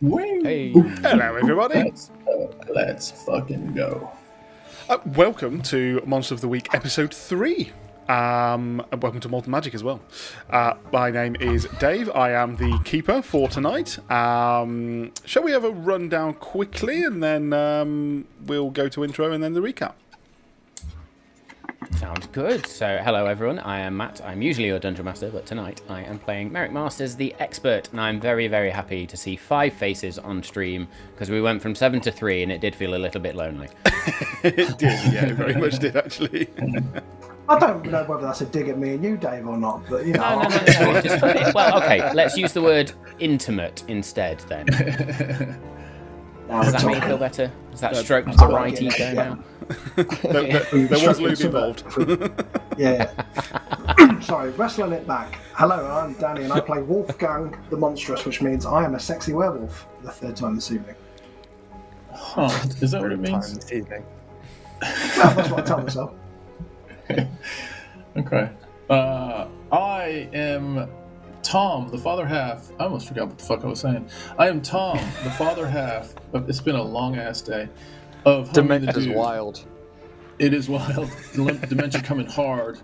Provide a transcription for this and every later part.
Woo. Hey. Hello, everybody. Let's fucking go. Welcome to Monster of the Week, Episode 3. And welcome to Malt Magic as well. My name is Dave. I am the keeper for tonight. Shall we have a rundown quickly, and then we'll go to intro and then the recap? Sounds good. So, hello everyone, I am Matt. I'm usually your Dungeon Master, but tonight I am playing Merrick Masters, the Expert, and I'm very, very happy to see 5 faces on stream, because we went from 7 to 3, and it did feel a little bit lonely. It did, yeah, it very much did, actually. I don't know whether that's a dig at me and you, Dave, or not, but you know. No. Just, well, okay, let's use the word intimate instead, then. Does that make you feel better? Does that stroke the right ego now? There was lube involved. Yeah. Sorry, wrestling it back. Hello, I'm Danny, and I play Wolfgang the Monstrous, which means I am a sexy werewolf for the 3rd time this evening. Huh, is that what it means? This evening. Well, that's what I tell myself. Okay. I am Tom, the father half. I almost forgot what the fuck I was saying. I am Tom, the father half. It's been a long ass day. Of Dementia the is Dude. wild. It is wild. Dementia coming hard.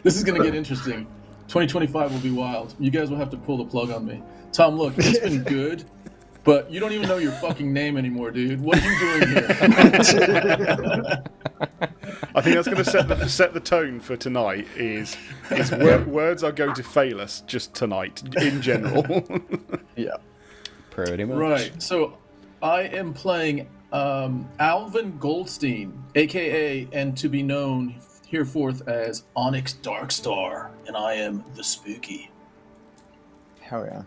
This is going to get interesting. 2025 will be wild. You guys will have to pull the plug on me. Tom, look, it's been good, but you don't even know your fucking name anymore, dude. What are you doing here? I think that's going to set the tone for tonight. Is words are going to fail us just tonight in general. Yeah. Pretty much. Right, so I am playing Alvin Goldstein, a.k.a. and to be known hereforth as Onyx Darkstar, and I am the Spooky. Hell yeah.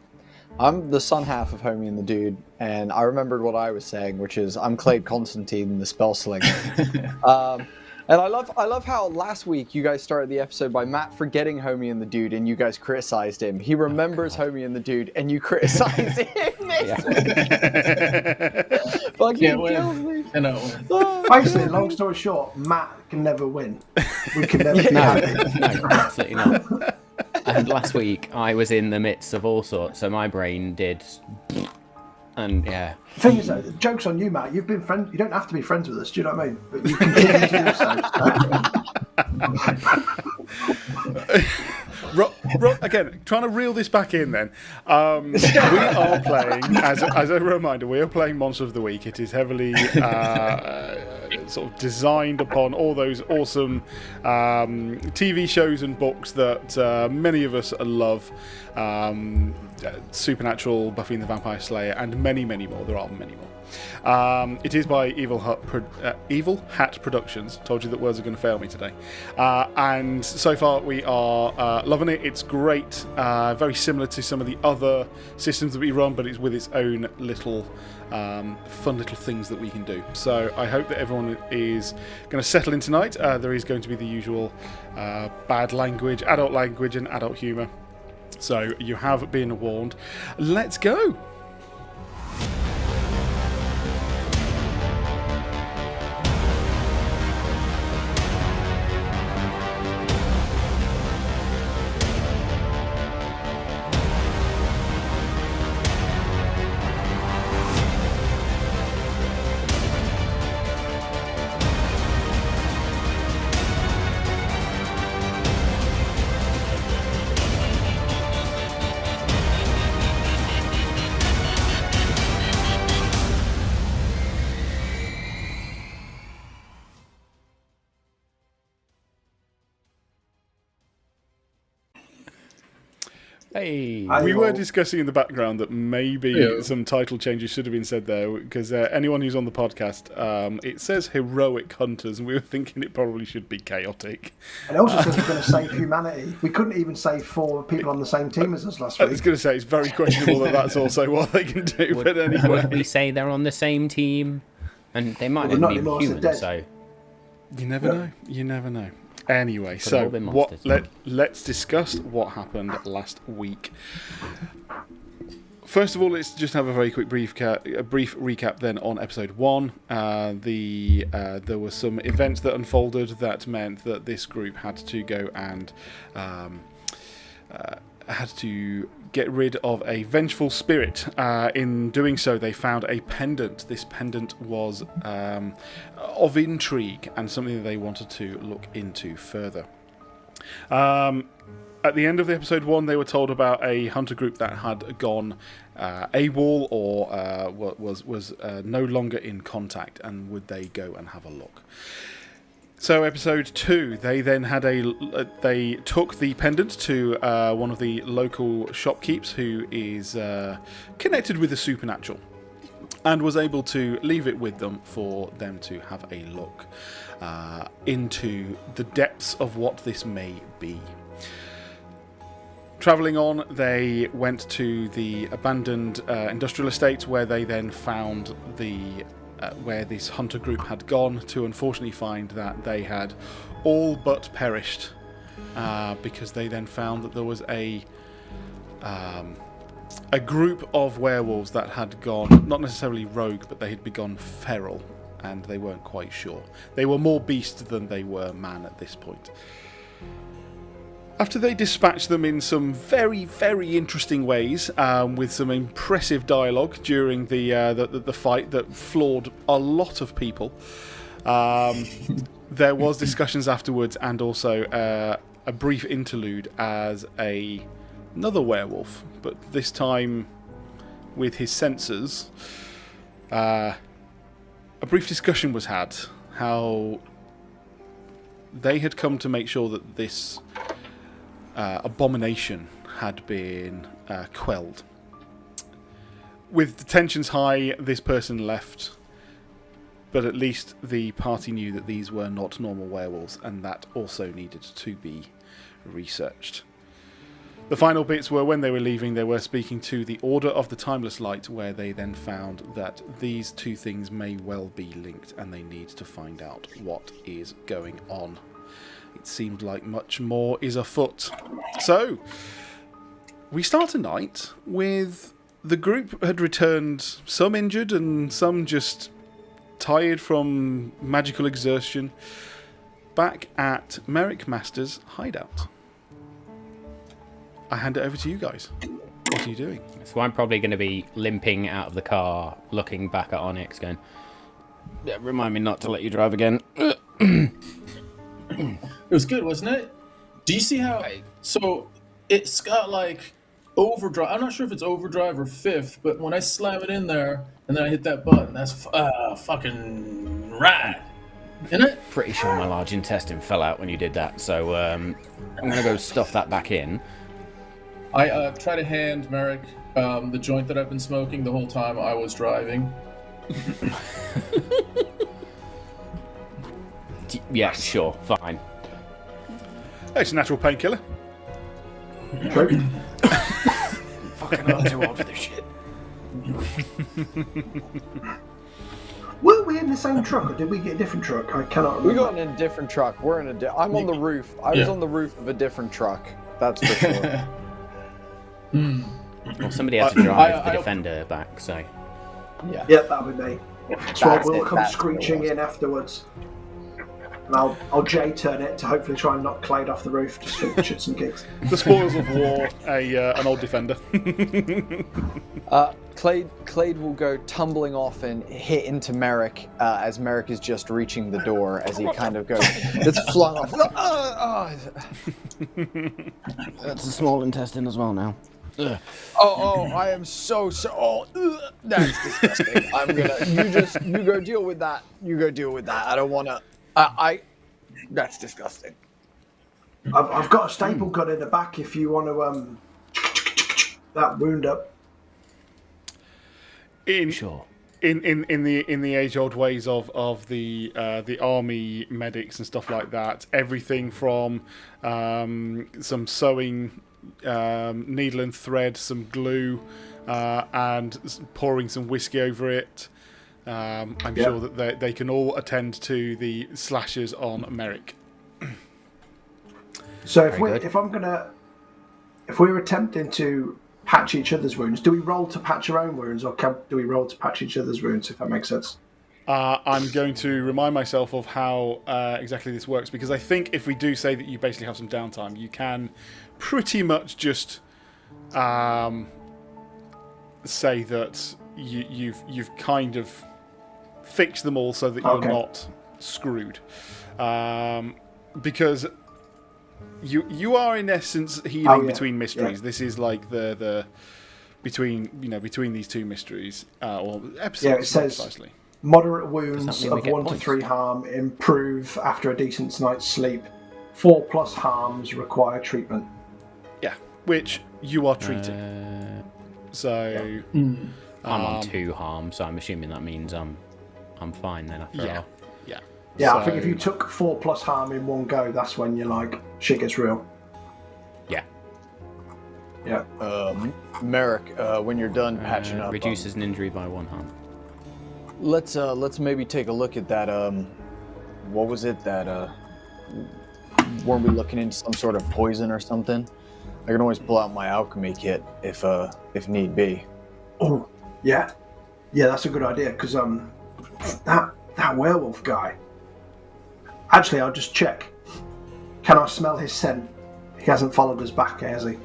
I'm the son half of Homie and the Dude, and I remembered what I was saying, which is I'm Clade Constantine, the Spell Slinger. And I love how last week you guys started the episode by Matt forgetting Homie and the Dude, and you guys criticized him. He remembers Homie and the Dude, and you criticize him. Fucking kills me. I know. Basically, long story short, Matt can never win. We can never be happy. No, absolutely not. And last week I was in the midst of all sorts, so my brain did. And yeah. The thing is, though, the joke's on you, Matt. You've been friends. You don't have to be friends with us. Do you know what I mean? But you continue to do so. Again, trying to reel this back in then. We are playing, as a reminder, we are playing Monster of the Week. It is heavily sort of designed upon all those awesome TV shows and books that many of us love. Supernatural, Buffy and the Vampire Slayer, and many, many more. There are many more. It is by Evil Hat Productions. Told you that words are going to fail me today. And so far we are loving it. It's great. Very similar to some of the other systems that we run, but it's with its own little fun little things that we can do. So I hope that everyone is going to settle in tonight. There is going to be the usual bad language, adult language, and adult humour. So you have been warned. Let's go. Hey. We were discussing in the background that maybe some title changes should have been said there, because anyone who's on the podcast, it says heroic hunters, and we were thinking it probably should be chaotic. And it also says we're going to save humanity. We couldn't even save 4 people on the same team as us last I week. was going to say, it's very questionable that that's also what they can do, but anyway. Would we say they're on the same team? And they might Well, not not even be anymore, so human, dead. so... You never know. You never know. Anyway, Could have all so been what? monsters. Let's discuss what happened last week. First of all, let's just have a very quick brief recap then on episode 1. There were some events that unfolded that meant that this group had to go and had to get rid of a vengeful spirit. In doing so, they found a pendant. This pendant was of intrigue and something that they wanted to look into further. At the end of the episode 1, they were told about a hunter group that had gone AWOL or was no longer in contact, and would they go and have a look. So episode 2, they then had they took the pendant to one of the local shopkeepers who is connected with the supernatural, and was able to leave it with them for them to have a look into the depths of what this may be. Travelling on, they went to the abandoned industrial estate, where they then found where this hunter group had gone, to unfortunately find that they had all but perished, because they then found that there was a group of werewolves that had gone, not necessarily rogue, but they had begun feral, and they weren't quite sure. They were more beast than they were man at this point. After they dispatched them in some very, very interesting ways, with some impressive dialogue during the fight that floored a lot of people, there was discussions afterwards, and also a brief interlude as another werewolf, but this time with his senses. A brief discussion was had, how they had come to make sure that this abomination had been quelled. With the tensions high, this person left, but at least the party knew that these were not normal werewolves, and that also needed to be researched. The final bits were, when they were leaving, they were speaking to the Order of the Timeless Light, where they then found that these two things may well be linked, and they need to find out what is going on. It seemed like much more is afoot. So, we start tonight with the group had returned, some injured and some just tired from magical exertion, back at Merrick Master's hideout. I hand it over to you guys. What are you doing? So I'm probably going to be limping out of the car, looking back at Onyx, going, "Yeah, remind me not to let you drive again." It was good, wasn't it? Do you see how... So, it's got, like, overdrive. I'm not sure if it's overdrive or fifth, but when I slam it in there, and then I hit that button, that's fucking rad. Isn't it? Pretty sure my large intestine fell out when you did that, so I'm going to go stuff that back in. I try to hand Merrick the joint that I've been smoking the whole time I was driving. Yeah, sure, fine. It's a natural painkiller. True. Fucking I'm too old for this shit. Were we in the same truck, or did we get a different truck? I cannot remember. We got in a different truck. We're in a. I'm on the roof. I was on the roof of a different truck. That's for sure. Well, somebody had to drive the Defender back, so... Yeah. Yeah, that'll be me. So we'll come That's screeching in afterwards. And I'll J-turn it to hopefully try and knock Clade off the roof, just for shits and gigs. The spoils of war, an old defender. Clade will go tumbling off and hit into Merrick as Merrick is just reaching the door as he kind of goes. It's flung off. That's the small intestine as well now. I am so. That's disgusting. I'm gonna. You go deal with that. You go deal with that. I don't wanna. That's disgusting. I've got a staple gun in the back if you want to that wound up. Sure. In the age-old ways of the army medics and stuff like that, everything from some sewing, needle and thread, some glue, and pouring some whiskey over it. I'm sure that they can all attend to the slashes on Merrick. So if we're attempting to patch each other's wounds, do we roll to patch our own wounds, or do we roll to patch each other's wounds? If that makes sense. I'm going to remind myself of how exactly this works, because I think if we do say that you basically have some downtime, you can pretty much just say that you've kind of fixed them all so that you're not screwed, because you are in essence healing between mysteries. Yeah. This is like the between these two mysteries or episodes. Yeah, it says precisely. moderate wounds mean we of get 1 to points? 3 harm improve after a decent night's sleep. 4+ harms require treatment. Yeah, which you are treating. So I'm on 2 harm, so I'm assuming that means I'm fine then after yeah, all. yeah. Yeah, So, I think if you took 4+ harm in one go, that's when you're like, shit gets real. Yeah. Yeah. Merrick, when you're done patching up, Reduces an injury by 1 harm. let's maybe take a look at that. What was it that? Weren't we looking into some sort of poison or something? I can always pull out my alchemy kit if need be. Oh, yeah. Yeah, that's a good idea, because that werewolf guy... Actually, I'll just check. Can I smell his scent? He hasn't followed us back, has he?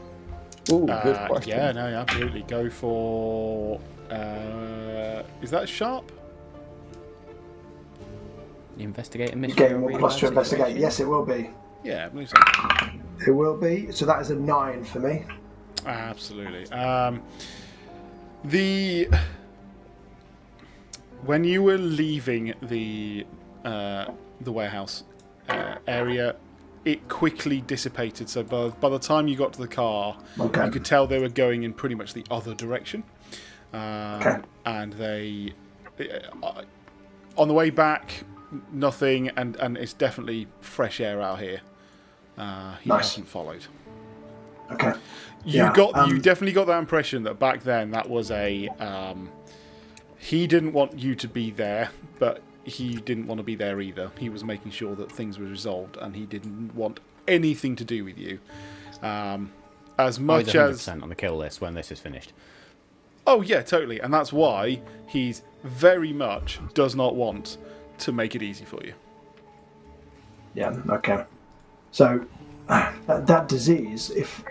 Ooh, good question. Yeah, no, absolutely. Go for. Is that sharp? Investigate a mystery. Game 1+ to investigate. Yes, it will be. Yeah, I believe so. It will be. So that is a 9 for me. Absolutely. When you were leaving the warehouse area, it quickly dissipated. So by the time you got to the car, you could tell they were going in pretty much the other direction. And they, on the way back, nothing, and it's definitely fresh air out here. He hasn't followed. Okay. You definitely got that impression that back then that was a he didn't want you to be there, but he didn't want to be there either. He was making sure that things were resolved, and he didn't want anything to do with you. As much he's as 100% on the kill list when this is finished. oh yeah, totally, and that's why he's very much does not want to make it easy for you. Yeah, okay. So, that disease, if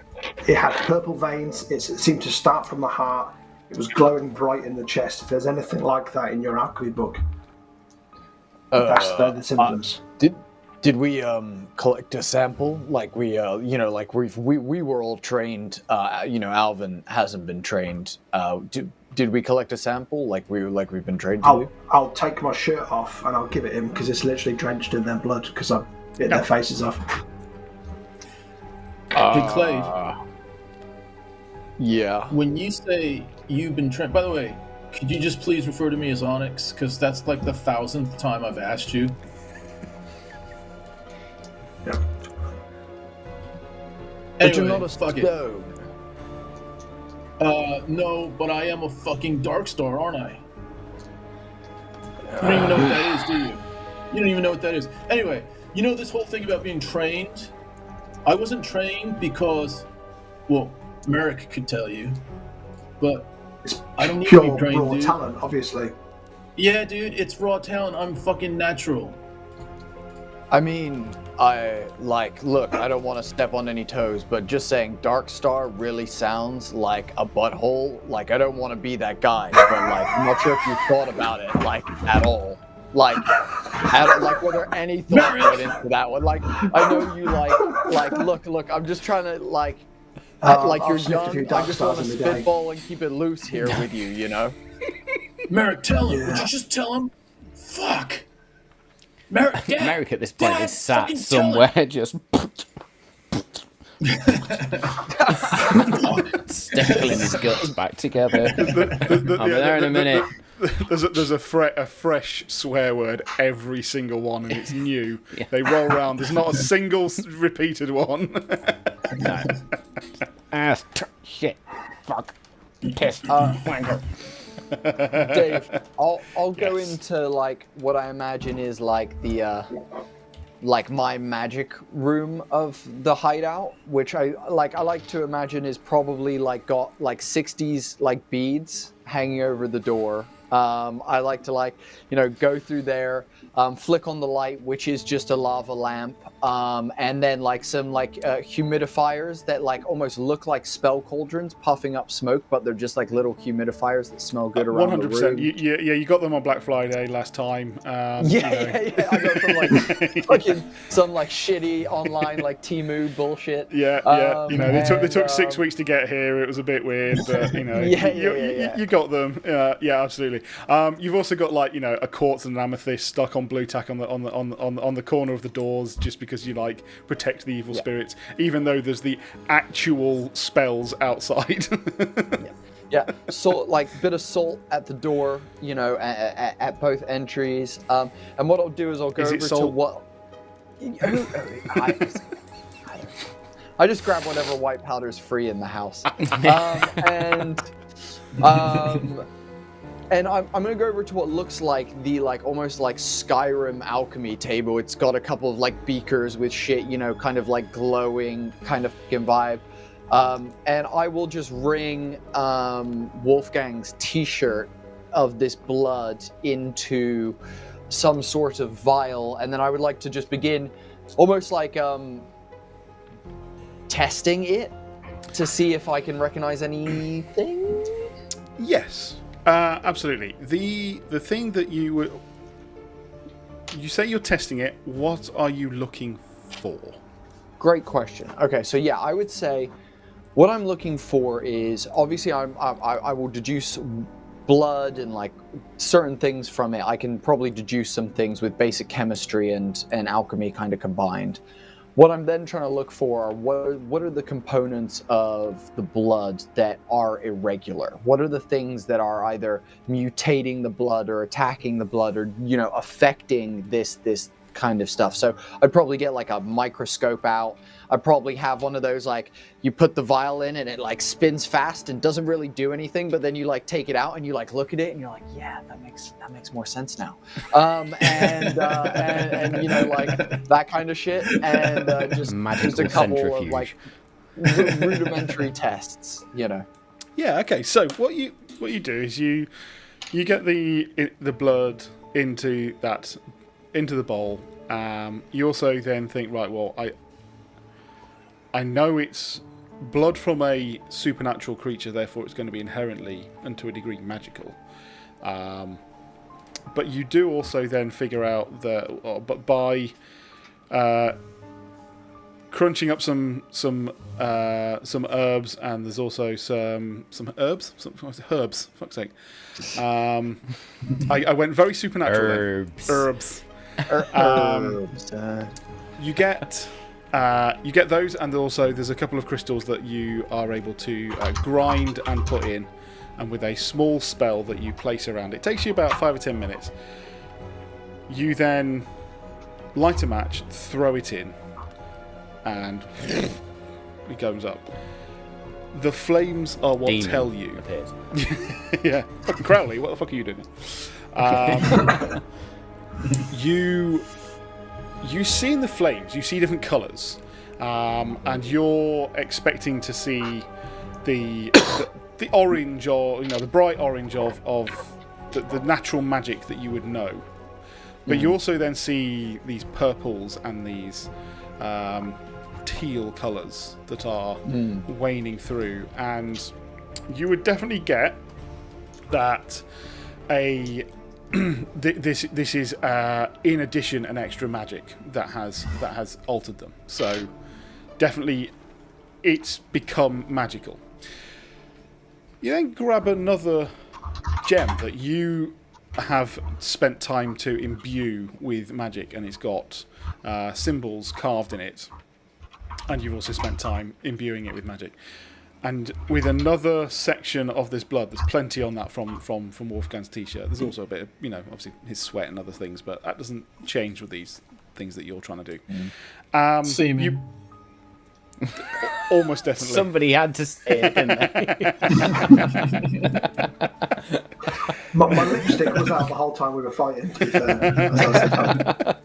it had purple veins, it seemed to start from the heart, it was glowing bright in the chest. If there's anything like that in your alchemy book, they're the symptoms. Did we collect a sample? Like we were all trained. Alvin hasn't been trained. Did we collect a sample like we've been trained to do? I'll take my shirt off and I'll give it him because it's literally drenched in their blood because I bit their faces off. Hey, Clay, Yeah. when you say you've been trained, by the way, could you just please refer to me as Onyx? Because that's like the 1,000th time I've asked you. Yeah. But you're Anyway, not a fuck it. stone. No, but I am a fucking Dark Star, aren't I? You don't even know what that is, do you? You don't even know what that is. Anyway, you know this whole thing about being trained? I wasn't trained because, well, Merrick could tell you, but I don't need to be Pure trained, raw dude. talent, obviously. Yeah, dude, it's raw talent. I'm fucking natural. I mean, look, I don't want to step on any toes, but just saying Dark Star really sounds like a butthole. Like, I don't want to be that guy, but like, I'm not sure if you thought about it, like, at all. Like, were there any thought put into that one? Like, I know you look, I'm just trying to, like you're sniffed a few young, I Dark just want Stars to in the day. spitball and keep it loose here with you, you know? Merrick, tell him. Yeah. Would you just tell him? Fuck. Merrick, Dad, Merrick at this point Dad, is sat fucking tell him. somewhere just stapling his guts back together. I'll be there in a minute. There's a fresh swear word every single one, and it's new. They roll around. There's not a single repeated one. No. Ass, shit, fuck, piss, wanker. Dave, I'll go into like what I imagine is like the like my magic room of the hideout, which I like to imagine is probably like got like 60s like beads hanging over the door. I like to go through there, flick on the light, which is just a lava lamp, and then some humidifiers that almost look like spell cauldrons puffing up smoke, but they're just little humidifiers that smell good around 100%. The room. You got them on Black Friday last time. I got from fucking some shitty online Temu bullshit. They took 6 weeks to get here. It was a bit weird, but you got them. Yeah, absolutely. You've also got a quartz and an amethyst stuck on blue tack on the corner of the doors, just because you protect the evil spirits, even though there's the actual spells outside. Yeah, salt, bit of salt at the door, at both entries. And what I'll do is I'll go over to what. I just grab whatever white powder's free in the house, and I'm going to go over to what looks like the almost Skyrim alchemy table. It's got a couple of beakers with shit, kind of glowing kind of fucking vibe. And I will just ring Wolfgang's t-shirt of this blood into some sort of vial, and then I would like to just begin almost testing it to see if I can recognize anything. Yes. Absolutely. The thing that you say you're testing it. What are you looking for? Great question. Okay, so yeah, I would say what I'm looking for is obviously I will deduce blood and certain things from it. I can probably deduce some things with basic chemistry and alchemy kind of combined. What I'm then trying to look for are what are the components of the blood that are irregular? What are the things that are either mutating the blood or attacking the blood or, affecting this kind of stuff? So I'd probably get a microscope out. I'd probably have one of those you put the vial in and it spins fast and doesn't really do anything, but then you take it out and you look at it and you're yeah, that makes more sense now. And that kind of shit, and just a couple centrifuge. of rudimentary tests, Yeah. Okay. So what you do is you get the blood into the bowl. You also then think, right, well, I know it's blood from a supernatural creature, therefore it's going to be inherently and to a degree magical. But you do also then figure out that, but by crunching up some herbs, and there's also some herbs. Fuck's sake! I went very supernatural. Herbs. You get those, and also there's a couple of crystals that you are able to grind and put in, and with a small spell that you place around it. It takes you about 5 or 10 minutes. You then light a match, throw it in, and it goes up. The flames are what Demon tell you. appears. Yeah, fucking Crowley, what the fuck are you doing? You see in the flames, you see different colours, and you're expecting to see the orange, or the bright orange of the natural magic that you would know. But you also then see these purples and these teal colours that are waning through, and you would definitely get that this is in addition an extra magic that has altered them. So definitely it's become magical. You then grab another gem that you have spent time to imbue with magic, and it's got symbols carved in it, and you've also spent time imbuing it with magic. And with another section of this blood, there's plenty on that from Wolfgang's t-shirt. There's also a bit of, obviously his sweat and other things, but that doesn't change with these things that you're trying to do. Semen. Almost definitely. Somebody had to say it, didn't they? My lipstick was out the whole time we were fighting, to be fair.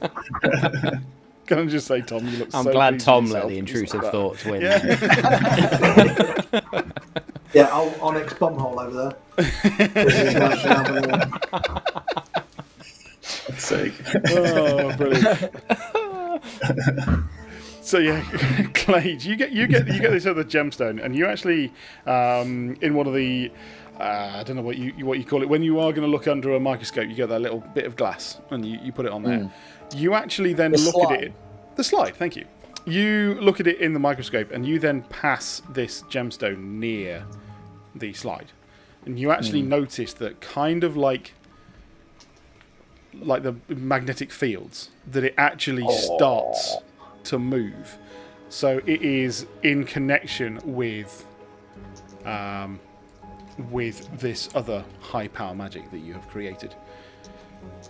Can I just say, Tom, you look I'm so glad pleased Tom with let yourself. the intrusive Just like thoughts win. that. Yeah, old Onyx bumhole over there. God's sake. Oh, brilliant. So yeah, Clade, you get this other gemstone, and you actually in one of the I don't know what you call it, when you are going to look under a microscope, you get that little bit of glass and you put it on there. You actually then look at it. The slide, thank you. You look at it in the microscope, and you then pass this gemstone near the slide, and you actually notice that kind of like the magnetic fields, that it actually starts to move. So it is in connection with this other high power magic that you have created.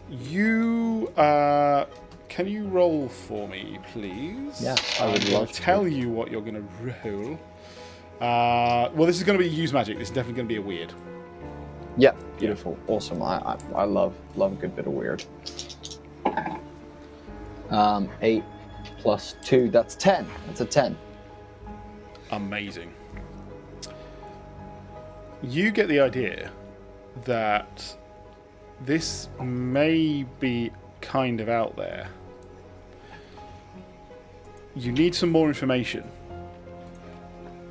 You can you roll for me, please? Yeah, I would I'll love to. tell you what you're going to roll. Well, this is going to be use magic. This is definitely going to be a weird. Yeah, beautiful, awesome. I love a good bit of weird. 8 plus 2, that's 10. That's a 10. Amazing. You get the idea that this may be kind of out there. You need some more information,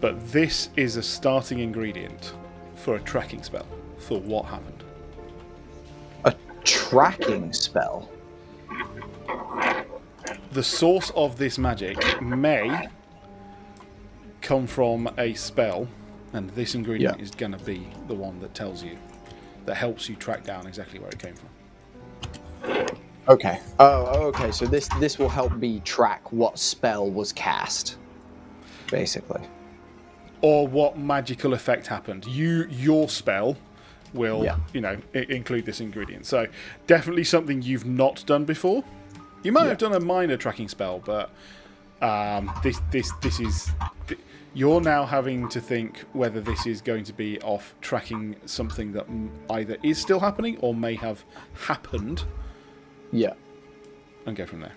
but this is a starting ingredient for a tracking spell for what happened. A tracking spell? The source of this magic may come from a spell, and this ingredient is going to be the one that tells you, that helps you track down exactly where it came from. Okay. Oh, okay. So this will help me track what spell was cast, basically. Or what magical effect happened. Your spell will, include this ingredient. So definitely something you've not done before. You might have done a minor tracking spell, but this is. You're now having to think whether this is going to be off tracking something that either is still happening or may have happened. Yeah. And go from there.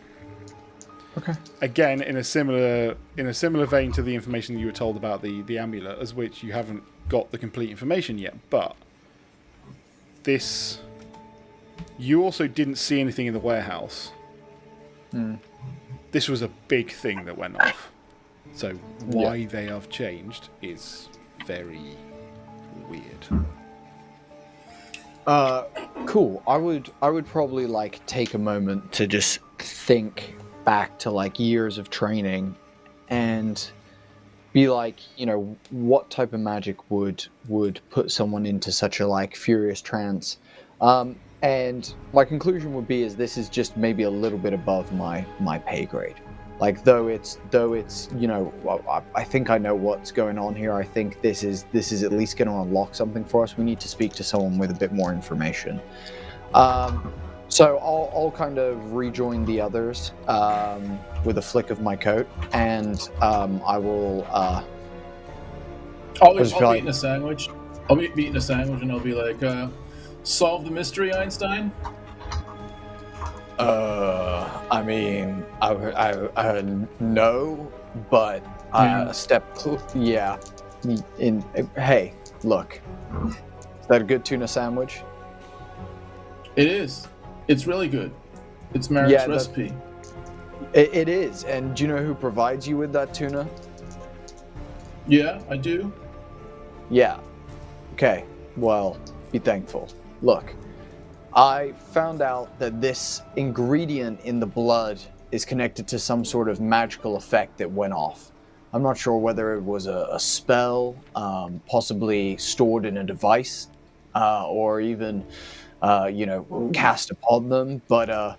Okay. Again, in a similar vein to the information you were told about the amulet, as which you haven't got the complete information yet, but this, you also didn't see anything in the warehouse. This was a big thing that went off. So why they have changed is very weird. Cool. I would probably like take a moment to just think back to like years of training and be like, what type of magic would put someone into such a like furious trance. And my conclusion would be is this is just maybe a little bit above my pay grade. Like though it's I think I know what's going on here. I think this is at least going to unlock something for us. We need to speak to someone with a bit more information. So I'll kind of rejoin the others with a flick of my coat, and I will. I'll be eating a sandwich. I'll be eating a sandwich, and I'll be like, "Solve the mystery, Einstein." I mean, I no, but a step. Yeah. Hey, look. Is that a good tuna sandwich? It is. It's really good. It's Merrick's recipe. It is. And do you know who provides you with that tuna? Yeah, I do. Yeah. Okay. Well, be thankful. Look, I found out that this ingredient in the blood is connected to some sort of magical effect that went off. I'm not sure whether it was a spell, possibly stored in a device, or even, cast upon them. But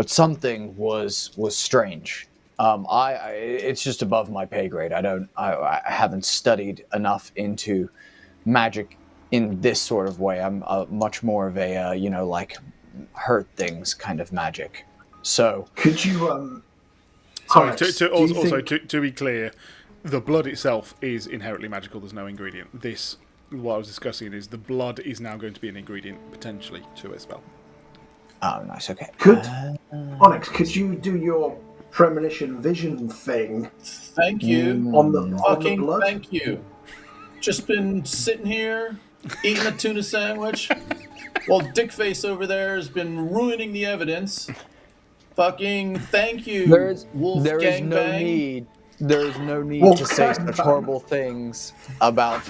something was strange. It's just above my pay grade. I haven't studied enough into magic in this sort of way. I'm much more of a, like hurt things kind of magic. So could you, sorry, Onyx, to be clear, the blood itself is inherently magical. There's no ingredient. What I was discussing is the blood is now going to be an ingredient potentially to a spell. Oh, nice. Okay. Onyx, could you do your premonition vision thing? Thank you. On the blood? Thank you. just been sitting here eating a tuna sandwich while Dickface over there has been ruining the evidence. Fucking thank you, Wolf there is no Gangbang. need. There is no need Wolf to say gangbang. such horrible things about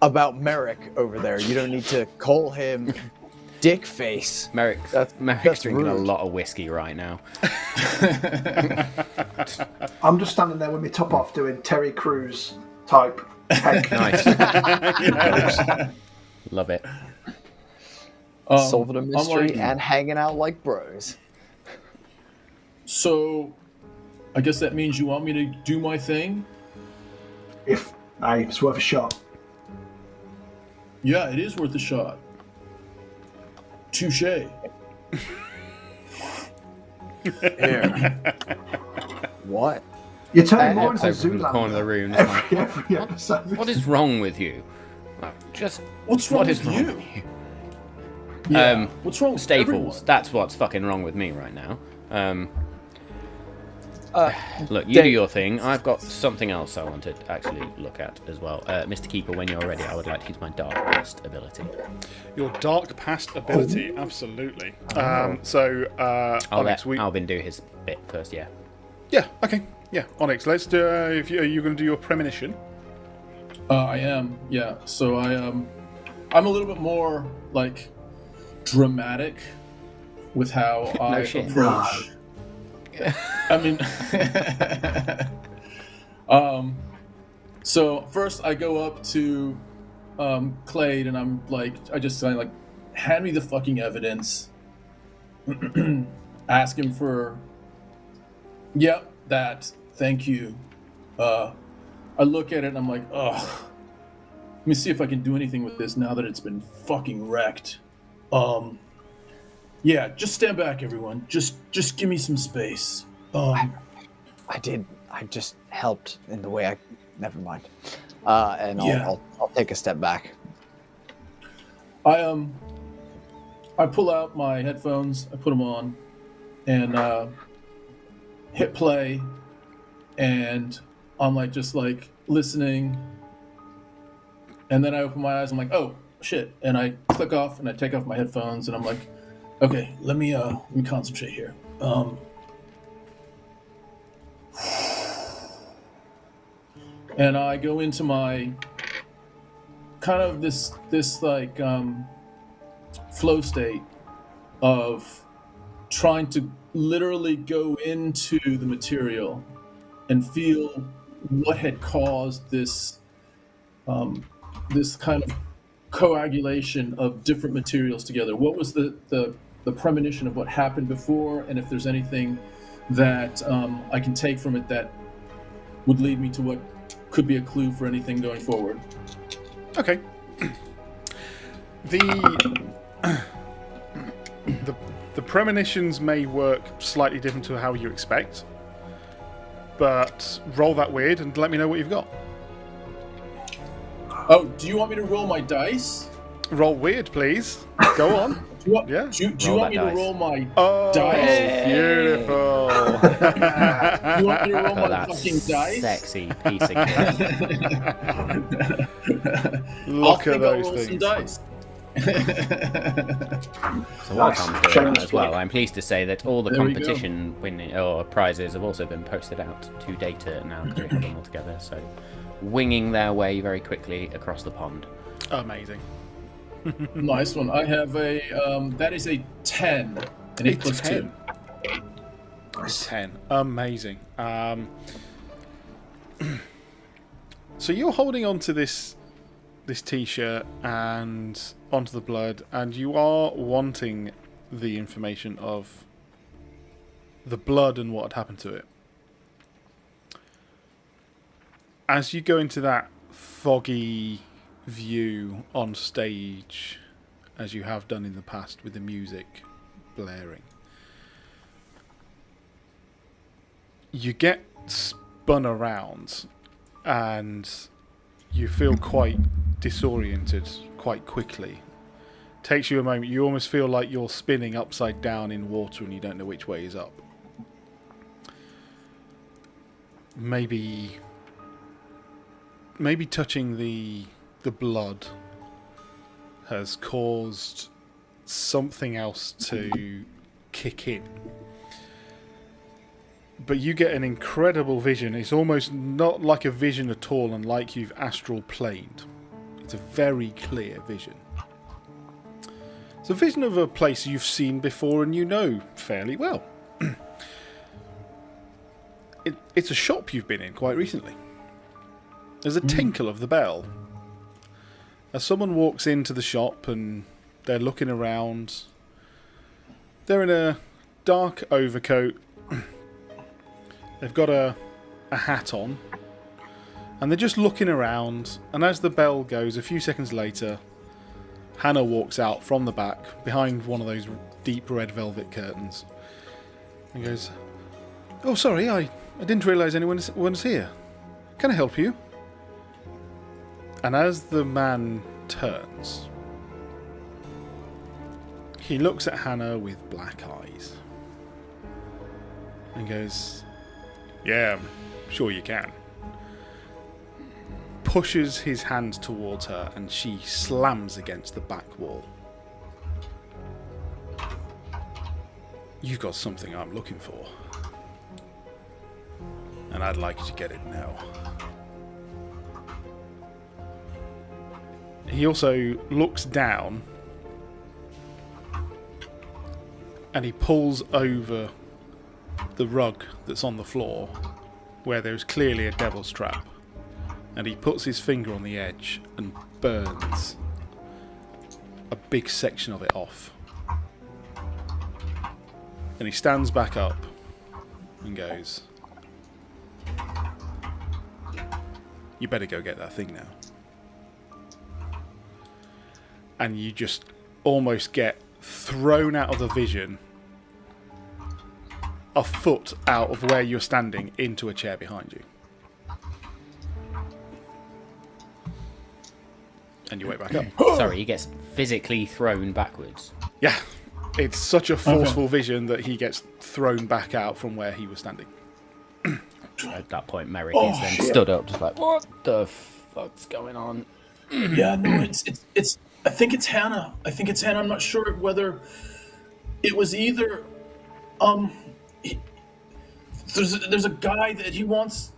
about Merrick over there. You don't need to call him Dickface. Merrick's That's drinking a rude. lot of whiskey right now. I'm just standing there with my top off doing Terry Crews type heck. Nice. Love it. Solving a mystery like- and hanging out like bros. So, I guess that means you want me to do my thing? If it's worth a shot. Yeah, it is worth a shot. Touche. What? You're turning more Walks into over from the corner of the Zoolander room. Just like, every episode. what is wrong with you? Just What's wrong what is with wrong you? with you? Yeah. What's wrong with Staples. everyone? That's what's fucking wrong with me right now. Look, you Dave- do your thing. I've got something else I want to actually look at as well. Mr. Keeper, when you're ready, I would like to use my Dark Past ability. Your dark past ability, absolutely. I'll Onyx, let Alvin do his bit first, yeah. yeah, okay, yeah, Onyx. Let's do. If you, are you going to do your premonition? I am, yeah. So I'm a little bit more like dramatic with how I shit. approach. I mean, so first I go up to Clade and I'm like, I just say like, hand me the fucking evidence. Ask him for. Yep, that. Thank you. I look at it and I'm like, ugh. Let me see if I can do anything with this now that it's been fucking wrecked. Yeah, just stand back, everyone. Just give me some space. I just helped in the way I. Never mind. And I'll take a step back. I pull out my headphones, I put them on, and hit play, and I'm like just like listening, and then I open my eyes. I'm like, oh shit, and I click off and I take off my headphones, and I'm like, okay, let me concentrate here. And I go into my kind of this like flow state of trying to literally go into the material and feel what had caused this this kind of coagulation of different materials together. What was the premonition of what happened before, and if there's anything that I can take from it that would lead me to what could be a clue for anything going forward. Okay. The premonitions may work slightly different to how you expect, but roll that weird and let me know what you've got. Oh, do you want me to roll my dice? Roll weird, please. Go on. Do you want, Yeah. do you Roll want me that to dice. roll my Oh, dice? beautiful. Do you want me to roll Oh, my that fucking dice? sexy piece of cake. Look at I'll those roll some things. dice. So while Nice. Tom's doing Shameless that as well, plug. I'm pleased to say that all the There we go. competition winning or prizes have also been posted out to data now because we have them all together. So winging their way very quickly across the pond. Amazing. Nice one. I have a that is a 10. An 8 plus 2. 10. Nice. 10. Amazing. So you're holding on to this t-shirt and onto the blood, and you are wanting the information of the blood and what had happened to it. As you go into that foggy view on stage, as you have done in the past with the music blaring, you get spun around and you feel quite disoriented quite quickly. Takes you a moment. You almost feel like you're spinning upside down in water and you don't know which way is up. Maybe maybe touching the blood has caused something else to kick in. But you get an incredible vision. It's almost not like a vision at all, and like you've astral planed. It's a very clear vision. It's a vision of a place you've seen before and you know fairly well. It's a shop you've been in quite recently. There's a tinkle of the bell. As someone walks into the shop and they're looking around, they're in a dark overcoat. They've got a hat on, and they're just looking around, and as the bell goes, a few seconds later, Hannah walks out from the back, behind one of those deep red velvet curtains, and goes, "Oh, sorry, I didn't realise anyone was here. Can I help you?" And as the man turns, he looks at Hannah with black eyes, and goes, "Yeah, I'm sure you can." Pushes his hand towards her and she slams against the back wall. "You've got something I'm looking for, and I'd like you to get it now." He also looks down and he pulls over the rug that's on the floor where there's clearly a devil's trap, and he puts his finger on the edge and burns a big section of it off. And he stands back up and goes, "You better go get that thing now." And you just almost get thrown out of the vision a foot out of where you're standing into a chair behind you. And you wake back up. Sorry, he gets physically thrown backwards. Yeah, it's such a forceful vision that he gets thrown back out from where he was standing. At that point, Merrick is then stood up, just like, "What the fuck's going on?" Yeah, no, it's. I think it's Hannah. I'm not sure whether it was either. There's a guy that he wants.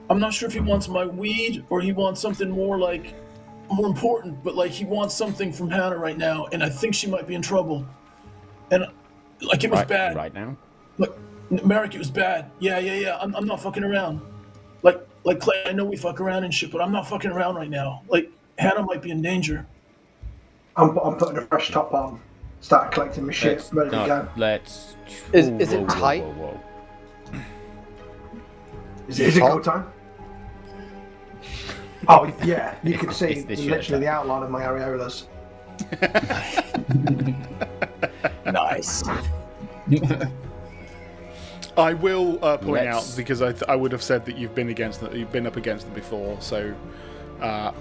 I'm not sure if he wants my weed or he wants something more important, but like he wants something from Hannah right now, and I think she might be in trouble. And like it was bad. Right now? Like Merrick, it was bad. Yeah. I'm not fucking around. Like Clay, I know we fuck around and shit, but I'm not fucking around right now. Like Hannah might be in danger. I'm putting a fresh top on. Start collecting my shit. Ready to go. Let's. Is it tight? Whoa. Is it go time? Oh yeah, you can see literally the outline of my areolas. Nice. I will point out, because I would have said that you've been up against them before, so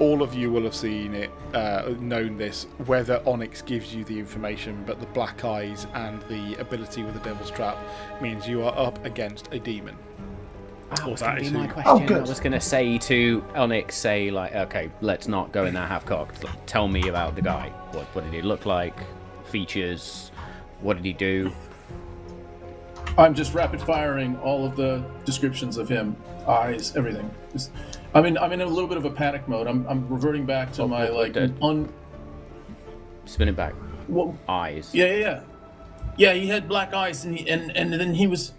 all of you will have seen it, known this, whether Onyx gives you the information, but the black eyes and the ability with the Devil's Trap means you are up against a demon. That was going to be my question. good. I was going to say to Onyx, like, okay, let's not go in there half-cocked. Like, tell me about the guy. What did he look like? Features? What did he do? I'm just rapid firing all of the descriptions of him, eyes, everything. I'm in a little bit of a panic mode. I'm reverting back to my spinning back. Well, Eyes. Yeah. He had black eyes, and then he was,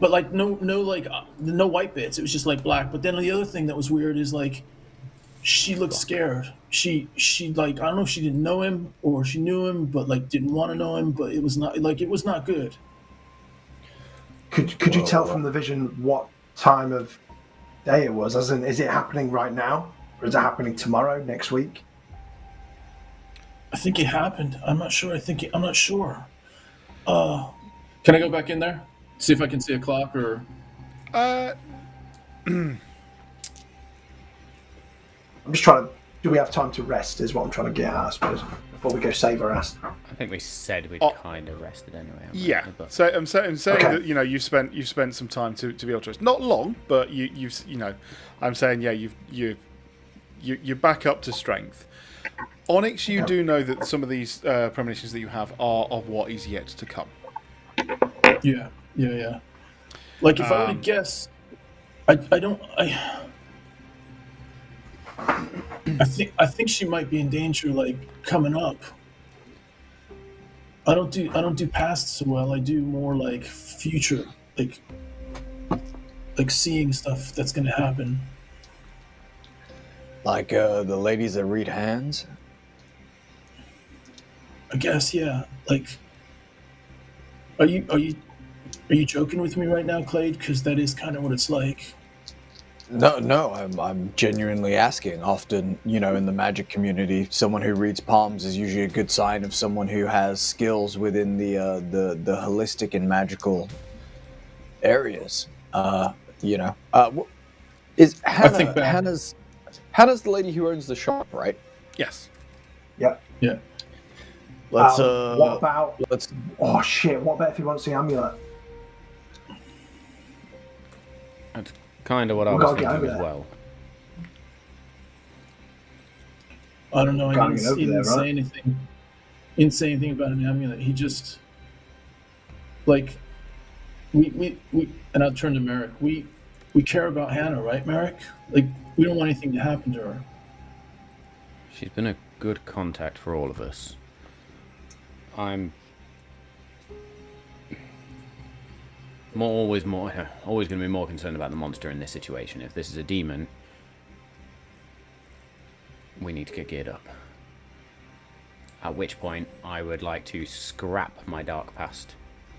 but like no white bits. It was just like black. But then the other thing that was weird is like, she looked scared. She like, I don't know if she didn't know him or she knew him, but like didn't want to know him. But it was not good. Could you tell from the vision what time of day it was? As in, is it happening right now, or is it happening tomorrow, next week? I think it happened. I'm not sure. I'm not sure. Can I go back in there? See if I can see a clock or. I'm just trying to. Do we have time to rest? Is what I'm trying to get at, I suppose. before we go save her ass. I think we said we'd kind of rested anyway. haven't we? Yeah. But So I'm saying Okay. that you've spent some time to be able to rest. Not long, but you've I'm saying you're back up to strength. Onyx, you do know that some of these premonitions that you have are of what is yet to come. Yeah. Like, if I were to guess, I think she might be in danger, like, coming up. I don't do past so well. I do more like future, like seeing stuff that's gonna happen. Like the ladies that read hands. I guess, yeah. Like, are you joking with me right now, Clade? Because that is kind of what it's like. No, I'm genuinely asking. Often, in the magic community, someone who reads palms is usually a good sign of someone who has skills within the holistic and magical areas. Is I think back. Hannah's the lady who owns the shop, right? Yes. Yep. Yeah. Let's what about? let's Oh shit! What about if he wants the amulet? that's kind of what I We've was got to get thinking over as there. well. I don't know. Gotta He get over didn't there, say right? anything. He didn't say anything about an amulet. He just, like, we and I'll turn to Merrick. We care about Hannah, right, Merrick? Like, we don't want anything to happen to her. She's been a good contact for all of us. I'm always going to be more concerned about the monster in this situation. If this is a demon, we need to get geared up. At which point, I would like to scrap my Dark Past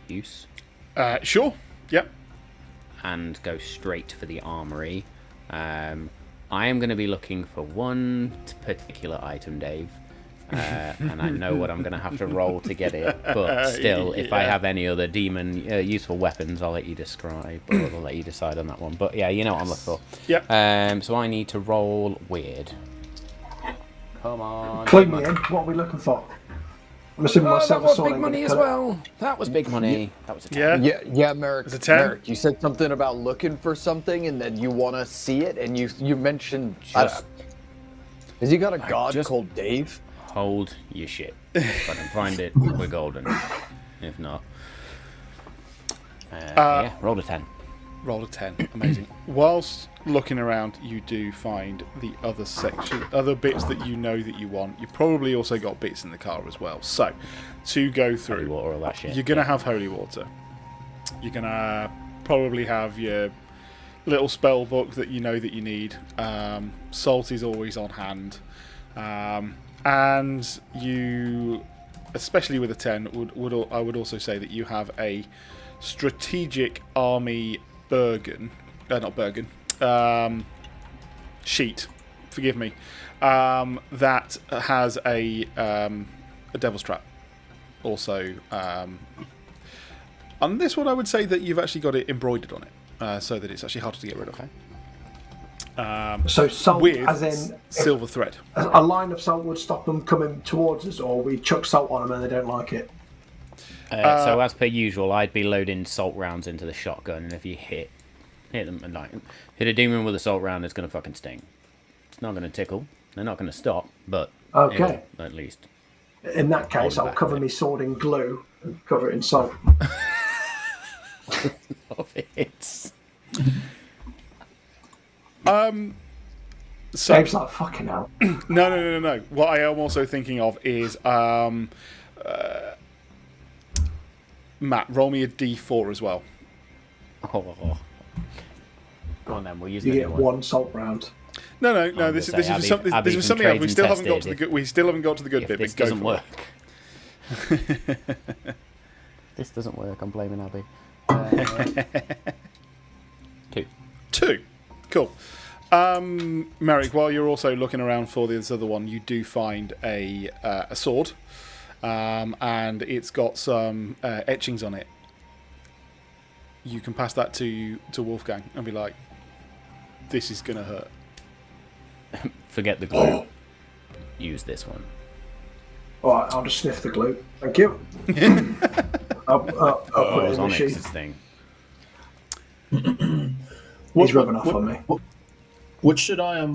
use Sure. Yep. and go straight for the armory. I am going to be looking for one particular item, Dave. And I know what I'm going to have to roll to get it. But still, if I have any other demon useful weapons, I'll let you describe, or I'll let you decide on that one. But yeah, you know what I'm looking for. Yep. So I need to roll weird. Come on. Clue big me money. in. What are we looking for? I'm assuming my That silver was sword big ain't money gonna as cut it. well. That was big money. That was a 10. Yeah. Yeah, Merrick. Is it 10? Merrick, you said something about looking for something and then you want to see it, and you mentioned. Just- Has he got a god just- called Dave? Hold your shit. If I can find it, we're golden. If not, yeah, roll a 10. Roll a 10. Amazing. Whilst looking around, you do find the other section, other bits that you know that you want. You've probably also got bits in the car as well. So, to go Holy through, water, all that shit. you're going to have holy water. You're going to probably have your little spell book that you know that you need. Salt is always on hand. And you, especially with a 10, I would also say that you have a strategic army sheet. Forgive me. That has a devil's trap. Also, on this one, I would say that you've actually got it embroidered on it, so that it's actually harder to get rid of. So salt, With as in silver thread. a line of salt would stop them coming towards us, or we chuck salt on them and they don't like it. So as per usual, I'd be loading salt rounds into the shotgun, and if you hit them and like hit a demon with a salt round, it's gonna fucking sting. It's not gonna tickle. They're not gonna stop, but Okay. it'll at least. In that case, Hold I'll back cover a bit. my sword in glue and cover it in salt. Of it. So Dave's like, fucking hell. No. What I am also thinking of is Matt, roll me a D4 as well. Oh. Go on then. We'll use You the get new one. one salt round. No. gonna This say, is Abby- something. Abby's This is been something else. We trades still and haven't got to the tested. good. We still haven't got to the good If bit. this But go doesn't for work, it. this doesn't work. I'm blaming Abby. 2. 2. Cool. Merrick, while you're also looking around for this other one, you do find a sword, and it's got some etchings on it. You can pass that to Wolfgang and be like, "This is gonna hurt." Forget the glue. Use this one. All right, I'll just sniff the glue. Thank you. I'll put That it was in the Onyx's sheath. thing. He's rubbing off on me. What should I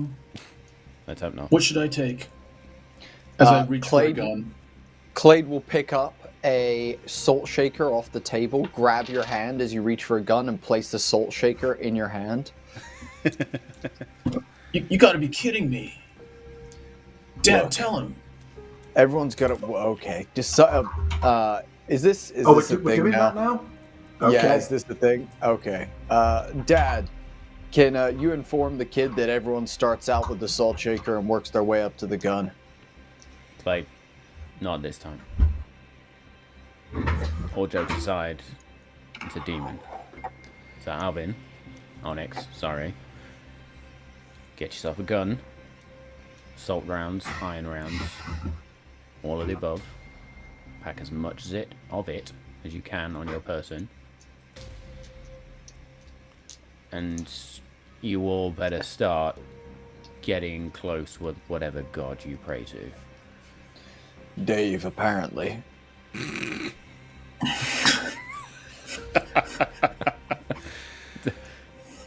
Let's hope not. What should I take? As I reach for a Clade- gun. Clade will pick up a salt shaker off the table, grab your hand as you reach for a gun, and place the salt shaker in your hand. You got to be kidding me. Dad, Look. tell him. Everyone's got to. Okay. Just is this Oh, this a we're thing doing now? that now? Okay. Yeah, is this the thing? Okay. Dad, can you inform the kid that everyone starts out with the salt shaker and works their way up to the gun? Like, not this time. All jokes aside, it's a demon. So Alvin, Onyx, sorry. Get yourself a gun. Salt rounds, iron rounds, all of the above. Pack as much of it as you can on your person. And you all better start getting close with whatever god you pray to. Dave, apparently.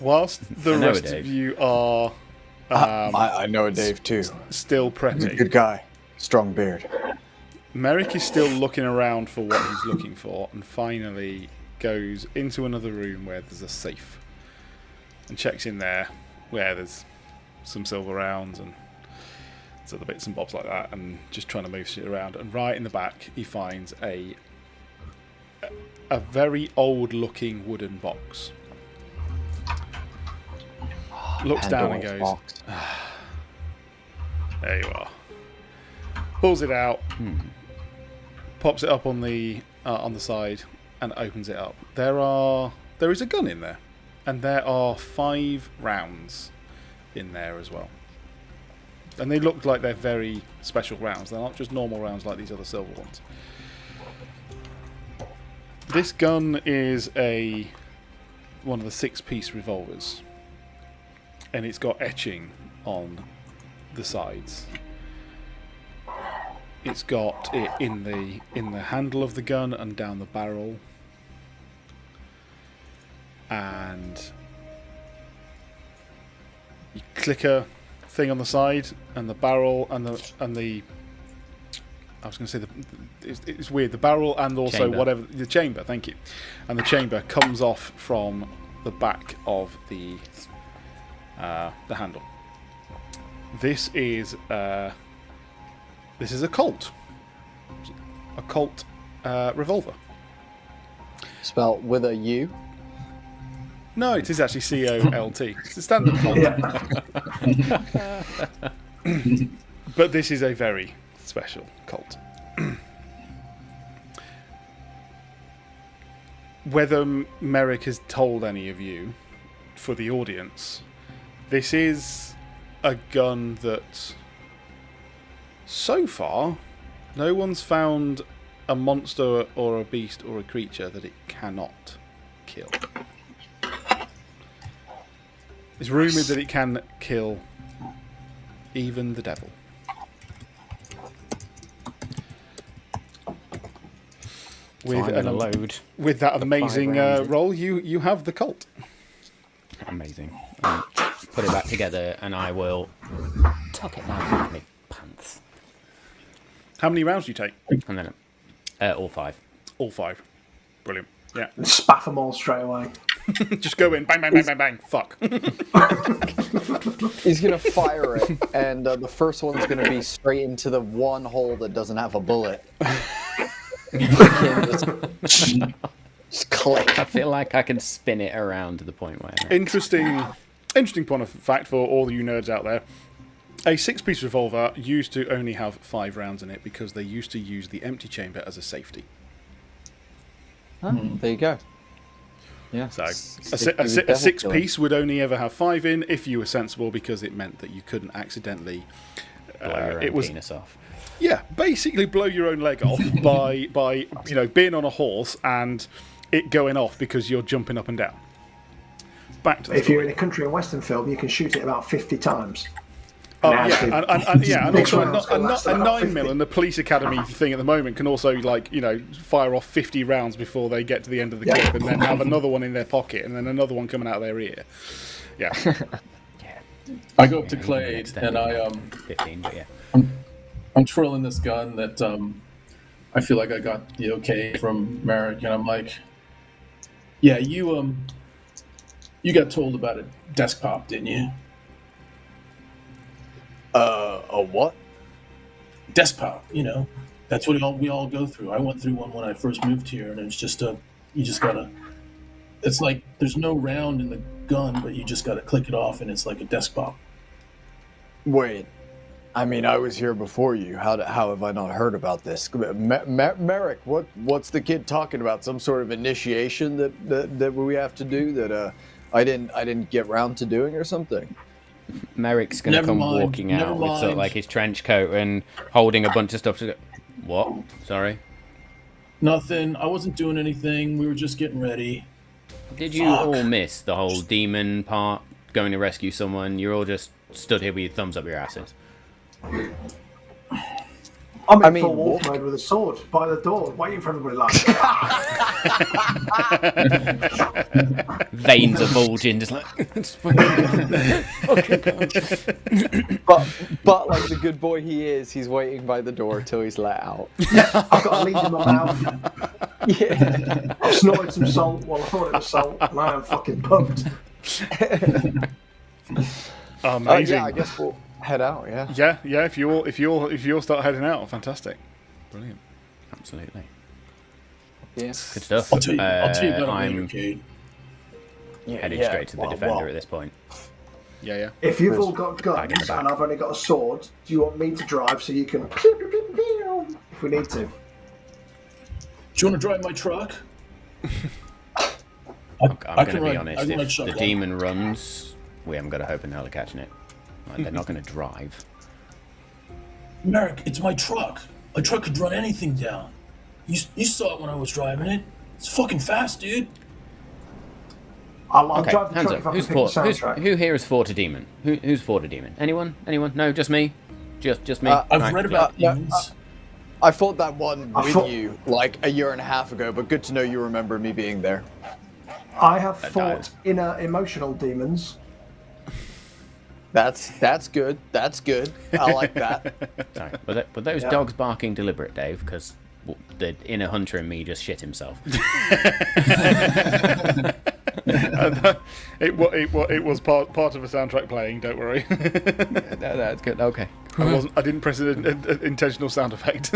Whilst the I know rest Dave. of you are I know a Dave too. still He's a prepping, good guy. Strong beard. Merrick is still looking around for what he's looking for, and finally goes into another room where there's a safe, and checks in there, where there's some silver rounds and other bits and bobs like that, and just trying to move shit around. And right in the back, he finds a very old-looking wooden box. Looks down and Pandora's goes, box. "There you are." Pulls it out, pops it up on the side, and opens it up. There is a gun in there, and there are 5 rounds in there as well. And they look like they're very special rounds. They're not just normal rounds like these other silver ones. This gun is one of the 6-piece revolvers, and it's got etching on the sides. It's got it in the handle of the gun and down the barrel, and you click a thing on the side, and the barrel and the I was going to say it's weird. The barrel and also Chamber. whatever the chamber. Thank you. And the chamber comes off from the back of the handle. This is a Colt. A Colt revolver. Spelled with a U. No, it is actually COLT. It's a standard Colt. Yeah. But this is a very special Colt. Whether Merrick has told any of you, for the audience, this is a gun that, so far, no one's found a monster or a beast or a creature that it cannot kill. It's rumoured that it can kill even the devil. So I'm gonna load. With that amazing rounds in. roll, you have the Colt. Amazing. Put it back together, and I will tuck it down in my pants. How many rounds do you take? And then all 5. All 5. Brilliant. Yeah. Spaff them all straight away. Just go in. Bang, bang, bang, bang, bang. Fuck. He's gonna fire it, and the first one's gonna be straight into the one hole that doesn't have a bullet. Just click. I feel like I can spin it around to the point where. Interesting point of fact for all you nerds out there. A 6-piece revolver used to only have 5 rounds in it because they used to use the empty chamber as a safety. There you go. Yeah. So a 6-piece would only ever have 5 in if you were sensible, because it meant that you couldn't accidentally. Blow your own penis off. Yeah, basically blow your own leg off by being on a horse and it going off because you're jumping up and down. Back to the If you're story. in a country and western film, you can shoot it about 50 times. Oh, Nasty. yeah, and Next also round's gonna last a about 9mm 50. and the police academy thing at the moment can also, like, you know, fire off 50 rounds before they get to the end of the clip, and then have another one in their pocket, and then another one coming out of their ear. Yeah. I go up to Clade and 15, but yeah. I'm twirling this gun that I feel like I got the okay from Merrick, and I'm like, yeah, you got told about a desk pop, didn't you? A what? Desk pop, you know, that's what we all go through. I went through one when I first moved here, and it's just it's like there's no round in the gun, but you just gotta click it off, and it's like a desk pop. Wait, I mean, I was here before you. How have I not heard about this? Merrick, what's the kid talking about? Some sort of initiation that we have to do that I didn't get round to doing or something? Merrick's gonna come walking out with sort of like his trench coat and holding a bunch of stuff. What? Sorry. Nothing. I wasn't doing anything. We were just getting ready. Did you all miss the whole demon part? Going to rescue someone? You're all just stood here with your thumbs up your asses. I'm in full wolf mode with a sword by the door, waiting for everybody like. Veins are bulging, just like. But like the good boy he is, he's waiting by the door till he's let out. I've got a lead in my mouth. Yeah. I've snorted some salt while I thought it was salt, and I am fucking pumped. Amazing. Yeah, I guess we'll head out. Yeah. Yeah. If you all start heading out, fantastic, brilliant. Absolutely. Yes. Good stuff. I'll tell you about I'm later, Cade. headed straight to the defender at this point. Yeah. If you've all got Back in the guns back. and I've only got a sword, do you want me to drive so you can pew, pew, pew, pew, if we need to? Do you want to drive my truck? I'm going to be ride- honest, I can ride if the shotgun. demon runs, we haven't got a hope in hell of catching it. Like, they're not going to drive. Merrick, it's my truck. A truck could run anything down. You saw it when I was driving it. It's fucking fast, dude. I'll Okay, drive the hands truck up. if I can pick the soundtrack. Who here has fought a demon? Who's fought a demon? Anyone? No, just me? Just me? I've Right, read yeah. about demons. I fought that one I with fought- you like a year and a half ago, but good to know you remember me being there. I have That fought dies. inner emotional demons. That's good. That's good. I like that. Sorry. Were those Yeah. dogs barking deliberate, Dave? Because the inner hunter in me just shit himself. It was part of a soundtrack playing. Don't worry. That's good. Okay. I didn't press an intentional sound effect.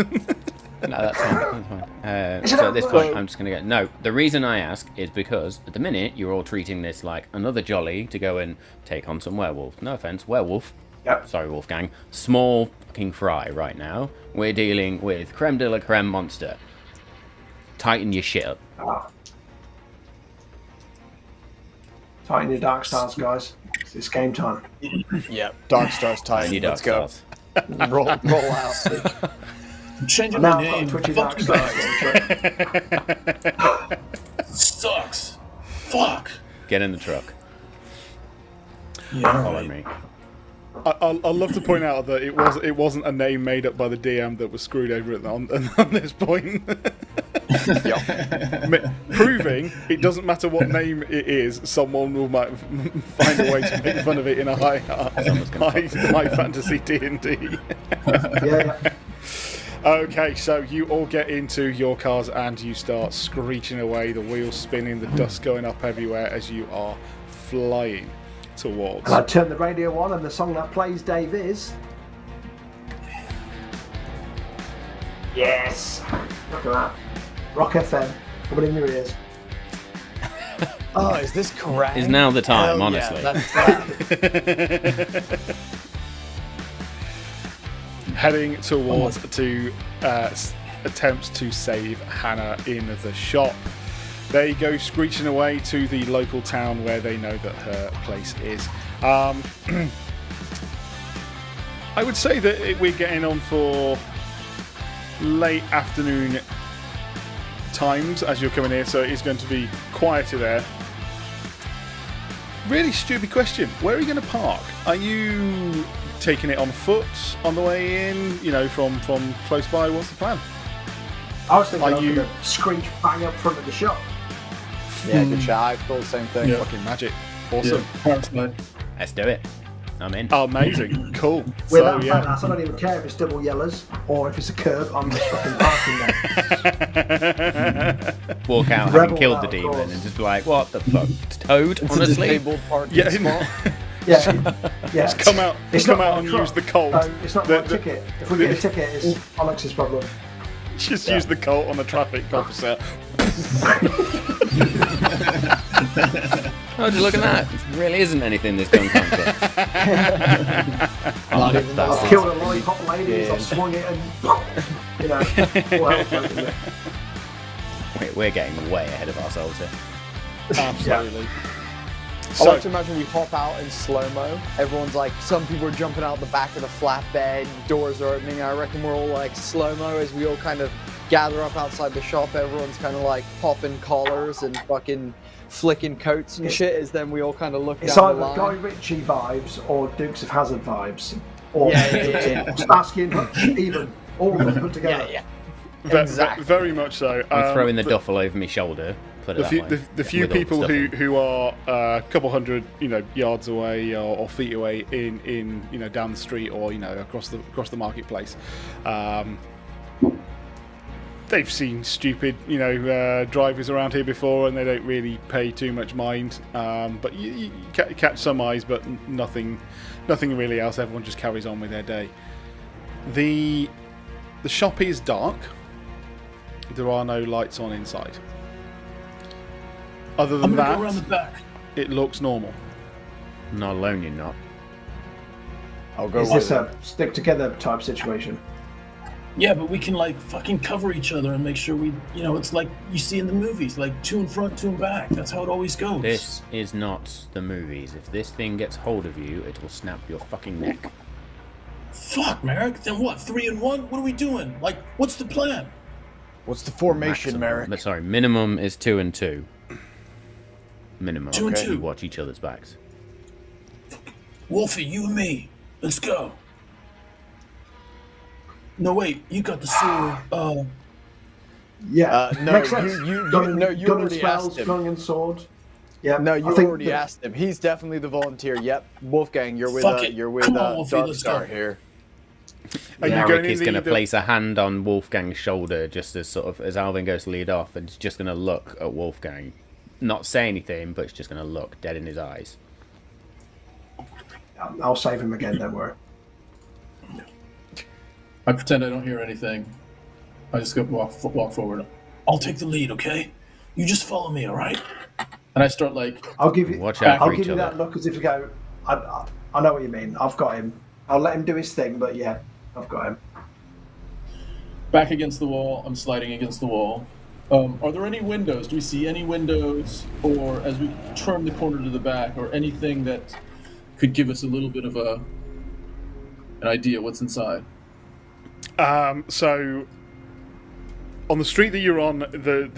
No, that's fine. That's fine. So at this point, I'm just going to go. No, the reason I ask is because at the minute you're all treating this like another jolly to go and take on some werewolf. No offense, werewolf. Yep. Sorry, Wolfgang. Small fucking fry right now. We're dealing with creme de la creme monster. Tighten your shit up. Tighten your dark stars, guys. It's game time. Yeah. Dark Star's tight. Any Let's dark go. stars. Roll out. I'm changing Now my I've got a name. twitchy dark star. Sucks. Fuck. Get in the truck. Yeah. Follow me. I'd love to point out that it wasn't a name made up by the DM that was screwed over on this point. Proving it doesn't matter what name it is, someone might find a way to make fun of it in a high fantasy D&D. Yeah. Okay, so you all get into your cars and you start screeching away, the wheels spinning, the dust going up everywhere as you are flying towards. And I turn the radio on, and the song that plays, Dave, is. Yes! Look at that. Rock FM, coming in your ears. Oh, is this correct? Is now the time, Hell honestly. Yeah, that's Heading towards to attempts to save Hannah in the shop. They go screeching away to the local town where they know that her place is. I would say that we're getting on for late afternoon times as you're coming here, so it is going to be quieter there. Really stupid question. Where are you going to park? Are you taking it on foot on the way in? You know, from close by. What's the plan? I was thinking Are I was you- going to screech bang up front of the shop. Yeah, good shot. I thought the same thing. Yeah. Fucking magic. Awesome. Let's do it. I'm in. Amazing. Cool. With So that yeah. badass, I don't even care if it's double yellows or if it's a curb. I'm just fucking parking there. Walk out Rebel having killed out, the of demon course. and just be like, what the fuck? Toad, It's a honestly? disabled parking Yeah. spot. Yeah. Come out. It's come not out my and truck. use the Colt. No, it's not The- my the- ticket. If we get a ticket, it's Onyx's problem. Just use the Colt on the traffic officer. Oh, just look at that. It really isn't anything this gun can't do. Not even that's- I've killed a lollipop lady as I've swung it and, you know, all hell's broken loose. We're getting way ahead of ourselves here. Absolutely. I So, like to imagine we hop out in slow-mo. Everyone's like, some people are jumping out the back of the flatbed, doors are opening. I reckon we're all like slow-mo as we all kind of gather up outside the shop. Everyone's kind of like popping collars and fucking flicking coats and shit as then we all kind of look It's down the either line. Guy Ritchie vibes or Dukes of Hazzard vibes. Or Yeah. Starsky and Hutch, even. All of them put together. Yeah. Exactly. Very much so. I'm throwing the but duffel over my shoulder. Put it The that few, way. the few With all people stuff in. who are a couple hundred, yards away or feet away in down the street or across the marketplace, they've seen stupid drivers around here before and they don't really pay too much mind. But you catch some eyes, but nothing really else. Everyone just carries on with their day. The shop is dark. There are no lights on inside. Other than I'm gonna that, go around the back. it looks normal. Not alone, you're not. I'll go Is with this a stick together type situation? Yeah, but we can like fucking cover each other and make sure we, it's like you see in the movies, like two in front, two in back. That's how it always goes. This is not the movies. If this thing gets hold of you, it will snap your fucking neck. Fuck, Merrick. Then what? 3 and 1? What are we doing? Like, what's the plan? What's the formation, Maximum. Merrick? But sorry, minimum is 2 and 2. Minimum. 2 and You 2. watch each other's backs. Wolfie, you and me. Let's go. No, wait. You got the sword. Yeah. No, Makes sense. you gun and, no, you gun and already spells, asked him. gun and sword. Yeah. No, I you think already that- asked him. He's definitely the volunteer. Yep, Wolfgang, you're with Fuck it. you're with Come on, Wolfie, Dark let's Star go. here. Are you Eric going is in going to the place a hand on Wolfgang's shoulder just as as Alvin goes to lead off, and he's just going to look at Wolfgang. Not say anything, but he's just going to look dead in his eyes. I'll save him again, don't worry. I pretend I don't hear anything. I just go walk forward. I'll take the lead, okay? You just follow me, all right? And I start like, I'll give you. Watch out I'll for give each you that other. look as if you go. I know what you mean. I've got him. I'll let him do his thing, but yeah, I've got him. back against the wall. I'm sliding against the wall. Are there any windows? Do we see any windows, or as we turn the corner to the back, or anything that could give us a little bit of an idea what's inside? So, on the street that you're on,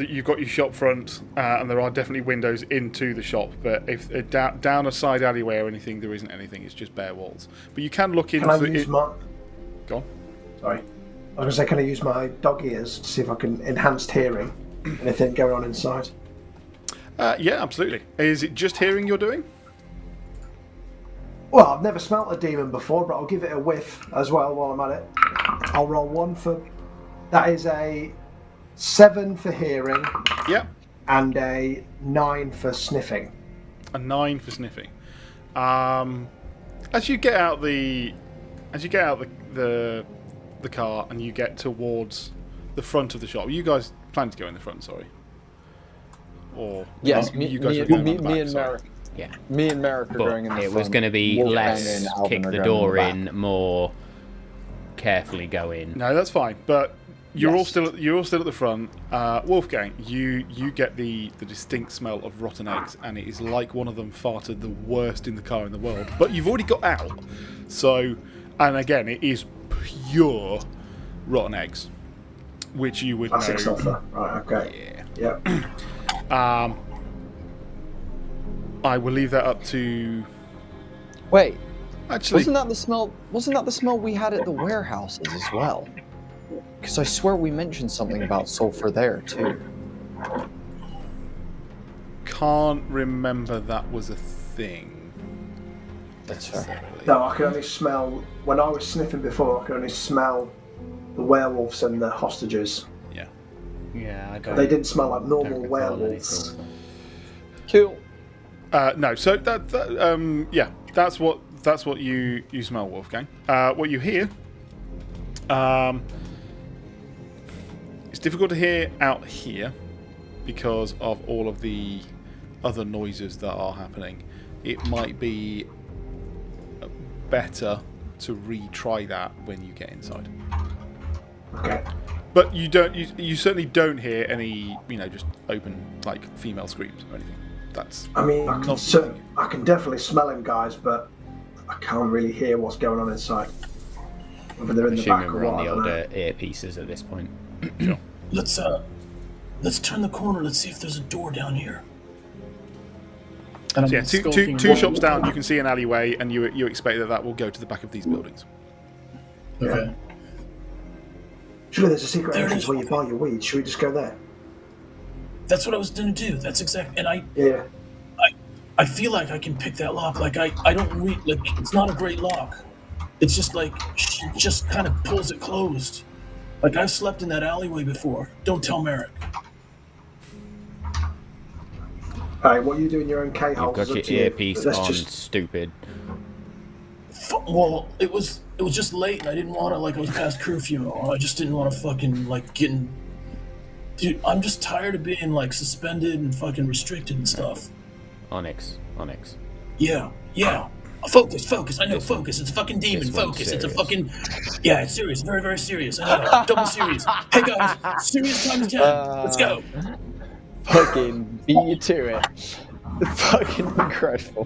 you've got your shop front, and there are definitely windows into the shop. But if down a side alleyway or anything, there isn't anything. It's just bare walls. But you can look into Can I the. use my? Go on. Sorry, I was gonna say, can I use my dog ears to see if I can enhanced hearing? Anything going on inside? Yeah, absolutely. Is it just hearing you're doing? Well, I've never smelt a demon before, but I'll give it a whiff as well while I'm at it. I'll roll 1 for. That is a 7 for hearing Yeah. and a 9 for sniffing. A 9 for sniffing. As you get out the car and you get towards the front of the shop, you guys plan to go in the front, sorry. Or Yes, you guys are going around the back, and sorry. Merrick. Yeah. Me and Merrick are But going in the it front. was going to be Wolfgang less and Alvin kick are the going door back. in, more carefully go in. No, that's fine. But you're all Yes. still at the front. Wolfgang, you get the distinct smell of rotten eggs, and it is like one of them farted the worst in the car in the world. But you've already got out, so and again, it is pure rotten eggs, which you would Classic know. sulfur. Right. Okay. Yeah. Yeah. I will leave that up to. Wait, Actually, Wasn't that the smell? Wasn't that the smell we had at the warehouses as well? Because I swear we mentioned something about sulfur there too. can't remember that was a thing. That's fair. No, I can only smell. When I was sniffing before, I could only smell the werewolves and the hostages. Yeah. Yeah, I don't. They didn't smell like normal don't recall any werewolves. sulfur. Cool. No, so yeah, that's what you smell, Wolfgang. What you hear, it's difficult to hear out here because of all of the other noises that are happening. It might be better to retry that when you get inside. Okay. But you don't. You certainly don't hear any, just open like female screams or anything. That's. I mean, I not can definitely smell him, guys, but I can't really hear what's going on inside. Whether they're in the back Assuming or we're on what. the I don't older know. earpieces at this point. Let's turn the corner. Let's see if there's a door down here. And I'm So yeah, skulking two along. shops down, you can see an alleyway, and you expect that will go to the back of these buildings. Okay. Surely there's a secret There it entrance is. where you buy your weed. Should we just go there? That's what I was gonna do. That's exact. And Yeah. I feel like I can pick that lock. Like I don't read. Like it's not a great lock. It's just like she just kind of pulls it closed. Like I've slept in that alleyway before. Don't tell Merrick. Hey, what you do in your own K-hole? You've got your earpiece on, stupid. Well, it was just late, and I didn't want to. Like I was past curfew. I just didn't want to fucking like getting. Dude, I'm just tired of being like suspended and fucking restricted and stuff. Onyx. Yeah. Focus. I know, focus. It's a fucking demon. This one's Focus. It's a serious. fucking. Yeah, it's serious. Very, very serious. I know. Double serious. Hey guys, serious times 10. Let's go. Fucking beat you to it. Fucking incredible.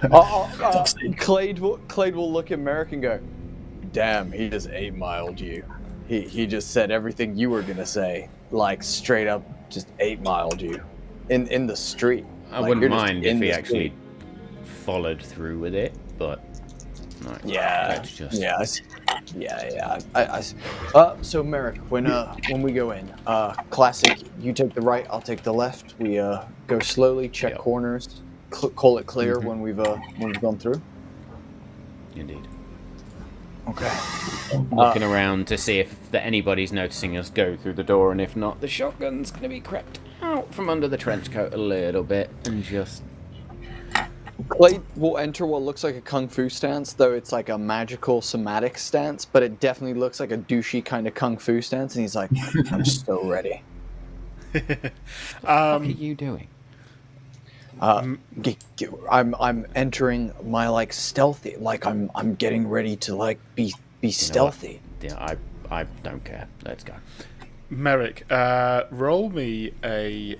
Fuck's sake. Clade will look at Merrick and go, "Damn, he just 8-miled you. He just said everything you were gonna say, like straight up, just 8-miled you in the street." I Like, wouldn't you're just mind in if the he street. actually followed through with it, but no, Yeah, that's just yeah. So Merrick, when we go in, classic. You take the right, I'll take the left. We go slowly, check Yep. corners, call it clear when we've gone through. indeed. Okay. Looking around to see if anybody's noticing us go through the door, and if not, the shotgun's going to be crept out from under the trench coat a little bit and just. Clade will enter what looks like a kung fu stance, though it's like a magical somatic stance, but it definitely looks like a douchey kind of kung fu stance, and he's like, "I'm so ready." What are you doing? I'm entering my like stealthy, like I'm getting ready to like be stealthy. Yeah, I don't care. Let's go. Merrick, roll me a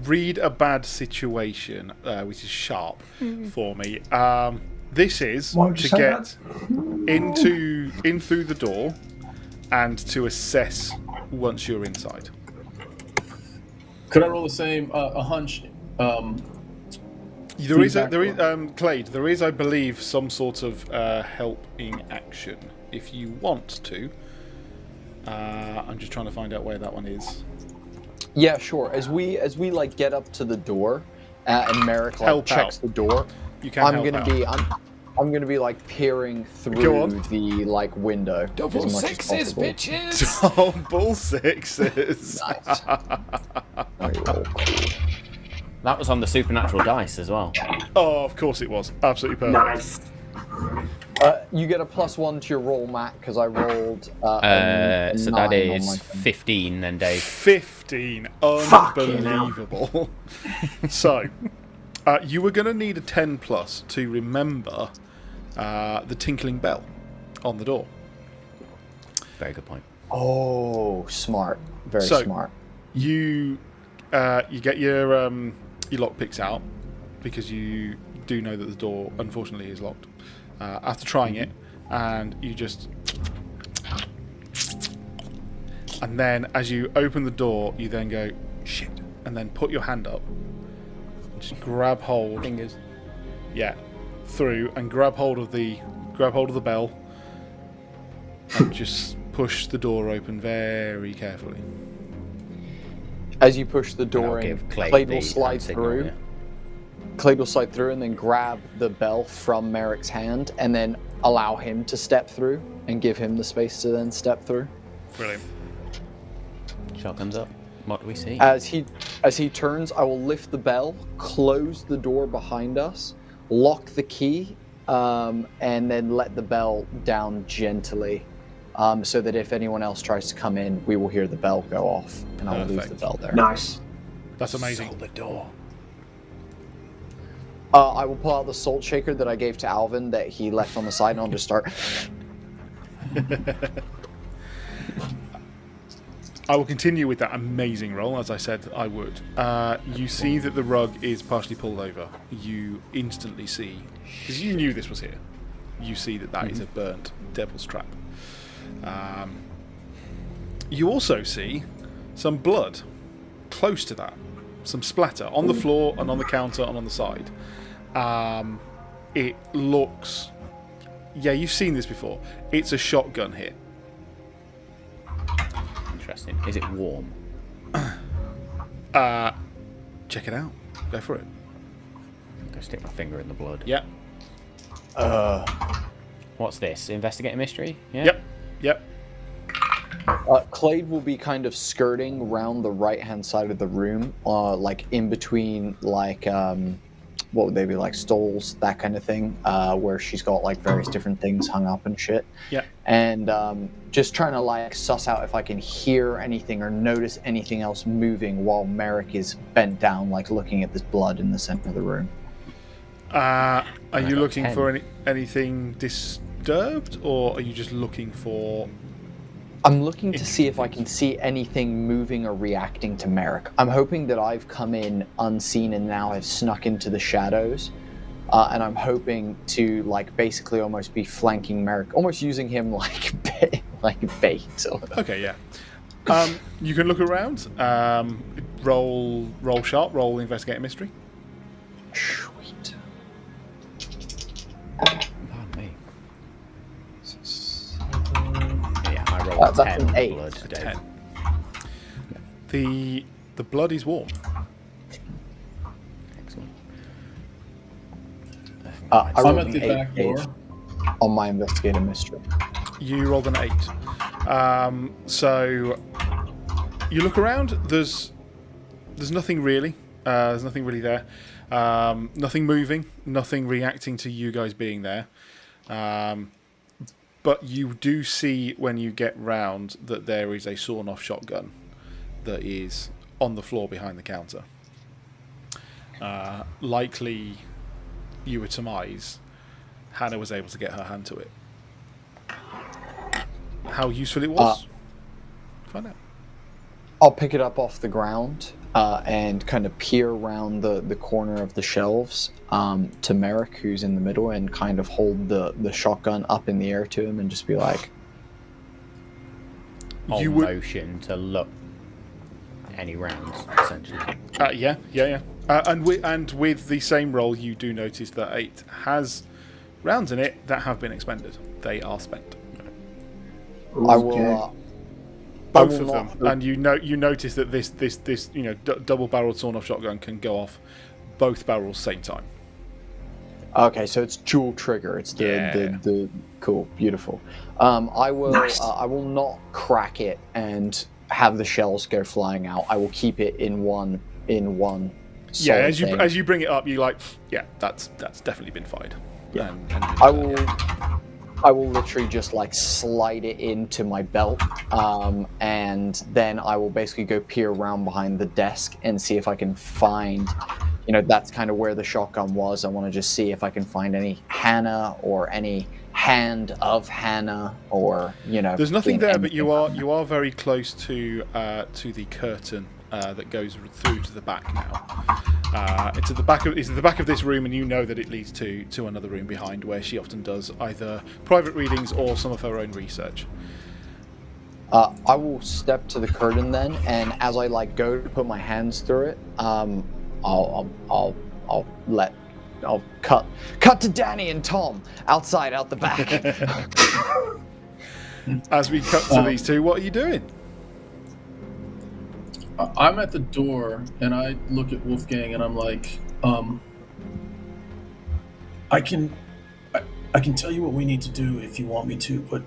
read a bad situation, which is sharp for me. This is Why would you to say get in through the door and to assess once you're inside. Could I roll the same? A hunch. There is Feedback Clade. There is, I believe, some sort of helping action if you want to. I'm just trying to find out where that one is. Yeah, sure. As we like get up to the door, and Merrick like Help checks out. the door, You can help out. I'm gonna be like peering Go through on. the like window Double as much sixes, as possible. bitches! Double sixes. Nice. Very well. That was on the supernatural dice as well. Oh, of course it was. Absolutely perfect. Nice. You get a +1 to your roll, Matt, because I rolled. So that 9 on is my thing. 15 then, Dave. 15. Fucking hell. Unbelievable. So, you were going to need a 10 plus to remember the tinkling bell on the door. Very good point. Oh, smart. Very So- smart. You get your lockpicks out because you do know that the door, unfortunately, is locked. After trying it, and you just... And then, as you open the door, you then go, shit, and then put your hand up. And just grab hold. Fingers. through and grab hold of the bell and just push the door open very carefully. As you push the And door I'll in, give Clay Clade the will slide hand signal, through. yeah. Clade will slide through and then grab the bell from Merrick's hand and then allow him to step through and give him the space to then step through. Brilliant. Shotguns up. What do we see? As he turns, I will lift the bell, close the door behind us, lock the key, and then let the bell down gently, so that if anyone else tries to come in, we will hear the bell go off, and I will leave the Perfect. bell there. Nice. That's amazing. Seal the door. I will pull out the salt shaker that I gave to Alvin that he left on the side, and I'll just start. I will continue with that amazing roll, as I said I would. You see that the rug is partially pulled over. You instantly see, because you knew this was here, you see that is a burnt devil's trap. You also see some blood close to that. Some splatter on the floor and on the counter and on the side. It looks... Yeah, you've seen this before. It's a shotgun hit. Interesting. Is it warm? Check it out. Go for it. I'm gonna stick my finger in the blood. Yep. What's this? Investigate a mystery? Yeah. Yep. Clade will be kind of skirting around the right-hand side of the room, like in between, like, what would they be, like stalls, that kind of thing, where she's got like various different things hung up and shit. Yeah. And just trying to like suss out if I can hear anything or notice anything else moving while Merrick is bent down, like looking at this blood in the center of the room. Are you got looking 10. for anything disturbed, or are you just looking for... I'm looking to see if I can see anything moving or reacting to Merrick. I'm hoping that I've come in unseen and now have snuck into the shadows. And I'm hoping to, like, basically almost be flanking Merrick, almost using him like bait. Okay, yeah. You can look around. Roll sharp. Roll investigate a mystery. Sweet. Pardon me. Yeah, I rolled That's 10 an on 8. blood today. 10. The blood is warm. Excellent. I I'm rolled at an the 8 back door. on my investigative mystery. You rolled an 8. So you look around. There's nothing really. There's nothing really there. Nothing moving. Nothing reacting to you guys being there. But you do see when you get round that there is a sawn-off shotgun that is on the floor behind the counter. Likely, you would surmise, Hannah was able to get her hand to it. How useful it was? Find out. I'll pick it up off the ground and kind of peer around the corner of the shelves to Merrick, who's in the middle, and kind of hold the shotgun up in the air to him and just be like... You would- motion to look any rounds, essentially. Yeah. And with the same roll, you do notice that it has rounds in it that have been expended. They are spent. I will... Both of them, and you notice that this double-barreled sawn-off shotgun can go off both barrels same time. Okay, so it's dual trigger. It's the cool, beautiful. I will not crack it and have the shells go flying out. I will keep it in one. Yeah, as you bring it up, you like, yeah, that's definitely been fired. Yeah. And I will literally just like slide it into my belt, and then I will basically go peer around behind the desk and see if I can find, that's kind of where the shotgun was. I want to just see if I can find any Hannah or any hand of Hannah, or There's nothing there, but you anything. are very close to the curtain that goes through to the back now. It's at the back of this room, and you know that it leads to another room behind where she often does either private readings or some of her own research. I will step to the curtain then, and as I go to put my hands through it, I'll let I'll cut to Danny and Tom outside, out the back. As we cut to these two, what are you doing? I'm at the door, and I look at Wolfgang, and I'm like, I can tell you what we need to do if you want me to, but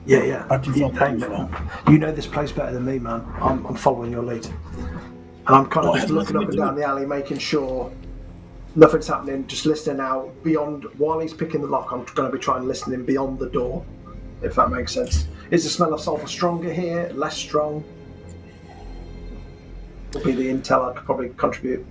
Yeah. I can follow you. You know this place better than me, man. I'm following your lead. And I'm kind of just looking up and down the alley, making sure nothing's happening, just listening out beyond. While he's picking the lock, I'm going to be trying listening beyond the door, if that makes sense. Is the smell of sulfur stronger here, less strong? Would be the intel I could probably contribute.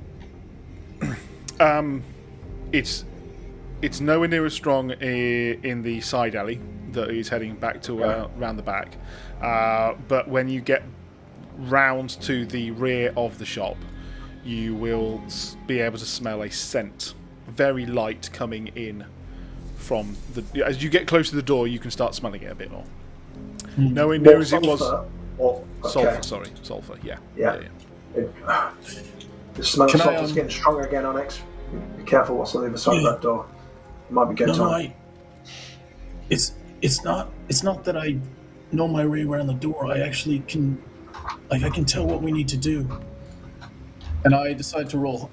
It's nowhere near as strong in the side alley that he's heading back to round the back. But when you get round to the rear of the shop, you will be able to smell a scent, very light, coming in from the. As you get close to the door, you can start smelling it a bit more. Nowhere near as it was. Sulfur. Yeah. The smell of sulfur's getting stronger again, Onyx. Be careful what's on the other side of that door. It might be good time. It's not that I know my way around the door. I actually can, I can tell what we need to do. And I decide to roll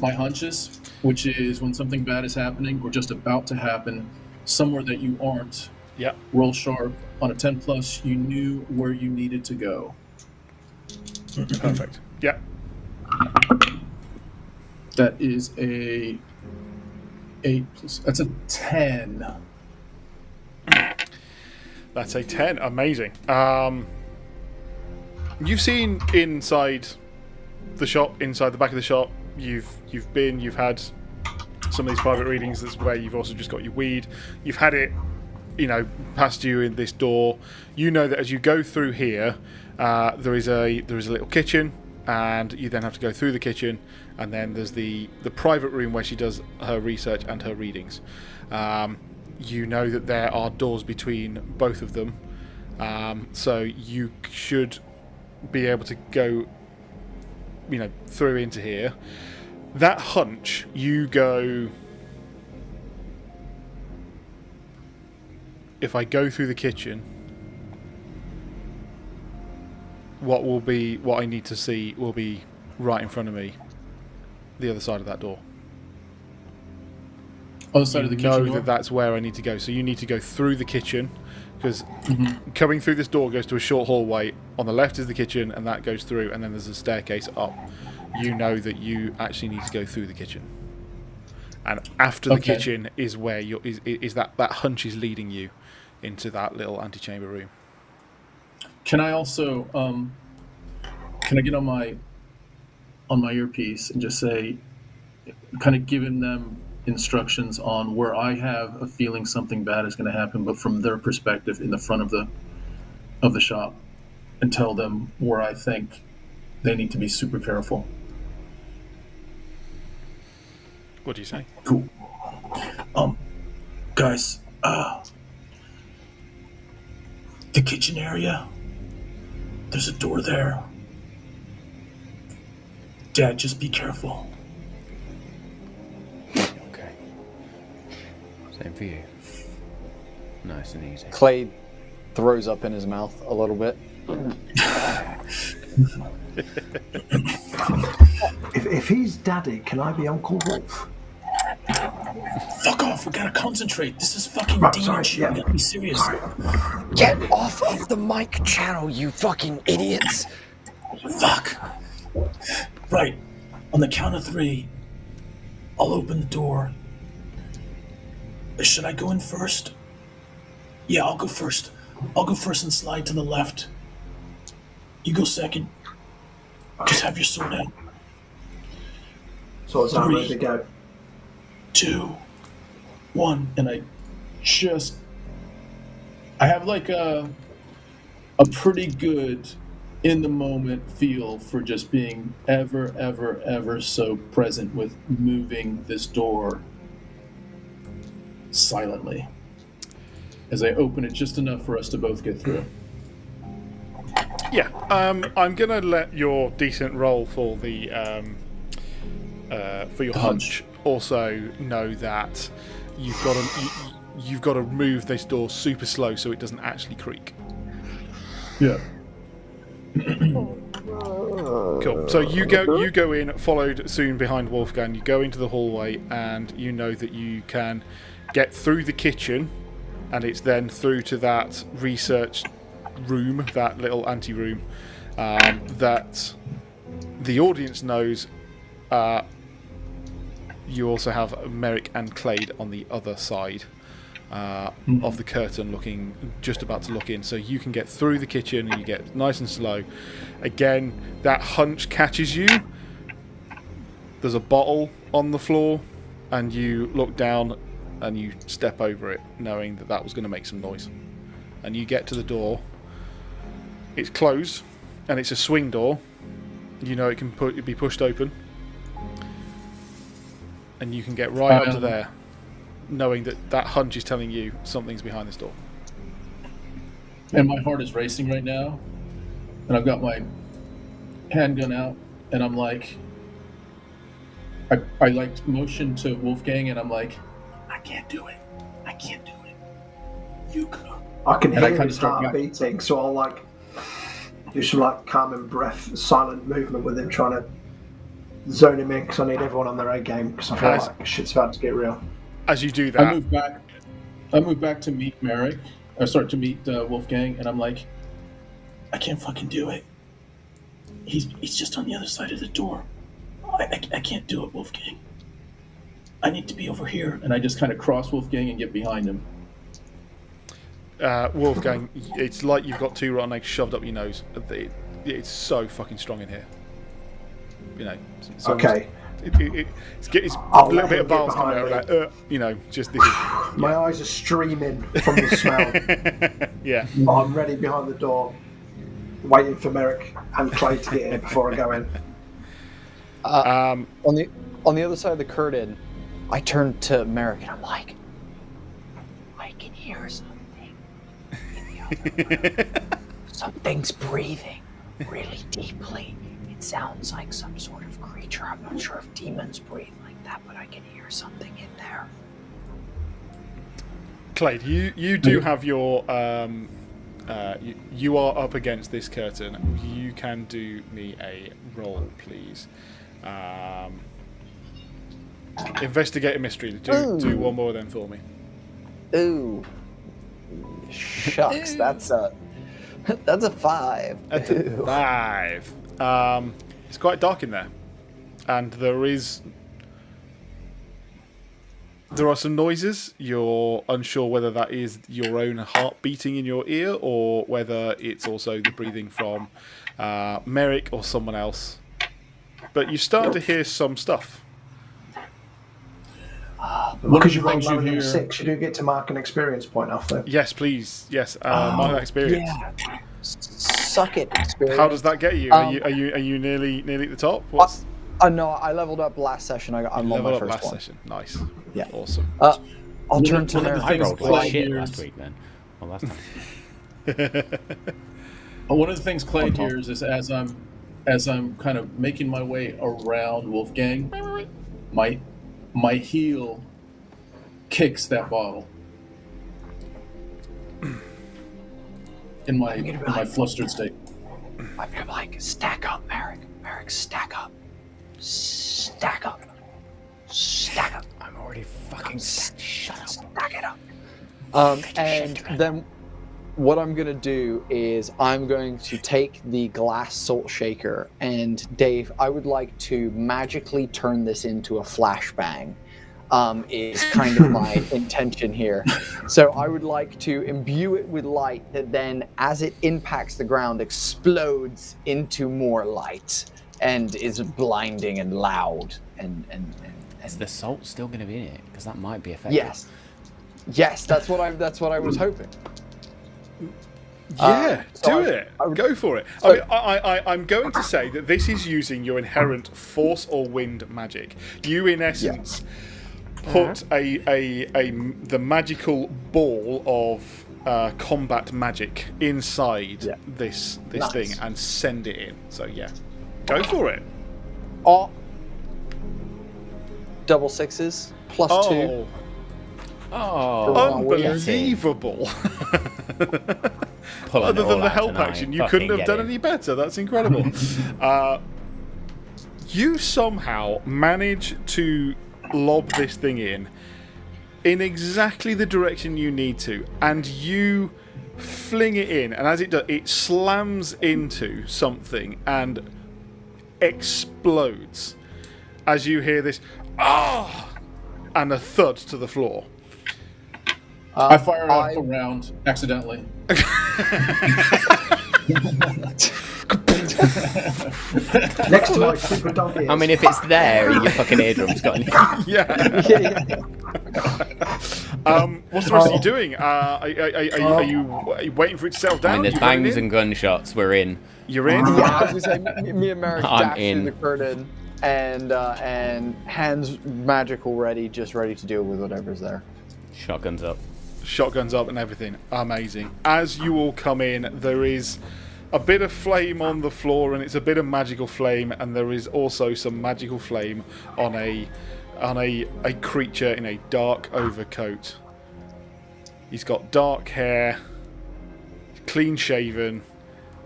my hunches, which is when something bad is happening or just about to happen, somewhere that you aren't. Yeah. Roll sharp. On a 10 plus, you knew where you needed to go. Perfect. Yeah. That is a 8 plus. That's a 10. That's a 10. Amazing. You've seen inside the shop, inside the back of the shop. You've had some of these private readings. That's where you've also just got your weed. You've had it, past you in this door. You know that as you go through here, there is a little kitchen, and you then have to go through the kitchen, and then there's the private room where she does her research and her readings. You know that there are doors between both of them, so you should be able to go, through into here. That hunch, you go, if I go through the kitchen, what I need to see will be right in front of me, the other side of that door. Other side of the kitchen door? That's where I need to go. So you need to go through the kitchen, because coming through this door goes to a short hallway. On the left is the kitchen, and that goes through, and then there's a staircase up. You know that you actually need to go through the kitchen, and after the kitchen is where that hunch is leading you into that little antechamber room. Can I also can I get on my earpiece and just say, kind of giving them instructions on where I have a feeling something bad is going to happen, but from their perspective in the front of the shop, and tell them where I think they need to be super careful. What do you say? Cool. Guys, the kitchen area, there's a door there. Dad, just be careful. Okay. Same for you. Nice and easy. Clay throws up in his mouth a little bit. If he's Daddy, can I be Uncle Wolf? Fuck off, we gotta concentrate. This is fucking demon shit. You gotta be serious. Get off of the mic channel, you fucking idiots! Fuck. Right. On the count of 3, I'll open the door. Should I go in first? Yeah, I'll go first. I'll go first and slide to the left. You go second. Just have your sword out. So it's not ready to go. 2, 1, and I have like a pretty good in the moment feel for just being ever so present with moving this door silently as I open it just enough for us to both get through. Yeah, I'm gonna let your decent roll for the for your hunch also know that you've got to move this door super slow so it doesn't actually creak. Yeah. Cool. So you go in, followed soon behind Wolfgang. You go into the hallway, and you know that you can get through the kitchen, and it's then through to that research room, that little ante-room, that the audience knows. You also have Merrick and Clade on the other side of the curtain, just about to look in. So you can get through the kitchen, and you get nice and slow. Again, that hunch catches you. There's a bottle on the floor, and you look down and you step over it, knowing that was going to make some noise. And you get to the door. It's closed, and it's a swing door. You know it can be pushed open. And you can get right up to there, knowing that hunch is telling you something's behind this door. And my heart is racing right now. And I've got my handgun out, and I'm like, I like motion to Wolfgang, and I'm like, I can't do it. I can't do it. You go. I can And I hear kinda his start heart beating, so I'll like do some like calming breath, silent movement with him, trying to zone him in because I need everyone on their A game because I feel like shit's about to get real. As you do that, I move back to meet Merrick. I start to meet Wolfgang, and I'm like, I can't fucking do it. He's just on the other side of the door. I can't do it, Wolfgang. I need to be over here, and I just kind of cross Wolfgang and get behind him. Wolfgang, it's like you've got two rotten eggs shoved up your nose. It's so fucking strong in here. You know. It's Okay. It's a little bit of bowels coming out, like, you know, just this. My eyes are streaming from the smell. Yeah. I'm ready behind the door, waiting for Merrick and Clay to get in before I go in. On the other side of the curtain, I turn to Merrick and I'm like, I can hear something in the other room. Something's breathing really deeply. It sounds like some sort of creature. I'm not sure if demons breathe like that, but I can hear something in there. Clade, you do have your you are up against this curtain. You can do me a roll, please. Investigate a mystery. Do one more then for me. Ooh, shucks, that's a 5. That's a 5. It's quite dark in there, and there are some noises. You're unsure whether that is your own heart beating in your ear or whether it's also the breathing from Merrick or someone else. But you start to hear some stuff. Because you roll lower than 6, you do get to mark an experience point off there. Yes, please. Yes, mark that experience. Yeah. Suck it, experience. How does that get you? Are you nearly at the top? What's... No, I leveled up last session. I'm on my first last one. session. Nice. Yeah. Awesome. I'll turn to Merrick. I rolled Clay like shit hears- last week then. Well, last time. One of the things Clay hears is as I'm kind of making my way around Wolfgang, my heel kicks that bottle. In my flustered state. I'm like, stack up, Merrick. Merrick, stack up. Stack up. Stack up. I'm already fucking shut up. Stack it up. And then what I'm going to do is I'm going to take the glass salt shaker, and Dave, I would like to magically turn this into a flashbang. Is kind of my intention here. So I would like to imbue it with light that then, as it impacts the ground, explodes into more light and is blinding and loud. And Is the salt still going to be in it? Because that might be effective. Yes, that's what I was hoping. Yeah, so Go for it. So- I'm going to say that this is using your inherent force or wind magic. You, in essence, put the magical ball of combat magic inside this thing and send it in. So yeah, go for it. Oh. double sixes, +2. Oh, Unbelievable. pulling Other it than all the out help tonight. action, you Fucking couldn't have get done in. any better. That's incredible. You somehow manage to lob this thing in exactly the direction you need to, and you fling it in, and as it does, it slams into something and explodes as you hear this and a thud to the floor. I fire off a round accidentally. Next to my super dog ears. I mean, if it's there, your fucking eardrum's gone. Yeah. What's the rest of you doing? Are you waiting for it to settle down? I mean, there's You running bangs in? and gunshots. We're in. You're in? Yeah, I was gonna say, me and Merrick I'm dash in. through the curtain, and hands magical ready, just ready to deal with whatever's there. Shotguns up. Shotguns up and everything. Amazing. As you all come in, there is a bit of flame on the floor, and it's a bit of magical flame, and there is also some magical flame on a creature in a dark overcoat. He's got dark hair, clean shaven,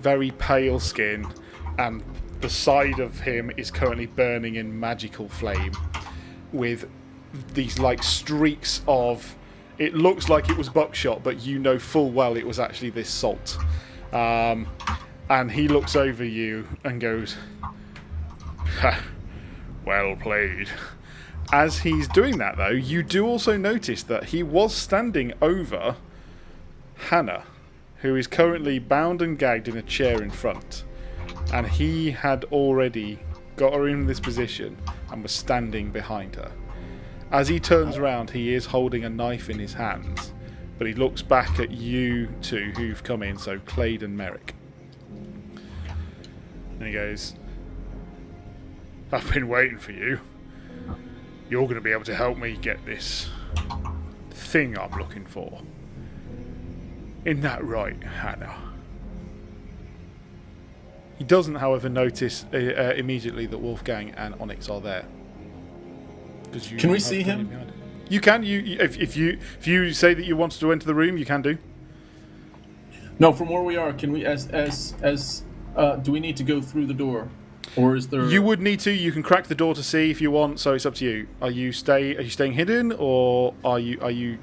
very pale skin, and the side of him is currently burning in magical flame with these like streaks of, it looks like it was buckshot, but you know full well it was actually this salt. And he looks over you and goes, "Ha, well played." As he's doing that, though, you do also notice that he was standing over Hannah, who is currently bound and gagged in a chair in front. And he had already got her in this position and was standing behind her. As he turns around, he is holding a knife in his hands, but he looks back at you two who've come in, so Clade and Merrick. And he goes, "I've been waiting for you. You're going to be able to help me get this thing I'm looking for. Isn't that right, Hannah?" He doesn't, however, notice immediately that Wolfgang and Onyx are there. Can we see him? You can. If you say that you wanted to enter the room, you can do. No, from where we are, can we do we need to go through the door, or is there? You would need to. You can crack the door to see if you want. So it's up to you. Are you staying hidden, or are you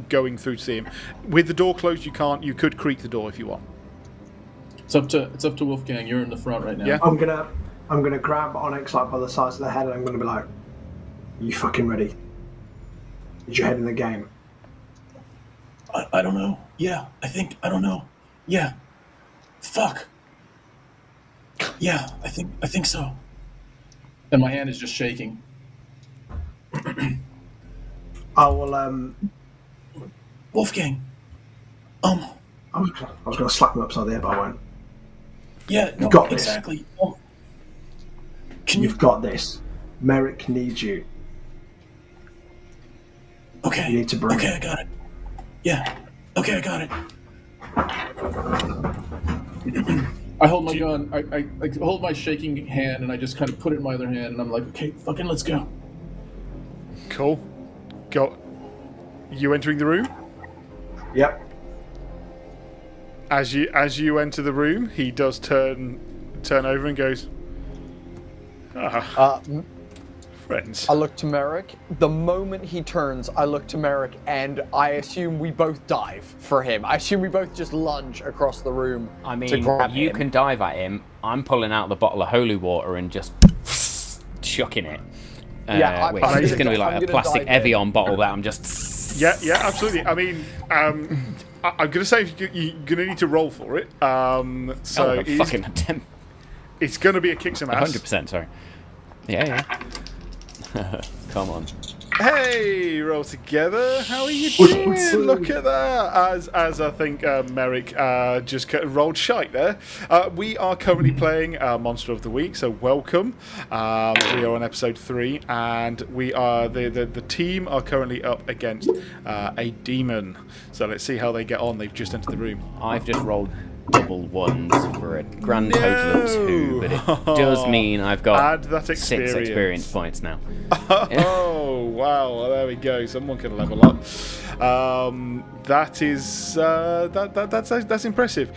going through to see him? With the door closed, you can't. You could creak the door if you want. It's up to Wolfgang. You're in the front right now. Yeah. I'm gonna grab Onyx like by the sides of the head, and I'm gonna be like, "You fucking ready? Is your head in the game?" I don't know. Yeah, I don't know. Yeah. Fuck. Yeah, I think so. And my hand is just shaking. I will. Wolfgang. I was gonna slap him upside the head, but I won't. Yeah, no, got this. exactly. You've got this. Merrick needs you. Okay. You need to bring Okay, it. I got it. Yeah. Okay, I got it. I hold my gun. I hold my shaking hand, and I just kind of put it in my other hand, and I'm like, okay, fucking let's go. Cool. Go. You entering the room? Yep. As you enter the room, he does turn over and goes, friends. I look to Merrick. The moment he turns, I look to Merrick, and I assume we both dive for him. I assume we both just lunge across the room. I to mean, grab you him. can dive at him. I'm pulling out the bottle of holy water and just chucking it. Yeah, which I'm is gonna going to be go- like I'm a gonna plastic dive in. Evian bottle that I'm just... Yeah, absolutely. I mean, I'm going to say you're going to need to roll for it. So oh, fucking attempt. it's going to be a kick some ass. 100%, sorry. Yeah. Come on. Hey, roll together. How are you doing? Look at that. As I think Merrick just rolled shite there. We are currently playing Monster of the Week, so welcome. We are on episode 3, and we are the team are currently up against a demon. So let's see how they get on. They've just entered the room. I've just rolled double ones for a grand total of 2, but it does mean I've got Add that 6 experience. experience points now. Oh wow! Well, there we go. Someone can level up. That is that's impressive.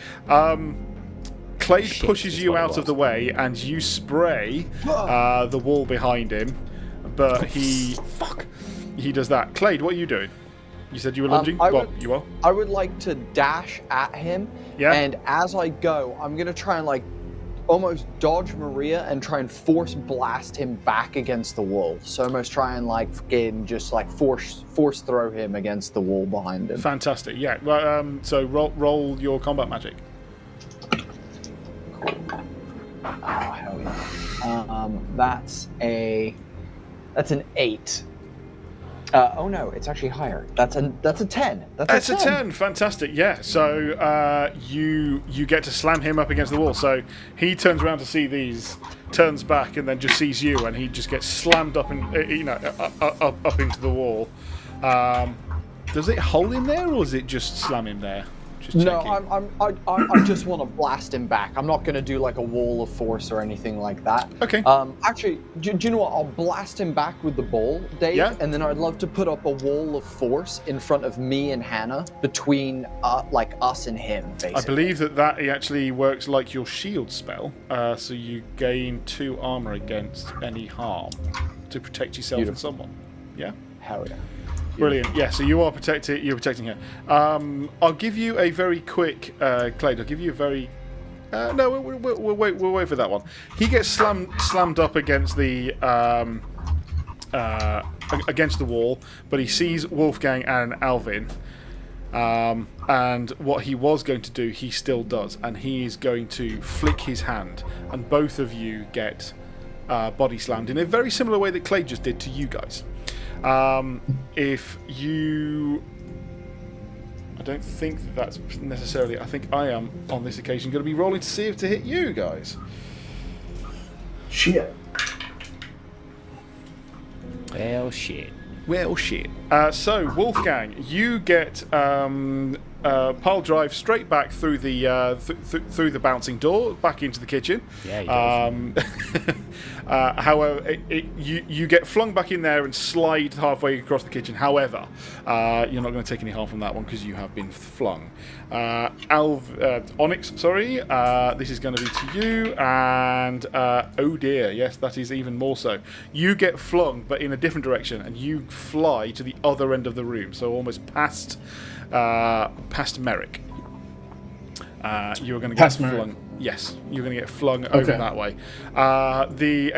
Clade Shit pushes is you what it out of was. the way, and you spray the wall behind him. But he does that. Clade, what are you doing? You said you were lunging. You are. I would like to dash at him, Yeah. and as I go, I'm gonna try and like almost dodge Maria and try and force blast him back against the wall. So almost try and like fucking just like force throw him against the wall behind him. Fantastic. Yeah. Well, so roll your combat magic. Oh hell yeah. That's an 8. Oh no, it's actually higher. That's a 10. That's a 10. Fantastic. Yeah. So you get to slam him up against the wall. So he turns around to see these, turns back, and then just sees you, and he just gets slammed up and up into the wall. Does it hold him there, or is it just slam him there? Just No, checking. I just want to blast him back. I'm not going to do like a wall of force or anything like that. Okay. Actually, do you know what? I'll blast him back with the bowl, Dave. Yeah. And then I'd love to put up a wall of force in front of me and Hannah, between like us and him, basically. I believe that actually works like your shield spell. So you gain 2 armor against any harm to protect yourself and someone. Yeah. Hell yeah. Brilliant. Yeah, so you are protected. You're protecting her. I'll give you a very quick, Clade. I'll give you a very. No, we'll wait for that one. He gets slammed up against the wall, but he sees Wolfgang and Alvin. And what he was going to do, he still does, and he is going to flick his hand, and both of you get body slammed in a very similar way that Clade just did to you guys. If you... I don't think that's necessarily... I think I am, on this occasion, going to be rolling to see if to hit you guys. Shit. Well, shit. Well, shit. So, Wolfgang, you get pile drive straight back through the through the bouncing door, back into the kitchen. Yeah, he does. However, you get flung back in there and slide halfway across the kitchen. However, you're not going to take any harm from that one because you have been flung. Onyx, sorry, this is going to be to you, and oh dear, yes, that is even more so. You get flung, but in a different direction, and you fly to the other end of the room, so almost past Merrick. You are going to get flung. Merrick. Yes, you're going to get flung over that way. The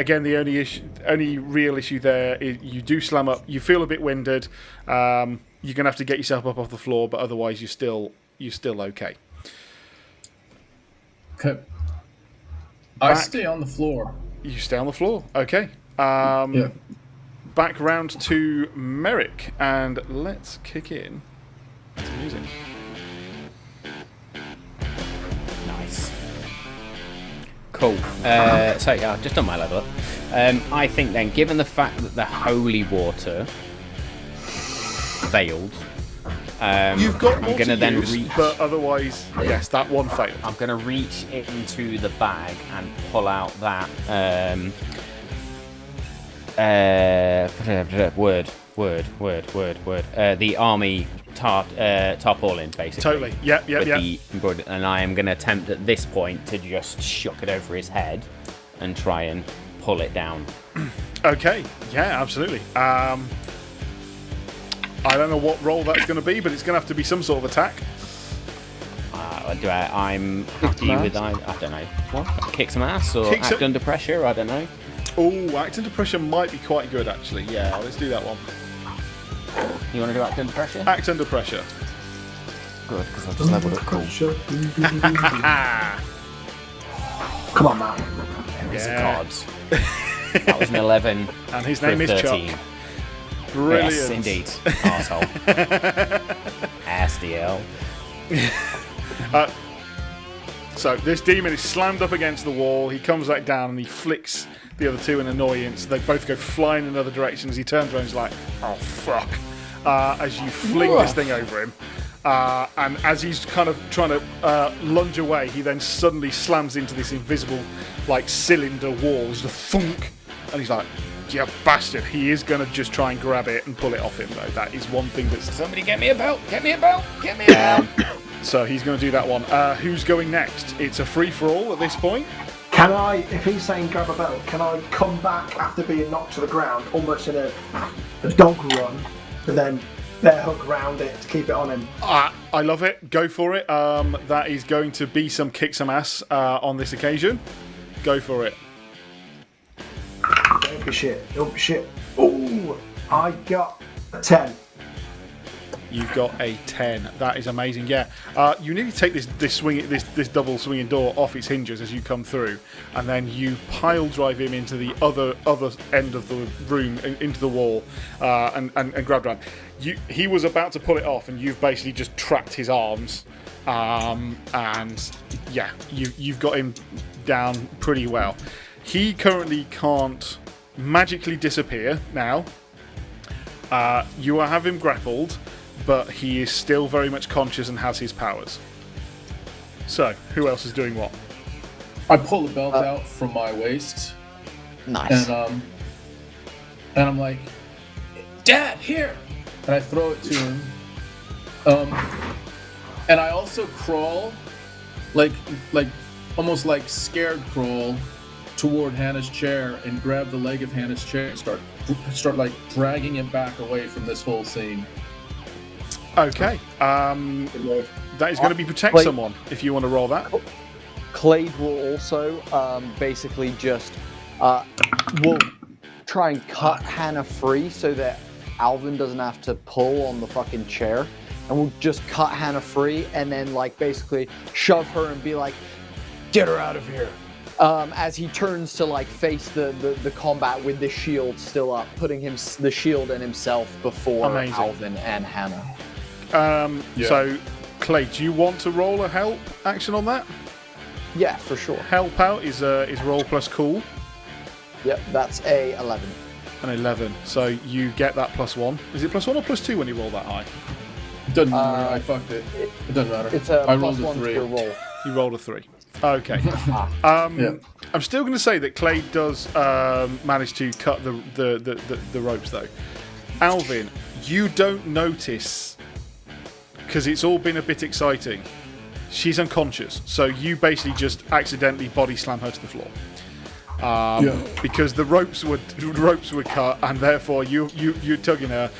only real issue there is you do slam up. You feel a bit winded. You're going to have to get yourself up off the floor, but otherwise you're still okay. Okay. I stay on the floor. You stay on the floor. Okay. Yeah. Back round to Merrick, and let's kick in some music. Nice. Cool. So yeah, I've just done my level up. I think then, given the fact that the holy water failed, You've got more I'm gonna to then use, reach. but otherwise, yes, that one failed. I'm gonna reach into the bag and pull out that the army tarpaulin, basically. Totally. Yep. With the embroidered, and I am going to attempt at this point to just shock it over his head and try and pull it down. Okay. Yeah, absolutely. I don't know what role that's going to be, but it's going to have to be some sort of attack. I'm happy with I don't know. What? Kick some ass or Kick act some- under pressure? I don't know. Oh, act under pressure might be quite good, actually. Yeah, let's do that one. You want to do act under pressure? Act under pressure. Good, because I've just leveled up cool. Come on, man. He's a Yeah. god. That was an 11. And his for name is 13. Chuck. Brilliant. Yes, indeed. Arsehole. SDL. So this demon is slammed up against the wall. He comes back down and he flicks the other two in annoyance. They both go flying in other directions. He turns around and he's like, oh, fuck. As you fling this thing over him. And as he's kind of trying to lunge away, he then suddenly slams into this invisible, like, cylinder wall. There's a thunk, and he's like, "You bastard!" He is going to just try and grab it and pull it off him, though. That is one thing that's... Somebody get me a belt! Get me a belt! Get me a belt! So he's going to do that one. Who's going next? It's a free-for-all at this point. Can I, if he's saying grab a belt, can I come back after being knocked to the ground, almost in a dog run, and then bear hug round it to keep it on him? I love it. Go for it. That is going to be kick some ass on this occasion. Go for it. Don't be shit. Don't be shit. Ooh, I got a 10. You've got a 10. That is amazing. Yeah, you need to take this double swinging door off its hinges as you come through, and then you pile drive him into the other end of the room, into the wall, and grab around. He was about to pull it off, and you've basically just trapped his arms, and yeah, you've got him down pretty well. He currently can't magically disappear now. You have him grappled, but he is still very much conscious and has his powers. So, who else is doing what? I pull the belt out from my waist. Nice. And I'm like, "Dad, here!" And I throw it to him. And I also crawl, like almost like scared crawl, toward Hannah's chair and grab the leg of Hannah's chair and start like dragging it back away from this whole scene. Okay. That is going to be protect someone, if you want to roll that. Clade will also basically just will try and cut Hannah free so that Alvin doesn't have to pull on the fucking chair, and we'll just cut Hannah free and then like basically shove her and be like, "Get her out of here." As he turns to like face the combat with the shield still up, putting the shield and himself before Amazing. Alvin and Hannah. Yeah. So, Clay, do you want to roll a help action on that? Yeah, for sure. Help out is roll plus cool. Yep, that's a 11. An 11. So you get that +1. Is it +1 or +2 when you roll that high? It doesn't matter. I fucked it. It doesn't matter. It's a I rolled a +1 3. to your roll. You rolled a 3. Okay. Yeah. I'm still going to say that Clay does manage to cut the ropes, though. Alvin, you don't notice, because it's all been a bit exciting. She's unconscious, so you basically just accidentally body slam her to the floor. Because the ropes were cut, and therefore you're tugging her.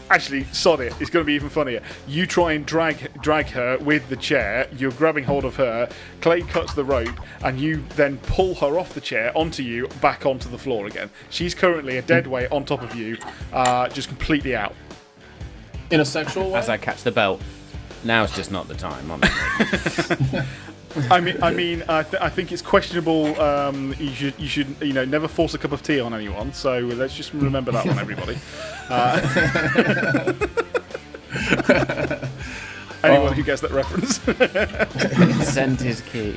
Actually, sod it. It's going to be even funnier. You try and drag her with the chair. You're grabbing hold of her. Clay cuts the rope, and you then pull her off the chair onto you, back onto the floor again. She's currently a dead weight on top of you, just completely out. In a sexual way? As I catch the belt. Now's just not the time, honestly. I think it's questionable. You should never force a cup of tea on anyone. So let's just remember that one, everybody. Anyone who gets that reference. Consent is key.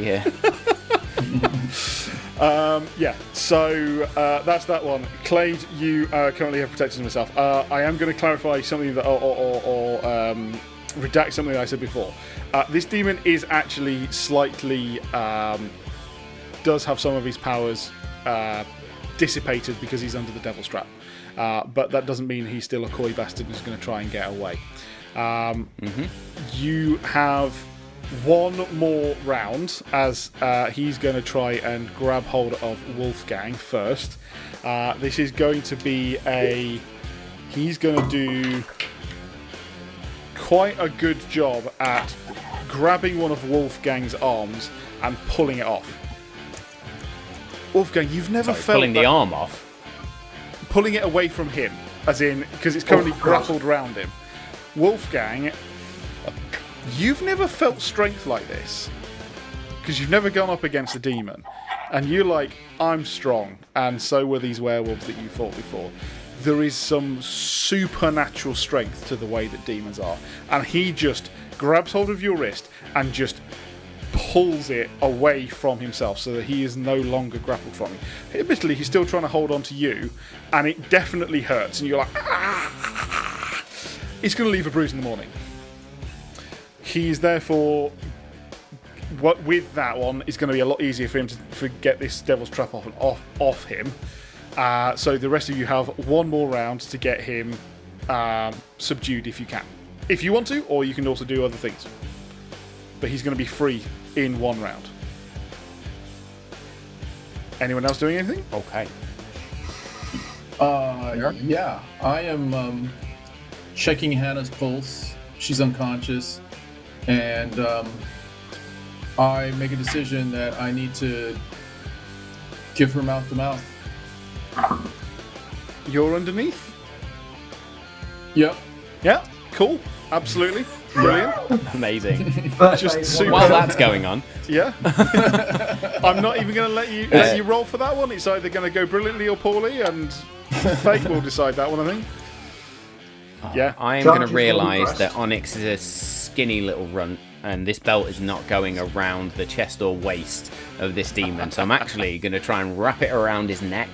Yeah. So that's that one. Clade, you currently have protected himself. I am going to clarify something that, or redact something that I said before. This demon is actually slightly does have some of his powers dissipated because he's under the devil's trap, but that doesn't mean he's still a coy bastard who's going to try and get away. You have one more round as he's going to try and grab hold of Wolfgang first. This is going to be he's going to do quite a good job at grabbing one of Wolfgang's arms and pulling it off. Wolfgang, you've never felt pulling the arm off? Pulling it away from him, as in, because it's currently grappled round him. Wolfgang, you've never felt strength like this, because you've never gone up against a demon. And you're like, I'm strong, and so were these werewolves that you fought before. There is some supernatural strength to the way that demons are. And he just grabs hold of your wrist and just pulls it away from himself so that he is no longer grappled from you. Admittedly, he's still trying to hold on to you, and it definitely hurts. And you're like, ah! It's going to leave a bruise in the morning. He's therefore, what with that one, it's going to be a lot easier for him to get this Devil's Trap off him. So the rest of you have one more round to get him subdued if you can. If you want to, or you can also do other things. But he's going to be free in one round. Anyone else doing anything? Okay. Yeah. I am checking Hannah's pulse. She's unconscious. And I make a decision that I need to give her mouth to mouth. You're underneath? Yep. Yeah, cool. Absolutely. Brilliant. Amazing. Just super. While that's going on, Yeah. I'm not even going to let you roll for that one. It's either going to go brilliantly or poorly, and fate will decide that one, I think. Yeah. I'm going to realise that Onyx is a skinny little runt, and this belt is not going around the chest or waist of this demon. So I'm actually going to try and wrap it around his neck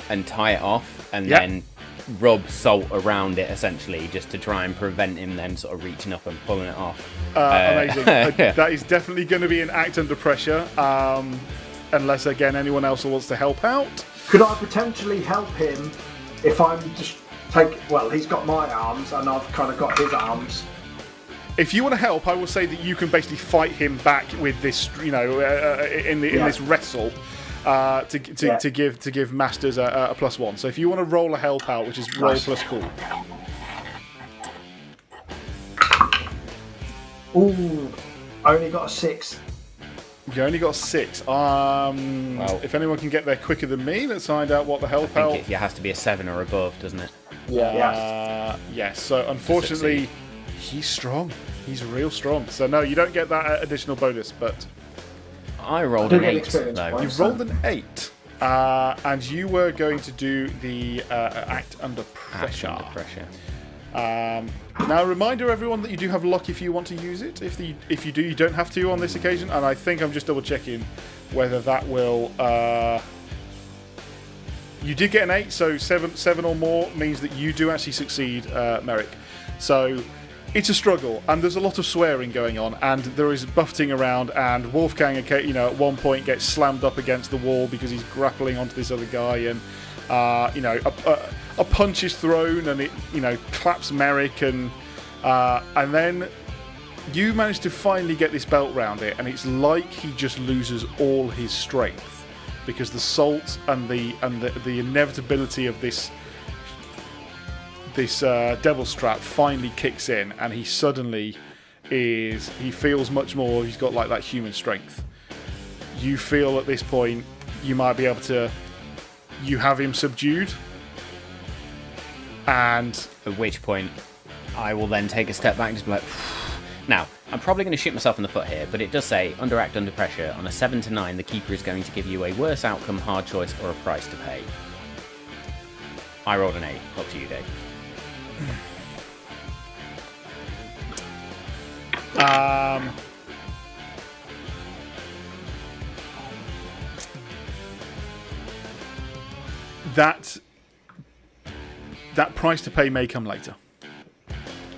and tie it off, and then rub salt around it, essentially, just to try and prevent him then sort of reaching up and pulling it off. Amazing. That is definitely going to be an act under pressure, unless, again, anyone else wants to help out. Could I potentially help him if I'm just well, he's got my arms and I've kind of got his arms. If you want to help, I will say that you can basically fight him back with this, in this wrestle. To give Masters a +1. So if you want to roll a help out, which is roll plus cool. Ooh, I only got a 6. You only got 6. Well, if anyone can get there quicker than me, let's find out what the help I out. think it has to be a 7 or above, doesn't it? Yes. So unfortunately, he's strong. He's real strong. So no, you don't get that additional bonus, but. I rolled an 8, though. You rolled an 8, and you were going to do the act under pressure. Act under pressure. Now, a reminder, everyone, that you do have luck if you want to use it. If you do, you don't have to on this occasion. And I think I'm just double checking whether that will. You did get an 8, so 7 or more means that you do actually succeed, Merrick. So. It's a struggle, and there's a lot of swearing going on, and there is buffeting around, and Wolfgang, at one point gets slammed up against the wall because he's grappling onto this other guy, and a punch is thrown, and it claps Merrick, and then you manage to finally get this belt round it, and it's like he just loses all his strength because the salt and the inevitability of this Devil's Trap finally kicks in, and he suddenly he feels much more. He's got like that human strength. You feel at this point you might be able to. You have him subdued, and at which point I will then take a step back and just be like. Now, I'm probably going to shoot myself in the foot here, but it does say under act under pressure. On a 7 to 9, the keeper is going to give you a worse outcome, hard choice, or a price to pay. I rolled an 8. Up to you, Dave. That price to pay may come later.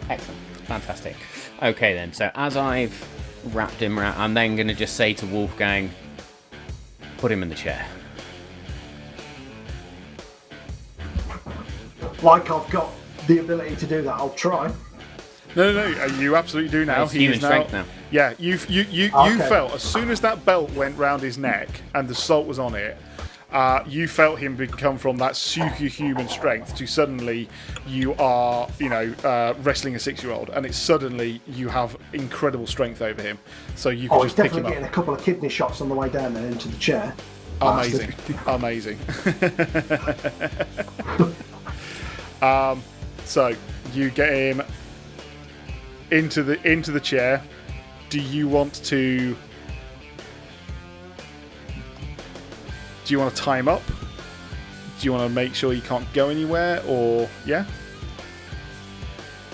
Excellent. Fantastic. Okay then, so as I've wrapped him around, I'm then going to just say to Wolfgang, put him in the chair. Like I've got the ability to do that, I'll try. No, you absolutely do now. It's human strength now. Yeah, you felt as soon as that belt went round his neck and the salt was on it, you felt him become from that superhuman strength to suddenly you are, wrestling a 6-year-old, and it's suddenly you have incredible strength over him. So you can just pick him up. He's definitely getting a couple of kidney shots on the way down there into the chair. Amazing. So you get him into the chair. Do you want to tie him up? Do you want to make sure he can't go anywhere, or yeah?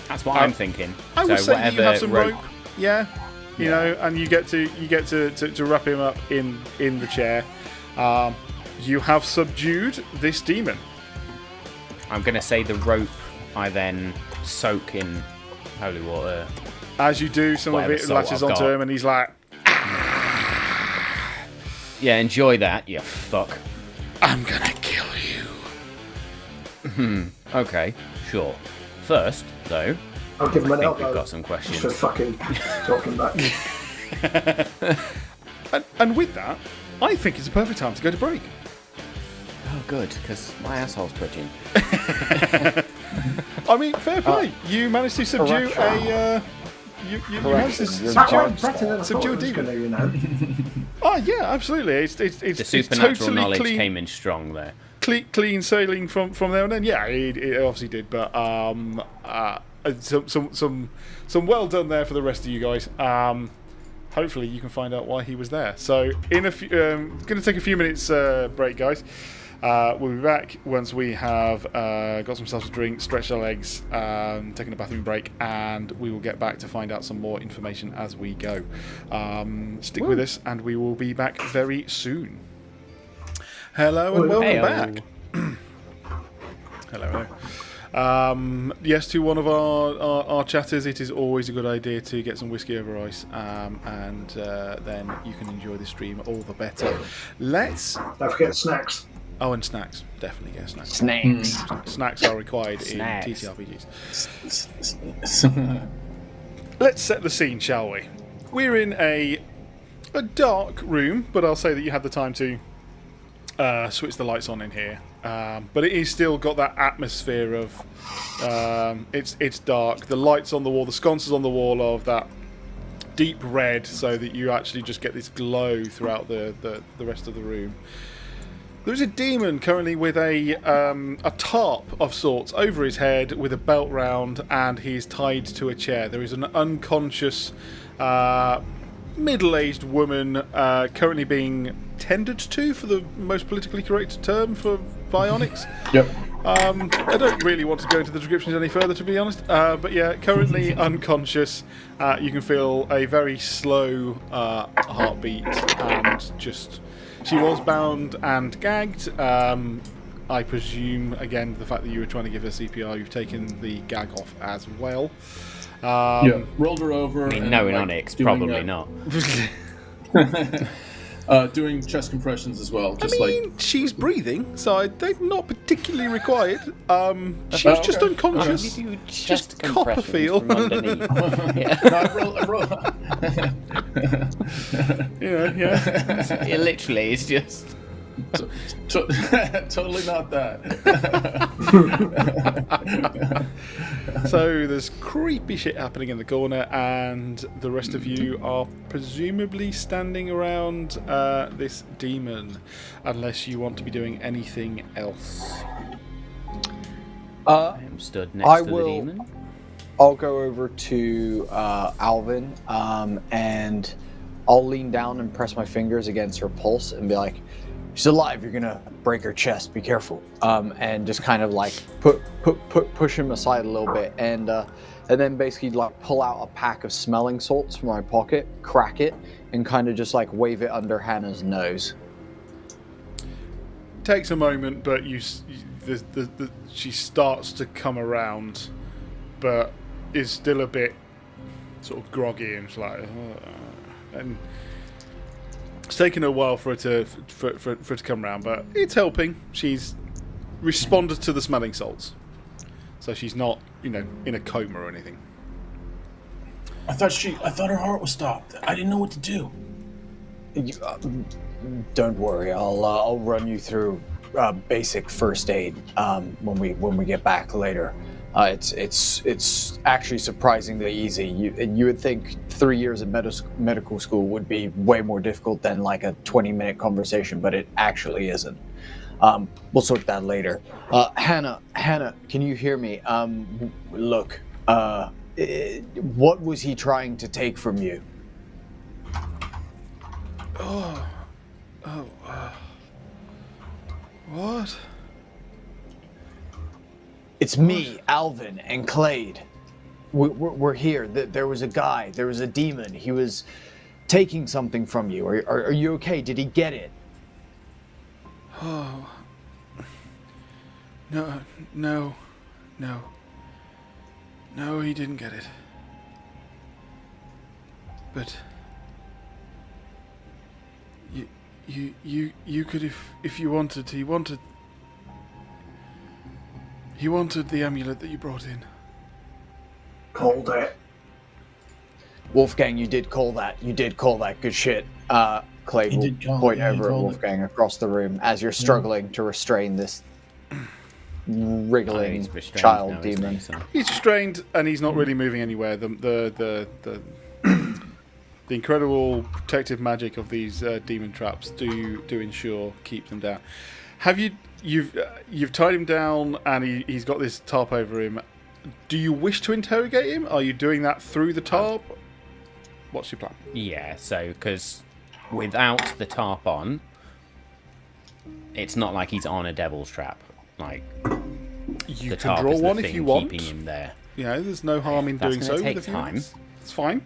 That's what I'm thinking. I would say that you have some rope. You know, and you get to wrap him up in the chair. You have subdued this demon. I'm going to say the rope I then soak in holy water As you do, some of Whatever it soul latches I've onto got. him, and he's like, Yeah, enjoy that, you fuck. I'm gonna kill you. Okay, sure. First, though, I'll give him I an think elbow. we've got some Just questions. for fucking talking back. And with that, I think it's a perfect time to go to break. Oh, good, because my asshole's twitching. I mean, fair play. You managed to subdue a. You managed to Correction, That subdue. went better than I thought Subdue it was demon. going to, you know. Oh yeah, absolutely. It's The it's supernatural totally knowledge clean, came in strong there. clean sailing from there and then. Yeah, it obviously did, but some well done there for the rest of you guys. Hopefully you can find out why he was there. So in a few, going to take a few minutes break, guys. We'll be back once we have got some stuff to drink, stretched our legs, taken a bathroom break, and we will get back to find out some more information as we go. Stick with us, and we will be back very soon. Hello and welcome Heyo. back. Hello. Yes, to one of our chatters, it is always a good idea to get some whiskey over ice, and then you can enjoy the stream all the better. Let's. Don't forget snacks. Oh, and snacks. Definitely get snacks. Snakes. Snacks are required Snacks. in TTRPGs. Let's set the scene, shall we? We're in a dark room, but I'll say that you had the time to switch the lights on in here. But it is still got that atmosphere of it's dark. The lights on the wall, the sconces on the wall of that deep red, so that you actually just get this glow throughout the rest of the room. There's a demon currently with a tarp of sorts over his head with a belt round, and he's tied to a chair. There is an unconscious middle-aged woman currently being tended to, for the most politically correct term, by Onyx. Yep. I don't really want to go into the descriptions any further, to be honest. But yeah, currently unconscious. You can feel a very slow heartbeat, and just she was bound and gagged. I presume, again, the fact that you were trying to give her CPR, you've taken the gag off as well. Yeah. Rolled her over. I mean, and, knowing like, Onyx, doing, probably not. Doing chest compressions as well. Just I mean, she's breathing, so they're not particularly required. She's okay. just unconscious. You do Just chest compressions Copperfield. from underneath. Yeah. No, I roll. Yeah. It literally is just. Totally not that. So there's creepy shit happening in the corner, and the rest of you are presumably standing around this demon, unless you want to be doing anything else. I am stood next I to the will- demon. I'll go over to Alvin, and I'll lean down and press my fingers against her pulse and be like, "She's alive. You're gonna break her chest. Be careful." And just kind of like push him aside a little bit, and then basically like pull out a pack of smelling salts from my pocket, crack it, and kind of just like wave it under Hannah's nose. Takes a moment, but she starts to come around, but is still a bit sort of groggy, and she's like, and it's taken a while for it to come around, but it's helping. She's responded to the smelling salts, so she's not, in a coma or anything. I thought her heart was stopped. I didn't know what to do. Don't worry, I'll run you through basic first aid when we get back later. It's actually surprisingly easy. You would think 3 years of medical school would be way more difficult than like a 20-minute conversation, but it actually isn't. We'll sort that later. Hannah, can you hear me? Look, what was he trying to take from you? What? It's me, Alvin, and Clade. We're here. There was a guy. There was a demon. He was taking something from you. Are you okay? Did he get it? Oh. No, he didn't get it. but you could if you wanted. He wanted the amulet that you brought in. Called it. Wolfgang, you did call that. You did call that good shit. Clay He will did call point it, yeah, he over at called it. Wolfgang across the room as you're struggling to restrain this wriggling He's restrained child now, isn't he? demon. So- He's restrained and he's not really moving anywhere. The incredible protective magic of these demon traps do ensure keep them down. Have you've tied him down and he's got this tarp over him? Do you wish to interrogate him? Are you doing that through the tarp? What's your plan? Yeah, so, because without the tarp on, it's not like he's on a devil's trap. Like, You the can tarp draw is the one if thing you want. keeping him there. You know, there's no harm in That's doing gonna so. take With a few time. minutes. It's fine.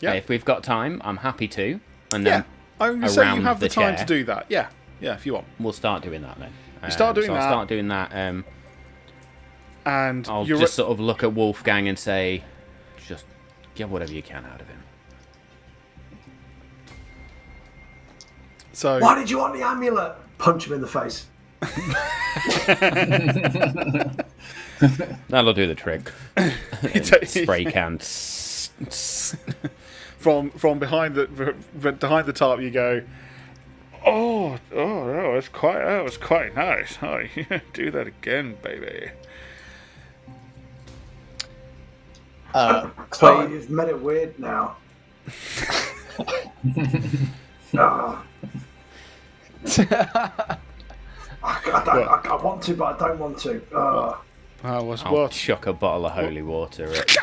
Yeah. If we've got time, I'm happy to. And Yeah. then I'm going to say you around have the the time chair. to do that. Yeah. Yeah, if you want. we'll start doing that then. You start doing so that. I'll start doing that. And I'll you're just sort of look at Wolfgang and say, just get whatever you can out of him. so Why did you want the amulet? Punch him in the face. That'll do the trick. Spray can. from behind the tarp you go, that was quite nice. Oh, do that again, baby. Oh, Clay, you've made it weird now. No. I want to, but I don't want to. Was I'll what? chuck a bottle of holy water at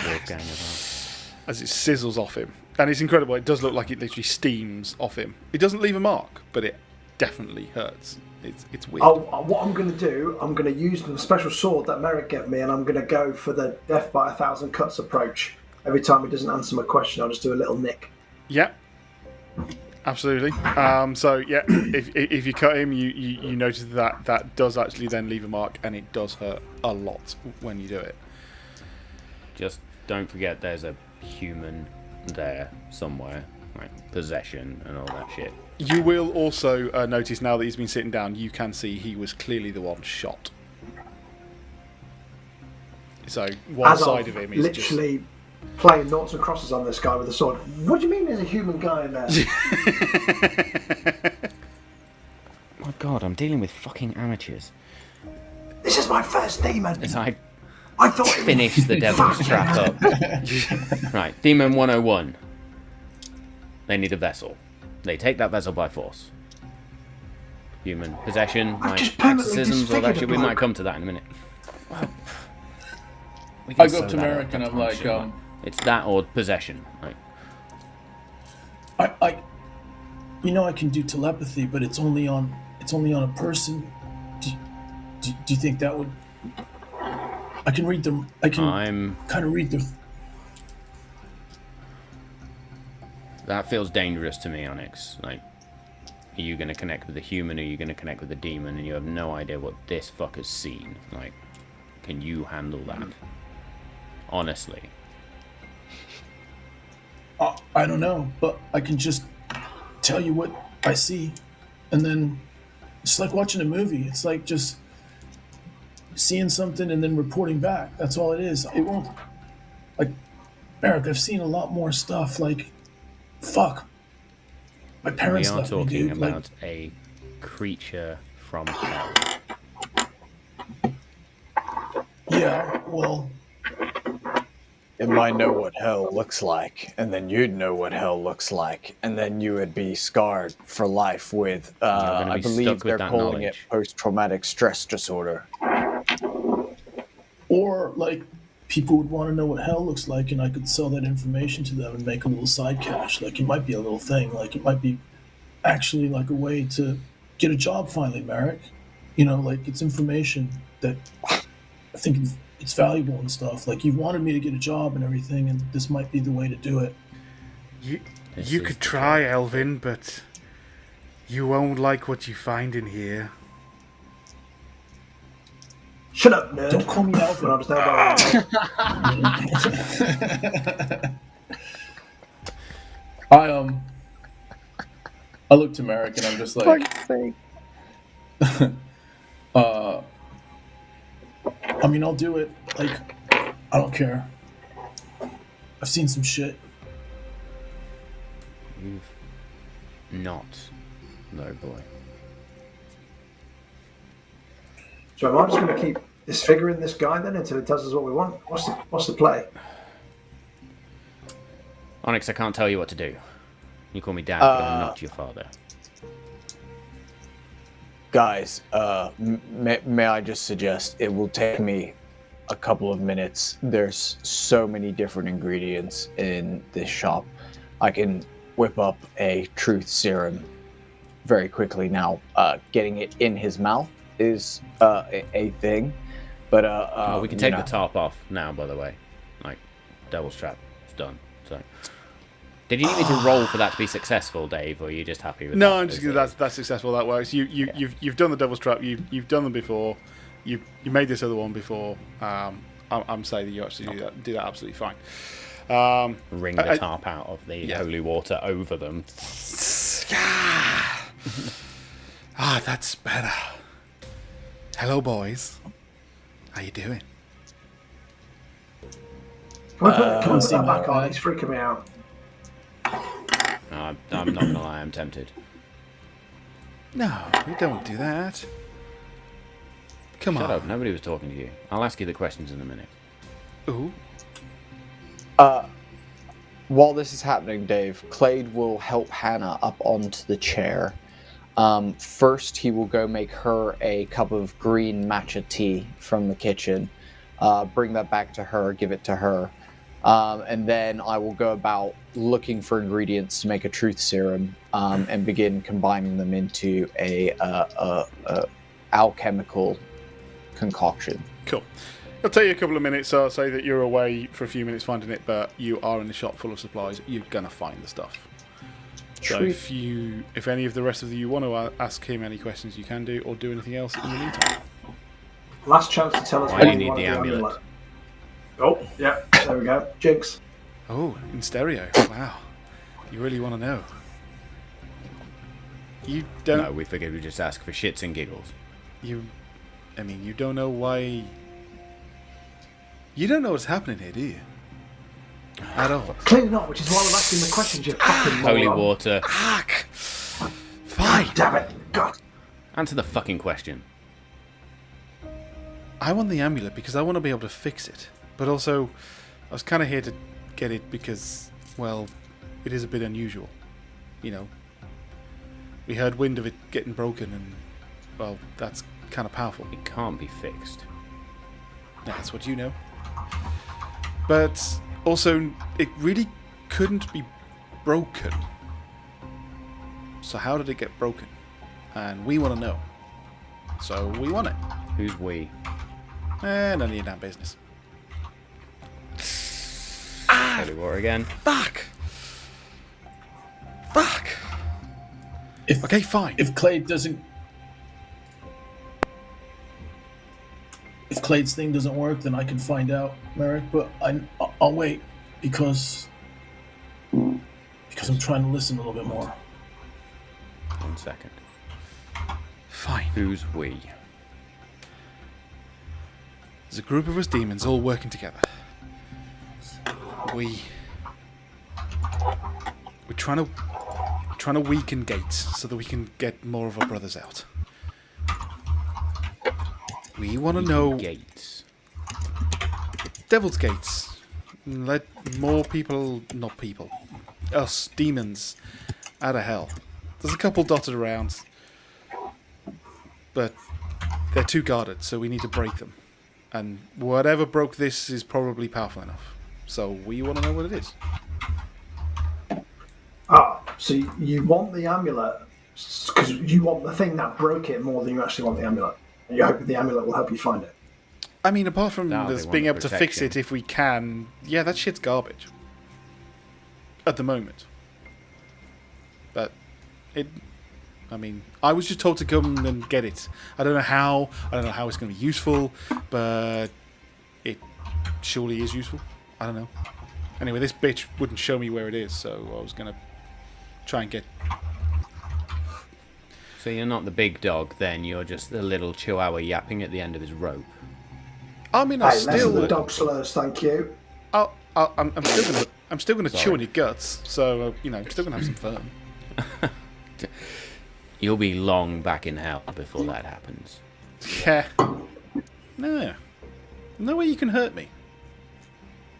Wolfgang as As it sizzles off him, and it's incredible. It does look like it literally steams off him. It doesn't leave a mark, but it definitely hurts. It's weird. What I'm going to do, I'm going to use the special sword that Merrick gave me, and I'm going to go for the death by 1,000 cuts approach. Every time he doesn't answer my question, I'll just do a little nick. Yeah, absolutely. So yeah, if you cut him, you notice that does actually then leave a mark, and it does hurt a lot when you do it. Just don't forget there's a human there somewhere. Like possession and all that shit. You will also notice now that he's been sitting down, you can see he was clearly the one shot. So one side of him is literally playing noughts and crosses on this guy with a sword. What do you mean there's a human guy in there? My God, I'm dealing with fucking amateurs. This is my first demon. As I I thought finish the devil's trap up. Right, Demon 101. They need a vessel. They take that vessel by force. Human possession, I've like just permanently exorcisms, all that disfigured shit. a We might bloke. come to that in a minute. Well, we I can go sew up to that Merrick and I'm sometime, like, sure. It's that or possession. Like, I I can do telepathy, but it's only on a person. Do you think that would? I can read them. I can I'm. kind of read them. That feels dangerous to me, Onyx. Like, are you going to connect with the human, or are you going to connect with the demon, and you have no idea what this fucker's seen? Like, can you handle that? Honestly. I don't know, but I can just tell you what I see, and then it's like watching a movie. It's like just seeing something and then reporting back. That's all it is. It won't. Like, Eric, I've seen a lot more stuff. Like, fuck. My We parents are left me, talking dude. about a creature from hell. Yeah, well, it might know what hell looks like, and then you'd know what hell looks like, and then you would be scarred for life with, gonna I be believe stuck with they're that calling it knowledge. post-traumatic stress disorder. or like people would want to know what hell looks like, and I could sell that information to them and make a little side cash. Like, it might be a little thing. Like, it might be actually like a way to get a job finally, Merrick. You know, like, it's information that I think it's valuable and stuff. Like, you wanted me to get a job and everything, and this might be the way to do it. You could try, Alvin, but you won't like what you find in here. Shut up, nerd. Don't call me Alvin. I understand I look to Merrick and I'm just like, Fuck's sake. I mean, I'll do it. Like, I don't care. I've seen some shit. You've not, no boy. So am I just going to keep disfiguring this guy then until it tells us what we want? What's the play? Onyx, I can't tell you what to do. You call me Dad, but I'm not your father. Guys, may I just suggest it will take me a couple of minutes. There's so many different ingredients in this shop. I can whip up a truth serum very quickly now. Getting it in his mouth is a thing, but we can take the tarp off now, by the way. Like, devil's trap, it's done. So, did you need me to roll for that to be successful, Dave, or are you just happy with that? No, I'm just that's successful. That works. You've done the devil's trap. You've done them before. You made this other one before. I'm saying that you actually do that absolutely fine. Wring the tarp out of the holy water over them. That's better. Hello, boys. How you doing? Can we put that back on? He's freaking me out. I'm not gonna lie, I'm tempted. No, we don't do that. Come Shut on. up, nobody was talking to you. I'll ask you the questions in a minute. Ooh. While this is happening, Dave, Clade will help Hannah up onto the chair. First, he will go make her a cup of green matcha tea from the kitchen. Bring that back to her, give it to her. And then I will go about looking for ingredients to make a truth serum and begin combining them into a alchemical concoction. Cool. It'll take you a couple of minutes, so I'll say that you're away for a few minutes finding it, but you are in the shop full of supplies. You're going to find the stuff. So if any of the rest of you want to ask him any questions, you can do, or do anything else in the meantime. Last chance to tell us Why what do you you need want the of amulet? Oh, yeah, there we go. Jinx. Oh, in stereo. Wow. You really want to know. You don't... No, we figured we'd just ask for shits and giggles. You don't know why... You don't know what's happening here, do you? At all. Clearly not, which is why we're asking the questions, you fucking Holy moron. water. Fuck! Fine. Damn it. God. Answer the fucking question. I want the amulet because I want to be able to fix it. But also, I was kind of here to get it because, well, it is a bit unusual. You know, we heard wind of it getting broken and, well, that's kind of powerful. It can't be fixed. That's what you know. But also, it really couldn't be broken. So how did it get broken? And we want to know. So we want it. Who's we? None of your damn business. Holy water again. Fuck! If, Okay, fine. If Clade's thing doesn't work, then I can find out, Merrick. But I'll wait because I'm trying to listen a little bit more. 1 second. Fine. Who's we? There's a group of us demons all working together. We're trying to weaken gates so that we can get more of our brothers out. We want to know Gates. Devil's Gates. Let more people, not people, us demons, out of hell. There's a couple dotted around, but they're too guarded, so we need to break them. And whatever broke this is probably powerful enough. So we want to know what it is. So you want the amulet because you want the thing that broke it more than you actually want the amulet. And you hope the amulet will help you find it. I mean, apart from No, they us want being the able to fix protection. it if we can, yeah, that shit's garbage. At the moment. But I was just told to come and get it. I don't know how it's going to be useful, but it surely is useful. I don't know. Anyway, this bitch wouldn't show me where it is, so I was going to try and get. So you're not the big dog, then you're just the little chihuahua yapping at the end of his rope. I mean, Hey, less of the dog slurs, thank you. I'm still gonna chew on your guts. So I'm still gonna have some fun. You'll be long back in hell before that happens. Yeah. No way you can hurt me.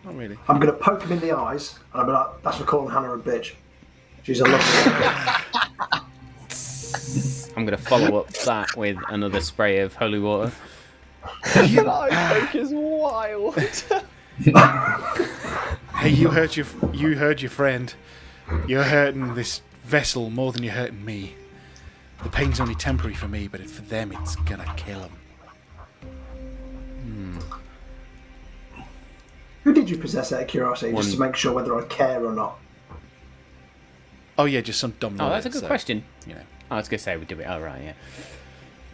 Not really. I'm going to poke him in the eyes, and I'm like, that's for calling Hannah a bitch. She's a lovely. I'm going to follow up that with another spray of holy water. That eye poke is wild. Hey, you hurt your friend. You're hurting this vessel more than you're hurting me. The pain's only temporary for me, but for them, it's gonna kill them. Who did you possess out of curiosity, just to make sure whether I care or not? Oh yeah, just some dumb. Oh, that's a good question. You know. I was going to say we do it. Oh, right, yeah.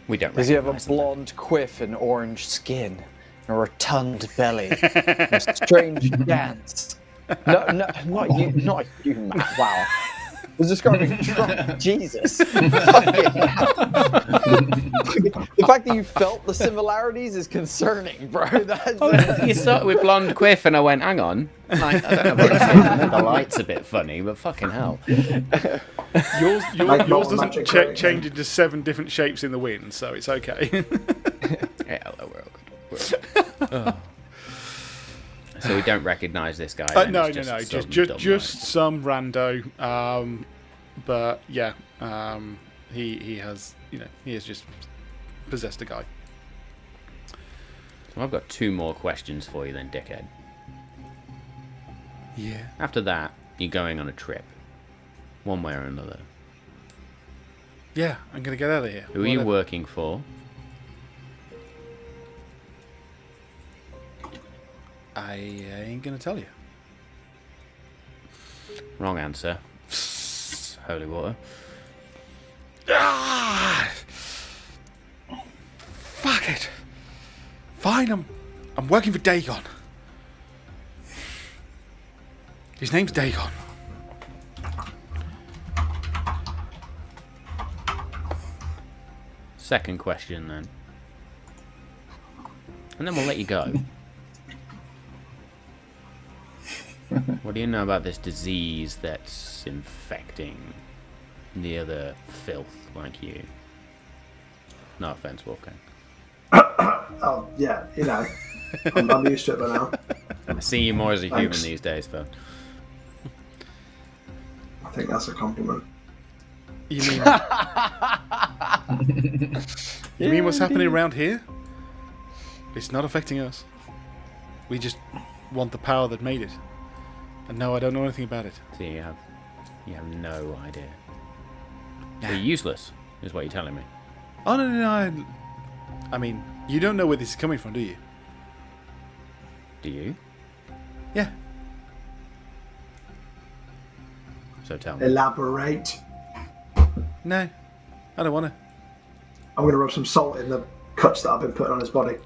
We don't. Does he have a recognise them. blonde quiff and orange skin, a rotund belly, a strange dance? No, not you, Matt. Wow. I was describing Trump. Jesus. The fact that you felt the similarities is concerning, bro. You started with blonde quiff, and I went, hang on. Like, I don't know what it is. The light's a bit funny, but fucking hell. Yours Like doesn't magic change into 7 different shapes in the wind, so it's okay. Yeah, hello, we're all good. Oh. So we don't recognise this guy. No, just just some rando. But yeah, he has he has just possessed a guy. So I've got 2 more questions for you then, dickhead. Yeah. After that, you're going on a trip, one way or another. Yeah, I'm gonna get out of here. Who are you working for? I ain't gonna tell you. Wrong answer. Holy water. Ah! Fuck it. Fine, I'm working for Dagon. His name's Dagon. Second question then. And then we'll let you go. What do you know about this disease that's infecting the other filth like you? No offense, Wolfgang. Oh, yeah, I'm used to it by now. I see you more as a human Thanks. these days, Phil. I think that's a compliment. You mean? You mean what's happening around here? It's not affecting us. We just want the power that made it. And no, I don't know anything about it. So you have no idea. So you're useless, is what you're telling me. Oh no! I mean, you don't know where this is coming from, do you? Do you? Yeah. So tell me. Elaborate. No, I don't want to. I'm going to rub some salt in the cuts that I've been putting on his body.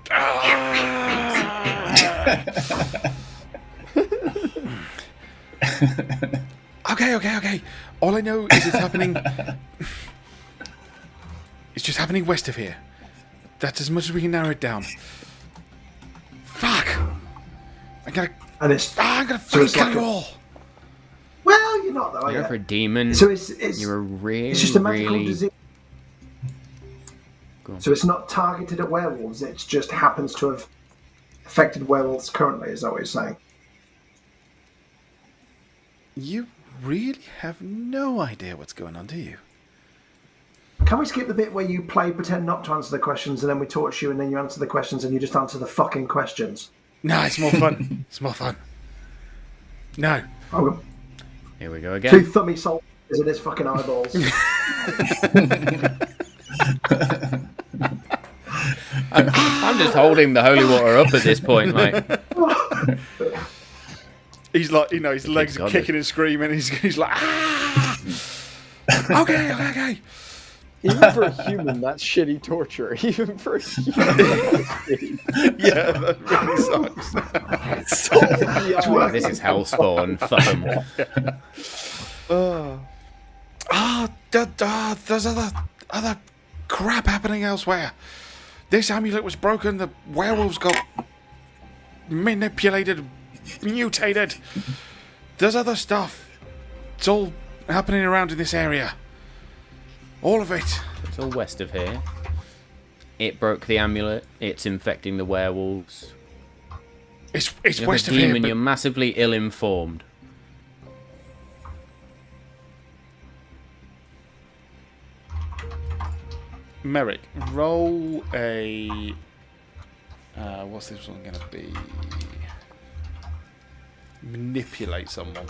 Okay. All I know is it's happening. It's just happening west of here. That's as much as we can narrow it down. Fuck! I'm gonna fucking kill you all. Well, you're not though. You're for a demon. So it's You're a really, it's just a magical really... disease. So it's not targeted at werewolves. It just happens to have affected werewolves currently. Is that what you're saying? You really have no idea what's going on, do you? Can we skip the bit where you pretend not to answer the questions, and then we torch you, and then you answer the questions, and you just answer the fucking questions? No, it's more fun. It's more fun. No. Oh, Here we go again. 2 thummy salt is in his fucking eyeballs. I'm just holding the holy water up at this point, like. He's like, his legs are kicking and screaming. He's like, ah! Okay. Even for a human, that's shitty torture. Even for a human. Yeah, that really sucks. So beyond. This is hellspawn. Fuck 'em. There's other crap happening elsewhere. This amulet was broken. The werewolves got manipulated, mutated. There's other stuff. It's all happening around in this area. All of it. It's all west of here. It broke the amulet. It's infecting the werewolves. It's You're west a of here. demon. But You're massively ill-informed. Merrick, roll a. What's this one going to be? Manipulate someone.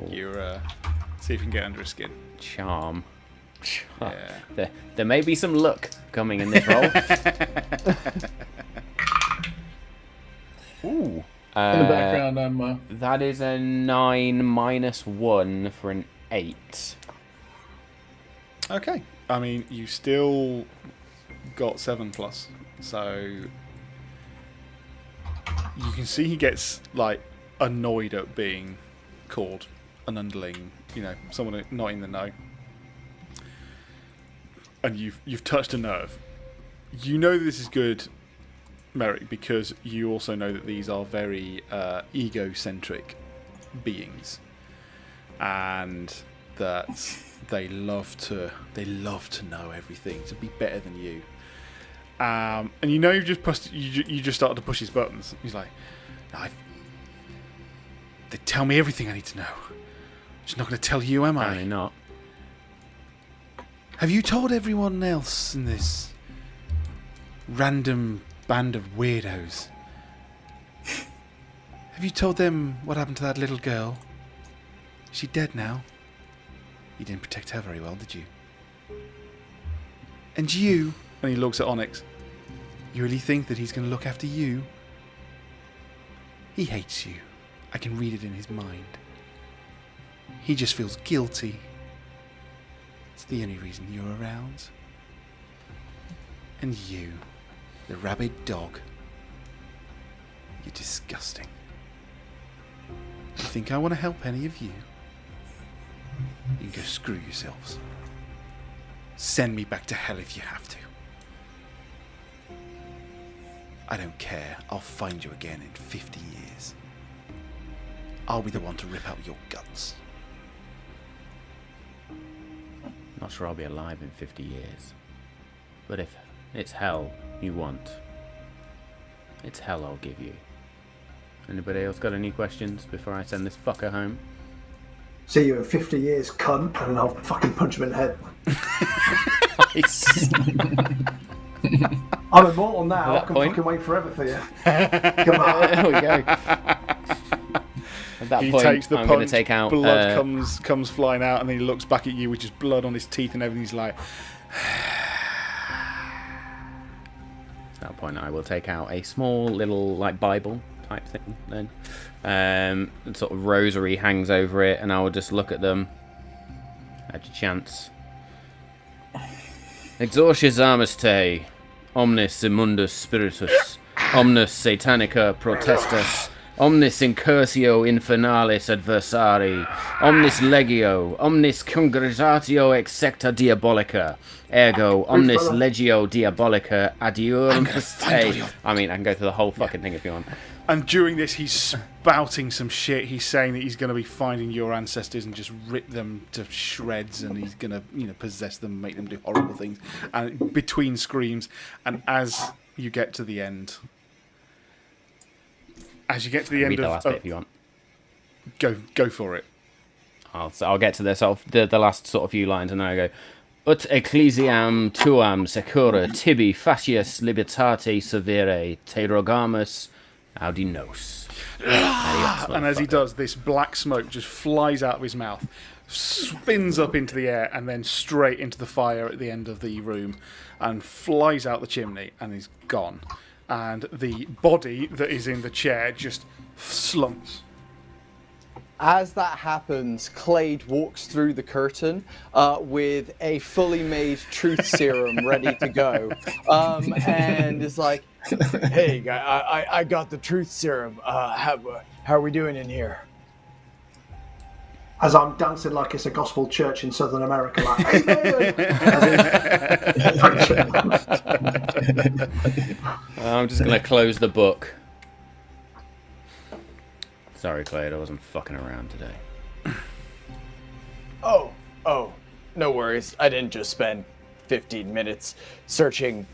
You're. See if you can get under his skin. Charm. Yeah. There may be some luck coming in this roll. Ooh. In the background, I'm. That is a 9 minus 1 for an 8. Okay. I mean, you still got 7+, so you can see he gets like annoyed at being called an underling. You know, someone not in the know. And you've touched a nerve. You know this is good, Merrick, because you also know that these are very egocentric beings, and that they love to know everything, to be better than you. And you know you just started to push his buttons. He's like, no, they tell me everything I need to know. I'm just not going to tell you, am I? Apparently not. Have you told everyone else in this random band of weirdos? Have you told them what happened to that little girl? Is she dead now? You didn't protect her very well, did you? And you, and he looks at Onyx, you really think that he's going to look after you? He hates you. I can read it in his mind. He just feels guilty. It's the only reason you're around. And you, the rabid dog, you're disgusting. You think I want to help any of you? You can go screw yourselves. Send me back to hell if you have to. I don't care. I'll find you again in 50 years. I'll be the one to rip out your guts. Not sure I'll be alive in 50 years. But if it's hell you want, it's hell I'll give you. Anybody else got any questions before I send this fucker home? See you in 50 years, cunt, and then I'll fucking punch him in the head. Nice. I'm immortal now. At that I can point- fucking wait forever for you. Come on. There we go. At that He point, takes the I'm going to punch, take out... blood comes flying out, and then he looks back at you with just blood on his teeth and everything. He's like... At that point, I will take out a small little like Bible type thing. Then, and sort of rosary hangs over it, and I will just look at them. Had your chance. Exorcius Armistae, omnis immundus spiritus, omnis satanica protestus, omnis incursio infernalis adversari, omnis legio, omnis congregatio ex secta diabolica, ergo omnis legio diabolica adiurum te. I mean, I can go through the whole fucking thing if you want. And during this, he's spouting some shit. He's saying that he's going to be finding your ancestors and just rip them to shreds, and he's going to, possess them, make them do horrible things. And between screams, and as you get to the end, Read the last bit if you want. Go for it. I'll get to the last sort of few lines, and then I go. Ut ecclesiam tuam secura tibi facius libertate severe te rogamus audinos. And as he does, this black smoke just flies out of his mouth, spins up into the air, and then straight into the fire at the end of the room, and flies out the chimney, and is gone. And the body that is in the chair just slumps. As that happens, Clade walks through the curtain with a fully made truth serum ready to go, and is like, "Hey, I got the truth serum. How are we doing in here?" as I'm dancing like it's a gospel church in Southern America, like, I'm just going to close the book. Sorry, Clade, I wasn't fucking around today. Oh, no worries. I didn't just spend 15 minutes searching,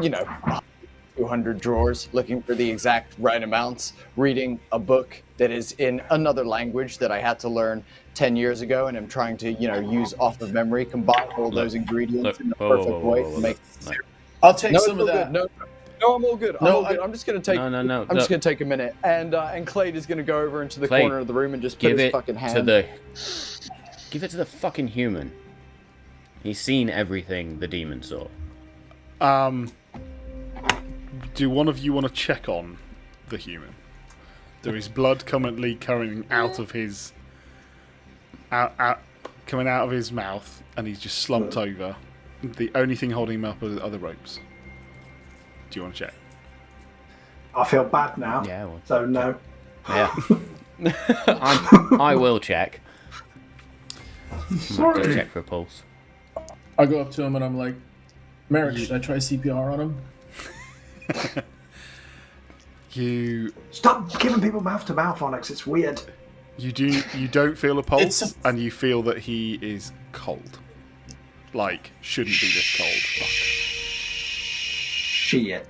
200 drawers looking for the exact right amounts, reading a book that is in another language that I had to learn 10 years ago, and I'm trying to, use off of memory, combine all those ingredients in the perfect way to make it. I'll take some of that. No, I'm all good. I'm just gonna take. No. I'm just gonna take a minute, and Clade is gonna go over into the Clade, corner of the room and just put his fucking hand. Give it to the fucking human. He's seen everything the demon saw. Do one of you want to check on the human? There is blood currently coming out of his coming out of his mouth, and he's just slumped over. The only thing holding him up are the ropes. Do you want to check? I feel bad now. Yeah. Well, so no. yeah. I will check. Sorry. Just check for a pulse. I go up to him and I'm like, Merrick, should I try CPR on him? You Stop giving people mouth to mouth, Onyx. It's weird. you don't feel a pulse, and you feel that he is cold. Like, shouldn't be this cold. Fuck. Shit.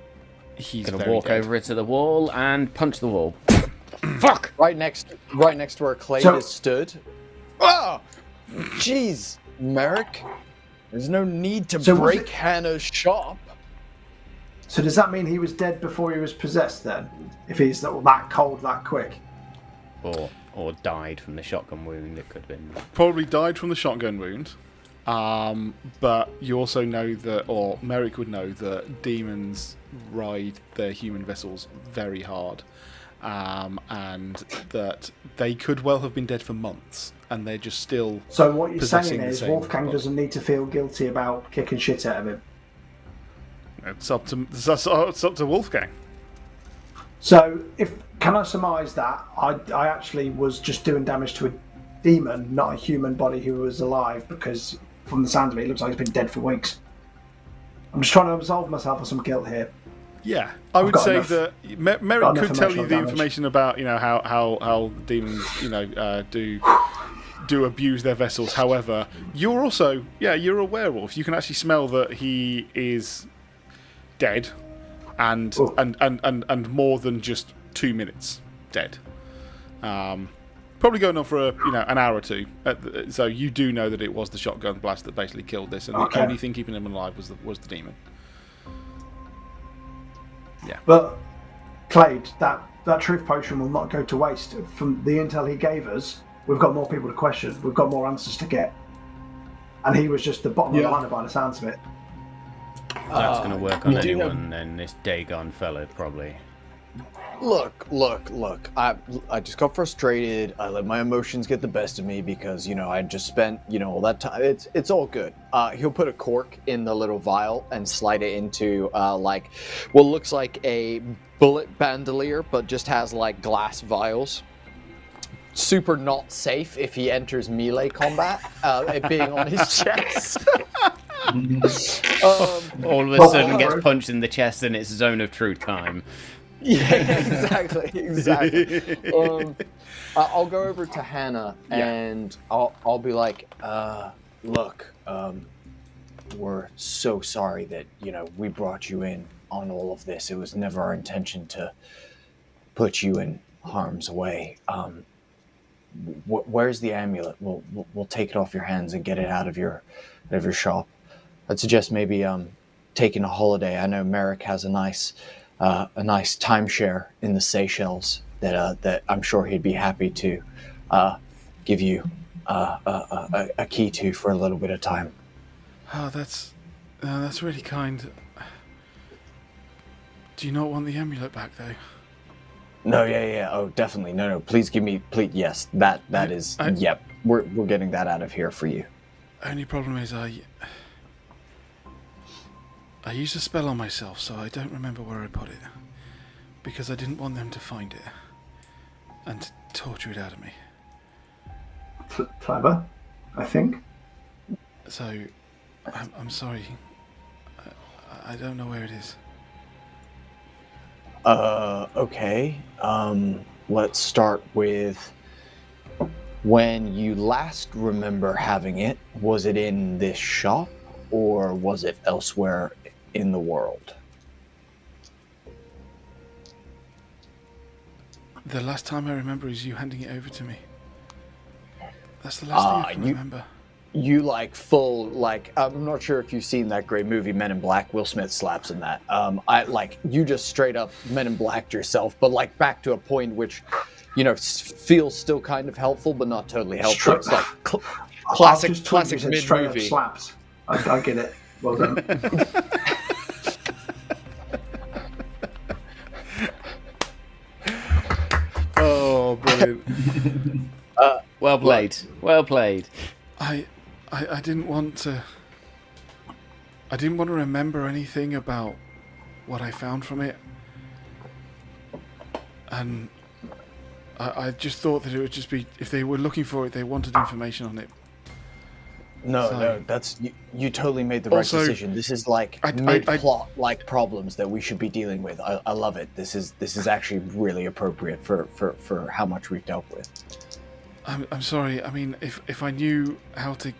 He's Gonna very walk dead. over to the wall and punch the wall. Fuck! Right next to where Clade is stood. Ah! Jeez, Merrick. There's no need to So was break it- Hannah's shop. So does that mean he was dead before he was possessed then? If he's that cold that quick? Or died from the shotgun wound. It could have been. Probably died from the shotgun wound. But you also know that, or Merrick would know, that demons ride their human vessels very hard. And that they could well have been dead for months, and they're just still. So what you're possessing saying the is same Wolfgang body. doesn't need to feel guilty about kicking shit out of him. It's up to Wolfgang. So can I surmise that I actually was just doing damage to a demon, not a human body who was alive, because from the sound of it, it looks like he's been dead for weeks. I'm just trying to absolve myself of some guilt here. Yeah, I would got say enough- that Merrick got enough could tell you emotional the damage. information about how demons do abuse their vessels. However, you're also you're a werewolf. You can actually smell that he is dead, and more than just 2 minutes dead. Probably going on for an hour or two. So you do know that it was the shotgun blast that basically killed this, and Okay. the only thing keeping him alive was the demon. Yeah. But Clade, that truth potion will not go to waste. From the intel he gave us, we've got more people to question. We've got more answers to get. And he was just the bottom of the line by the sounds of it. That's going to work on we do anyone, then this Dagon fella, probably. Look. I just got frustrated. I let my emotions get the best of me because, I just spent, all that time. It's all good. He'll put a cork in the little vial and slide it into, what looks like a bullet bandolier, but just has, glass vials. Super not safe if he enters melee combat, it being on his chest. All of a sudden gets punched in the chest and it's zone of truth time. Yeah, exactly. I'll go over to Hannah and I'll be like, look, we're so sorry that we brought you in on all of this. It was never our intention to put you in harm's way. Where's the amulet? We'll take it off your hands and get it out of your shop. I'd suggest maybe taking a holiday. I know Merrick has a nice timeshare in the Seychelles that I'm sure he'd be happy to give you a key to for a little bit of time. Oh, that's really kind. Do you not want the amulet back, though? No, yeah. Oh, definitely. No. Please give me. Please, yes. That is. Yep. We're getting that out of here for you. Only problem is I used a spell on myself, so I don't remember where I put it. Because I didn't want them to find it and torture it out of me. clever, I think. So, I'm sorry. I don't know where it is. Okay. Let's start with when you last remember having it. Was it in this shop, or was it elsewhere in the world? The last time I remember is you handing it over to me. That's the last thing I can remember. You like full like I'm not sure if you've seen that great movie Men in Black. Will Smith slaps in that. I like you just straight up Men in Black'd yourself, but like back to a point which, you know, feels still kind of helpful, but not totally helpful. It's like classic mid movie. Slaps. I get it. Well done. Oh, brilliant! Well played. Well played. I didn't want to. I didn't want to remember anything about what I found from it, and I just thought that it would just be if they were looking for it, they wanted information on it. No, that's you totally made the right decision. This is like mid-plot like problems that we should be dealing with. I love it. This is actually really appropriate for how much we've dealt with. I'm sorry. I mean, if I knew how to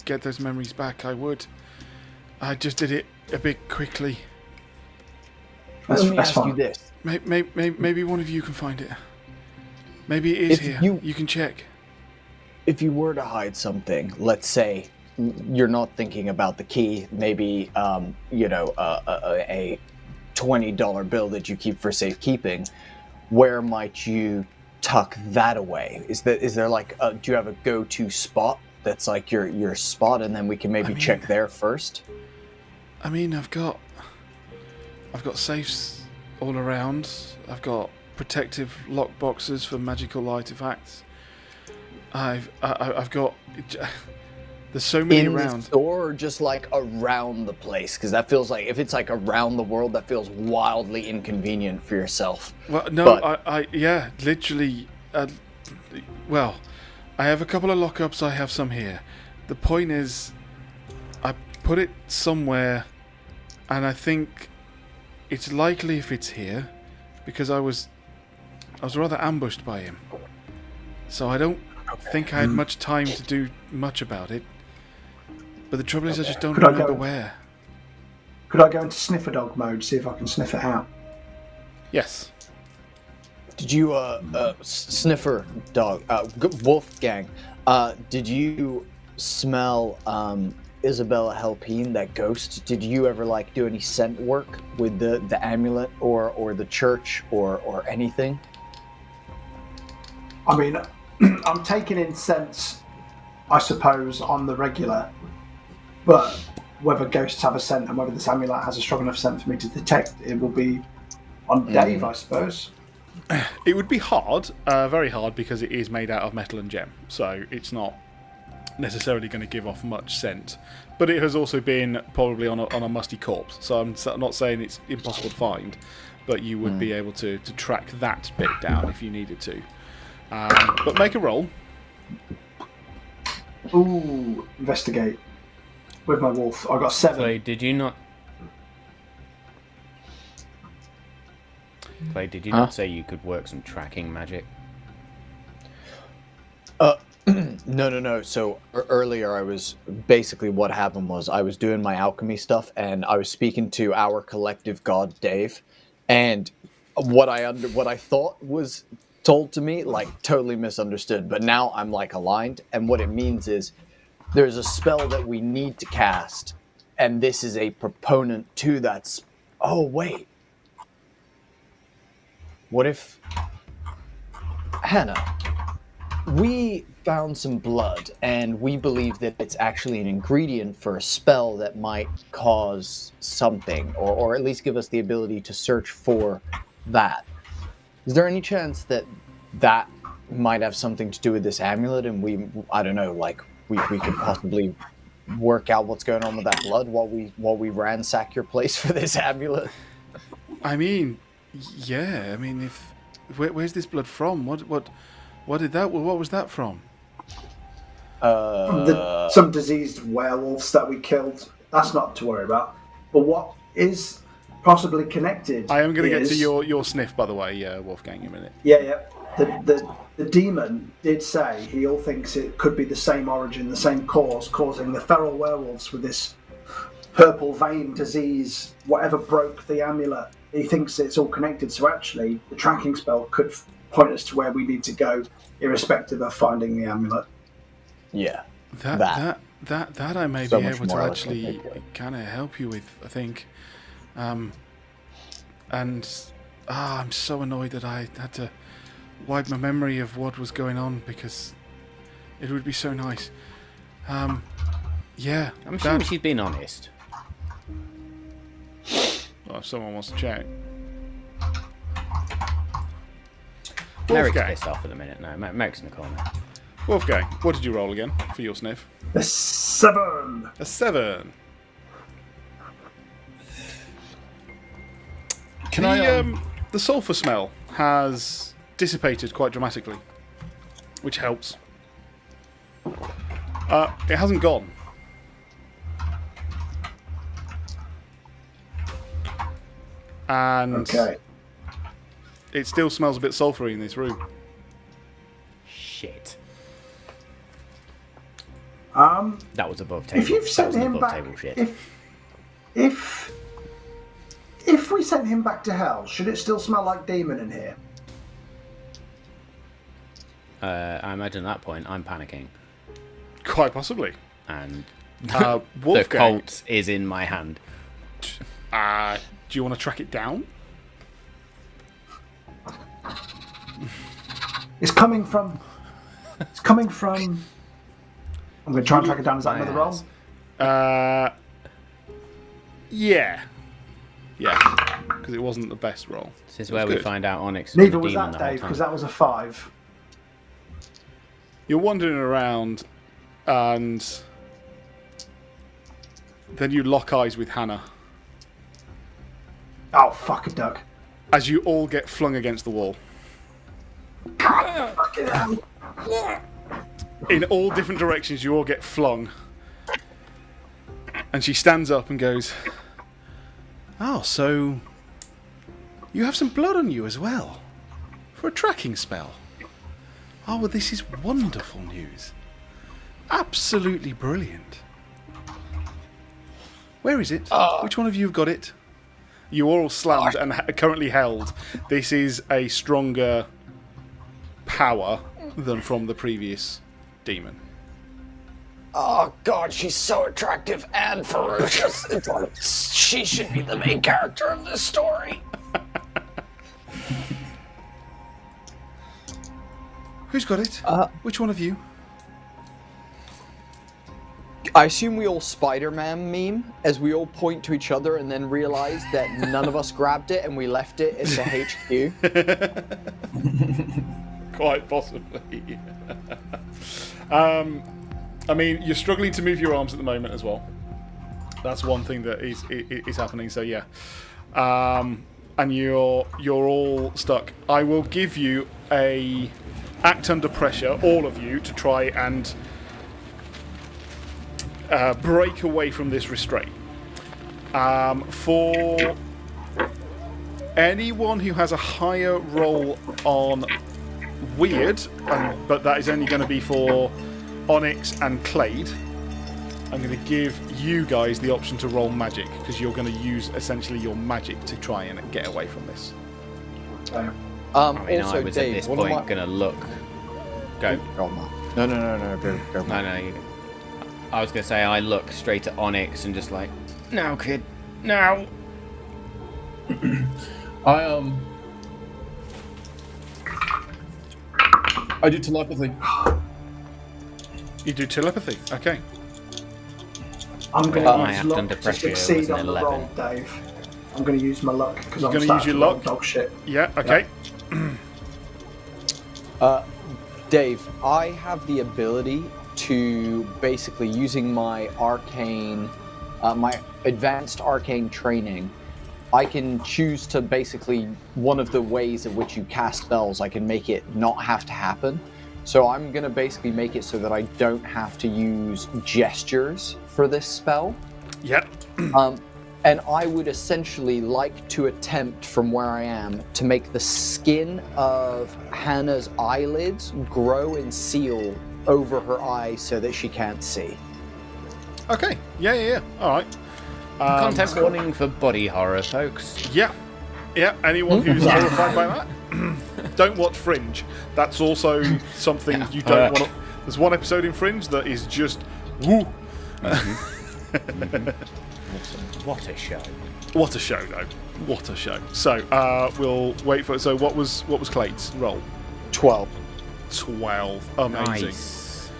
get those memories back, I would. I just did it a bit quickly. Let me ask you this. Maybe one of you can find it. Maybe it is here. You can check. If you were to hide something, let's say you're not thinking about the key, maybe a $20 bill that you keep for safekeeping, where might you tuck that away? Is there like do you have a go-to spot that's like your spot, and then we can maybe check there first? I mean, I've got safes all around. I've got protective lock boxes for magical artifacts. I've got. There's so many around. In the store, or just like around the place? Because that feels like if it's like around the world, that feels wildly inconvenient for yourself. Well, no, yeah, literally. Well, I have a couple of lockups. I have some here. The point is, I put it somewhere, and I think it's likely if it's here, because I was rather ambushed by him. So I don't think I had much time to do much about it. But the trouble is I just don't remember where. Could I go into sniffer dog mode, see if I can sniff it out? Yes. Did you, sniffer dog, Wolfgang, did you smell, Isabella Helpine, that ghost? Did you ever, like, do any scent work with the amulet or the church or anything? I mean, I'm taking in scents, I suppose, on the regular, but whether ghosts have a scent and whether this amulet has a strong enough scent for me to detect, it will be on Dave, I suppose. It would be hard, very hard, because it is made out of metal and gem, so it's not necessarily going to give off much scent. But it has also been probably on a musty corpse, so I'm not saying it's impossible to find, but you would be able to track that bit down if you needed to. But make a roll. Ooh, investigate. With my wolf. I got 7. Clay, did you not say you could work some tracking magic? No. So earlier basically what happened was I was doing my alchemy stuff and I was speaking to our collective god Dave, and what I thought was told to me, like, totally misunderstood, but now I'm like aligned, and what it means is there's a spell that we need to cast, and this is a proponent to that oh wait, what if Hannah, we found some blood and we believe that it's actually an ingredient for a spell that might cause something, or at least give us the ability to search for that. Is there any chance that might have something to do with this amulet, and we could possibly work out what's going on with that blood while we ransack your place for this amulet? I mean, yeah. I mean, where's this blood from? What was that from? some diseased werewolves that we killed. That's not to worry about. But what is possibly connected? I am going to get to your sniff, by the way, Wolfgang, in a minute. Yeah. The demon did say he all thinks it could be the same origin, the same cause, causing the feral werewolves with this purple vein disease, whatever broke the amulet. He thinks it's all connected, so actually the tracking spell could point us to where we need to go, irrespective of finding the amulet. Yeah. That I may So be much able to more actually eloquently put. kind of help you with, I think. And I'm so annoyed that I had to wipe my memory of what was going on, because it would be so nice. Yeah. I'm assuming she's been honest. Well, if someone wants to check. Merrick's Wolfgang. pissed off at the minute. No, Merrick's in the corner. Wolfgang, what did you roll again for your sniff? A 7. A 7. Can I? The sulfur smell has dissipated quite dramatically, which helps. It hasn't gone. And Okay. it still smells a bit sulfury in this room. Shit. That was above table. If you've that sent was an him above back, table shit. if we sent him back to hell, should it still smell like demon in here? I imagine at that point I'm panicking, Quite possibly. and the Wolfgang, Colt is in my hand. do you want to track it down? It's coming from. I'm going to try and track it down. Is that My another roll? ass. Yeah. Yeah, because it wasn't the best roll. This is where we good. find out Onyx is Neither a was demon that, the whole Dave, time. because that was a 5. You're wandering around, and then you lock eyes with Hannah Oh, fuck a duck. as you all get flung against the wall. Fucking hell. In all different directions, you all get flung. And she stands up and goes, "Oh, so you have some blood on you as well, for a tracking spell. Oh, well, this is wonderful news. Absolutely brilliant. Where is it? Which one of you have got it?" You are all slammed and currently held. This is a stronger power than from the previous demon. Oh god, she's so attractive and ferocious. It's like she should be the main character of this story. Who's got it? Which one of you? I assume we all Spider-Man meme as we all point to each other and then realize that none of us grabbed it and we left it at the HQ. Quite possibly. I mean, you're struggling to move your arms at the moment as well. That's one thing that is happening. So yeah, and you're all stuck. I will give you a act under pressure, all of you, to try and break away from this restraint. For anyone who has a higher roll on weird, but that is only going to be for Onyx and Clade, I'm going to give you guys the option to roll magic, because you're going to use essentially your magic to try and get away from this. I mean, Also, I was Dave, at this one point of my... going to look. Go. Go on, man. No, go. No, I was going to say I look straight at Onyx and just like, now, kid, now. I do telepathy. You do telepathy, okay. I'm going My to use act luck under to pressure succeed was an on the 11. roll, Dave. I'm going to use my luck because I'm gonna starting use to your roll luck? dog shit. Yeah, okay. Dave, I have the ability to basically using my arcane, my advanced arcane training, I can choose to basically, one of the ways in which you cast spells, I can make it not have to happen. So I'm going to basically make it so that I don't have to use gestures for this spell. Yep. And I would essentially like to attempt from where I am to make the skin of Hannah's eyelids grow and seal over her eyes so that she can't see. Okay. Yeah. All right. Content warning for body horror, folks. Yeah. Anyone who's horrified by that, don't watch Fringe. That's also something you don't want to... There's one episode in Fringe that is just... woo. What a show. What a show, though. What a show. So, we'll wait for... So, what was Clade's roll? 12. 12. Amazing. Nice.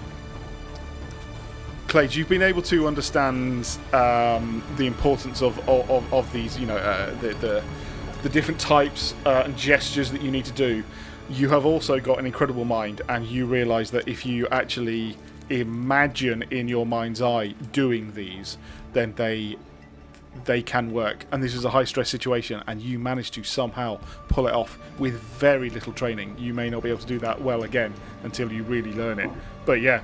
Clade, you've been able to understand the importance of these, the different types and gestures that you need to do. You have also got an incredible mind, and you realise that if you actually imagine in your mind's eye doing these, then they can work. And this is a high-stress situation, and you managed to somehow pull it off with very little training. You may not be able to do that well again until you really learn it. But yeah,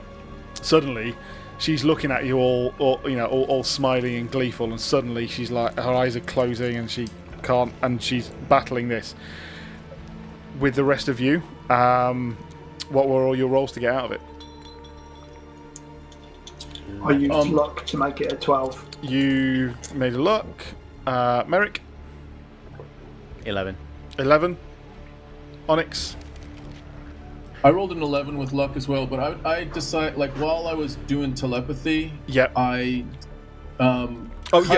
suddenly she's looking at you all smiling and gleeful, and suddenly she's like, her eyes are closing and she can't, and she's battling this. With the rest of you, what were all your rolls to get out of it? I used luck to make it a 12. You made a luck. Merrick? 11. 11. Onyx? I rolled an 11 with luck as well, but I decided, like, while I was doing telepathy, Yep.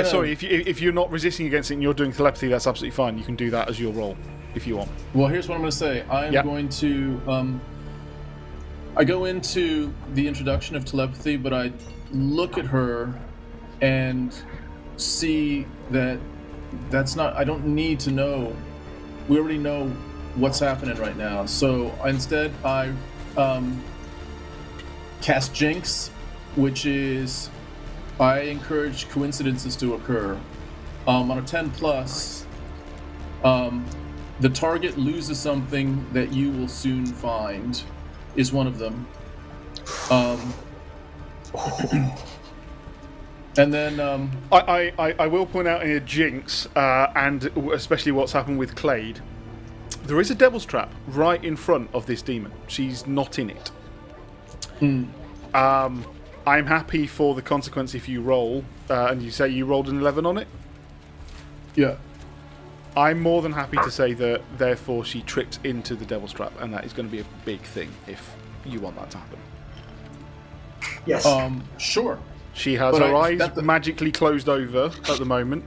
Sorry. If you're not resisting against it and you're doing telepathy, that's absolutely fine. You can do that as your roll if you want. Well, here's what I'm going to say. I'm going to... I go into the introduction of telepathy, but I look at her and see that that's not... I don't need to know. We already know what's happening right now. So instead, I cast Jinx, which is... I encourage coincidences to occur. On a 10+, the target loses something that you will soon find, is one of them. And then... I will point out in a Jinx, and especially what's happened with Clade, there is a Devil's Trap right in front of this demon. She's not in it. I'm happy for the consequence if you roll, and you say you rolled an 11 on it. Yeah. I'm more than happy to say that, therefore, she trips into the Devil's Trap, and that is going to be a big thing if you want that to happen. Yes. Sure. She has her eyes magically closed over at the moment.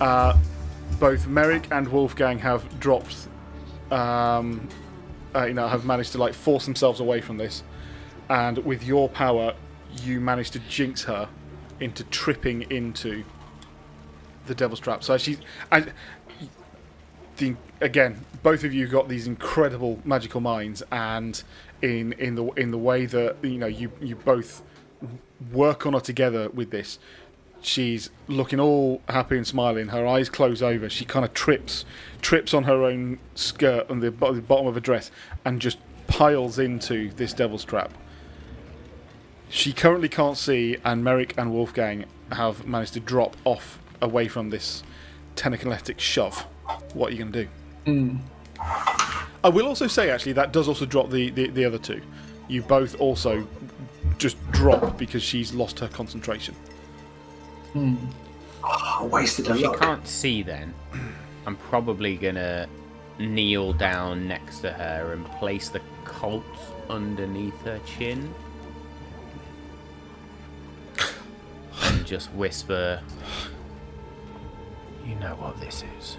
Both Merrick and Wolfgang have dropped, have managed to force themselves away from this. And with your power, you manage to jinx her into tripping into the Devil's Trap. So again, both of you got these incredible magical minds, and in the way that you both work on her together with this, she's looking all happy and smiling. Her eyes close over. She kind of trips on her own skirt and the bottom of her dress, and just piles into this Devil's Trap. She currently can't see, and Merrick and Wolfgang have managed to drop off away from this telekinetic shove. What are you going to do? I will also say, actually, that does also drop the other two. You both also just drop because she's lost her concentration. Wasted a If she luck. can't see, then I'm probably going to kneel down next to her and place the Colt underneath her chin. And just whisper, "You know what this is.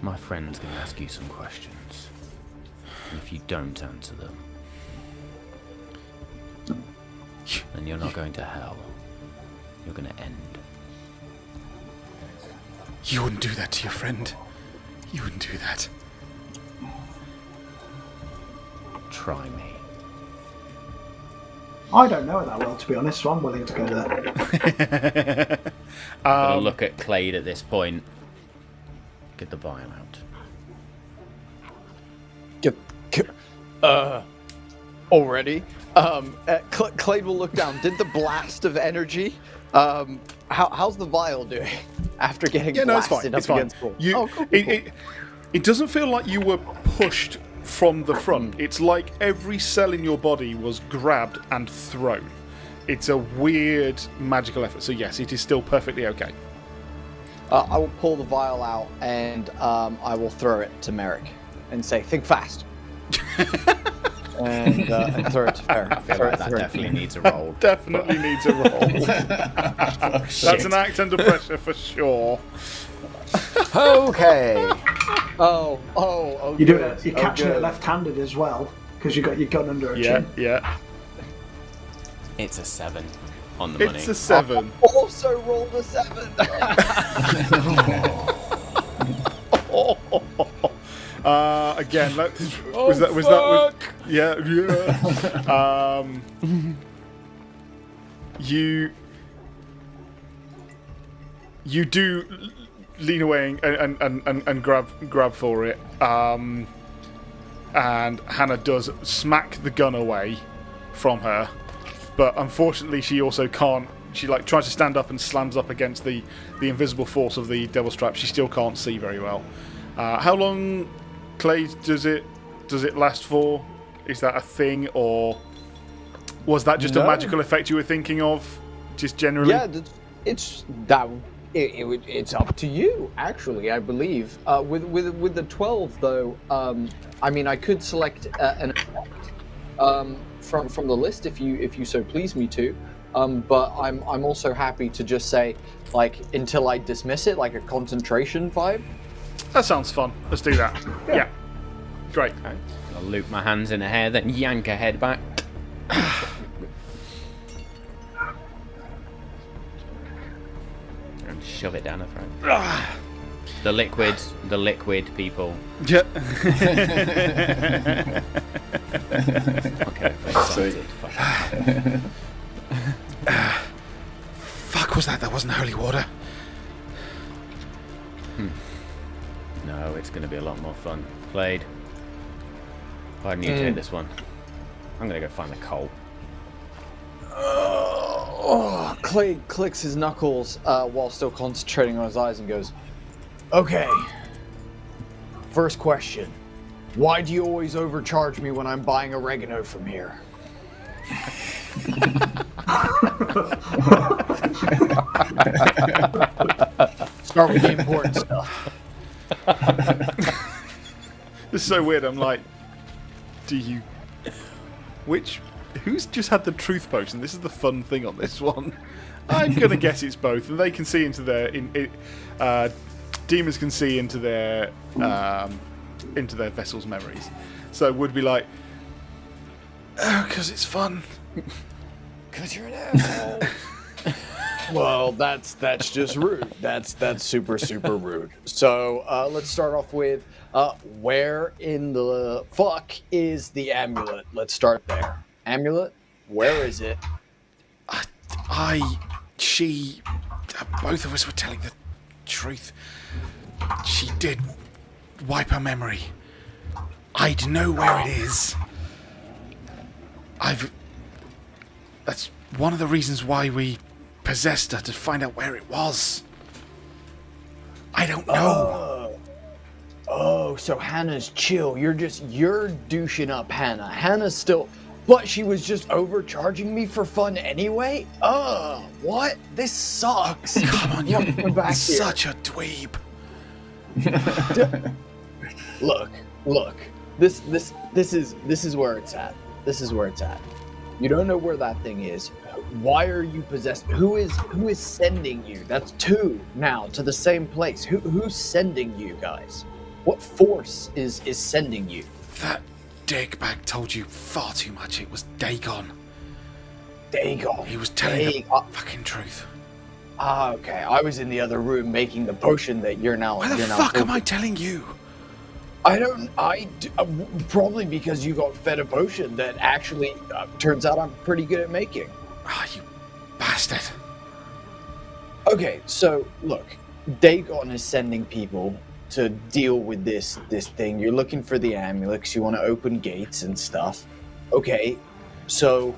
My friend's going to ask you some questions. And if you don't answer them, then you're not going to hell. You're going to end." You wouldn't do that to your friend. You wouldn't do that. Try me. I don't know it that well, to be honest, so I'm willing to go there. I'll look at Clade at this point. Get the vial out. Already? Clade will look down. Did the blast of energy? How's the vial doing after getting blasted up against wall? Cool. It doesn't feel like you were pushed from the front. It's like every cell in your body was grabbed and thrown. It's a weird magical effort. So yes, it is still perfectly okay. I will pull the vial out and I will throw it to Merrick and say, "Think fast." and throw it to Merrick. I feel like that definitely needs a roll. Definitely needs a roll. That's an act under pressure for sure. Okay. Oh, You're doing it. You're catching it left-handed as well because you got your gun under a chin. Yeah. It's a 7 on the money. It's a 7. I also rolled a 7. Again, yeah. You do lean away and grab for it, and Hannah does smack the gun away from her, but unfortunately she also can't. She tries to stand up and slams up against the invisible force of the devil's trap. She still can't see very well. How long, Clay, does it last for? Is that a thing, or was that just a magical effect you were thinking of, just generally? Yeah, it's down. It's up to you, actually. I believe. With the 12, though, I mean, I could select an effect from the list if you so please me to. But I'm also happy to just say, until I dismiss it, like a concentration vibe. That sounds fun. Let's do that. Yeah. Great. Okay. I'll loop my hands in her hair, then yank her head back. And shove it down her throat. The liquid people. Yeah. Okay, excited. Fuck was that? That wasn't holy water. No, it's going to be a lot more fun. Played. Why didn't you take this one? I'm going to go find the coal. Clay clicks his knuckles while still concentrating on his eyes and goes, "Okay. First question. Why do you always overcharge me when I'm buying oregano from here?" Start with the important stuff. This is so weird. I'm like, who's just had the truth potion? This is the fun thing on this one. I'm gonna guess it's both, and they can see into their demons can see into their vessel's memories. So it would be like, because it's fun. Because you're an asshole. Well, that's just rude. That's super rude. So let's start off with where in the fuck is the amulet? Let's start there. Amulet, where is it? Both of us were telling the truth. She did wipe her memory. I'd know where it is. That's one of the reasons why we possessed her, to find out where it was. I don't know. Oh, so Hannah's chill. You're douching up Hannah. Hannah's still... But she was just overcharging me for fun anyway? What? This sucks. Come on, you're such a dweeb. Look. This is where it's at. This is where it's at. You don't know where that thing is. Why are you possessed? Who is sending you? That's 2 now to the same place. Who's sending you guys? What force is sending you? That dickbag told you far too much. It was Dagon. Dagon. He was telling the fucking truth. Okay. I was in the other room making the potion that you're now. Why the fuck am I telling you? Probably because you got fed a potion that actually turns out I'm pretty good at making. You bastard. Okay, so look, Dagon is sending people to deal with this thing. You're looking for the amulet 'cause you want to open gates and stuff. Okay, so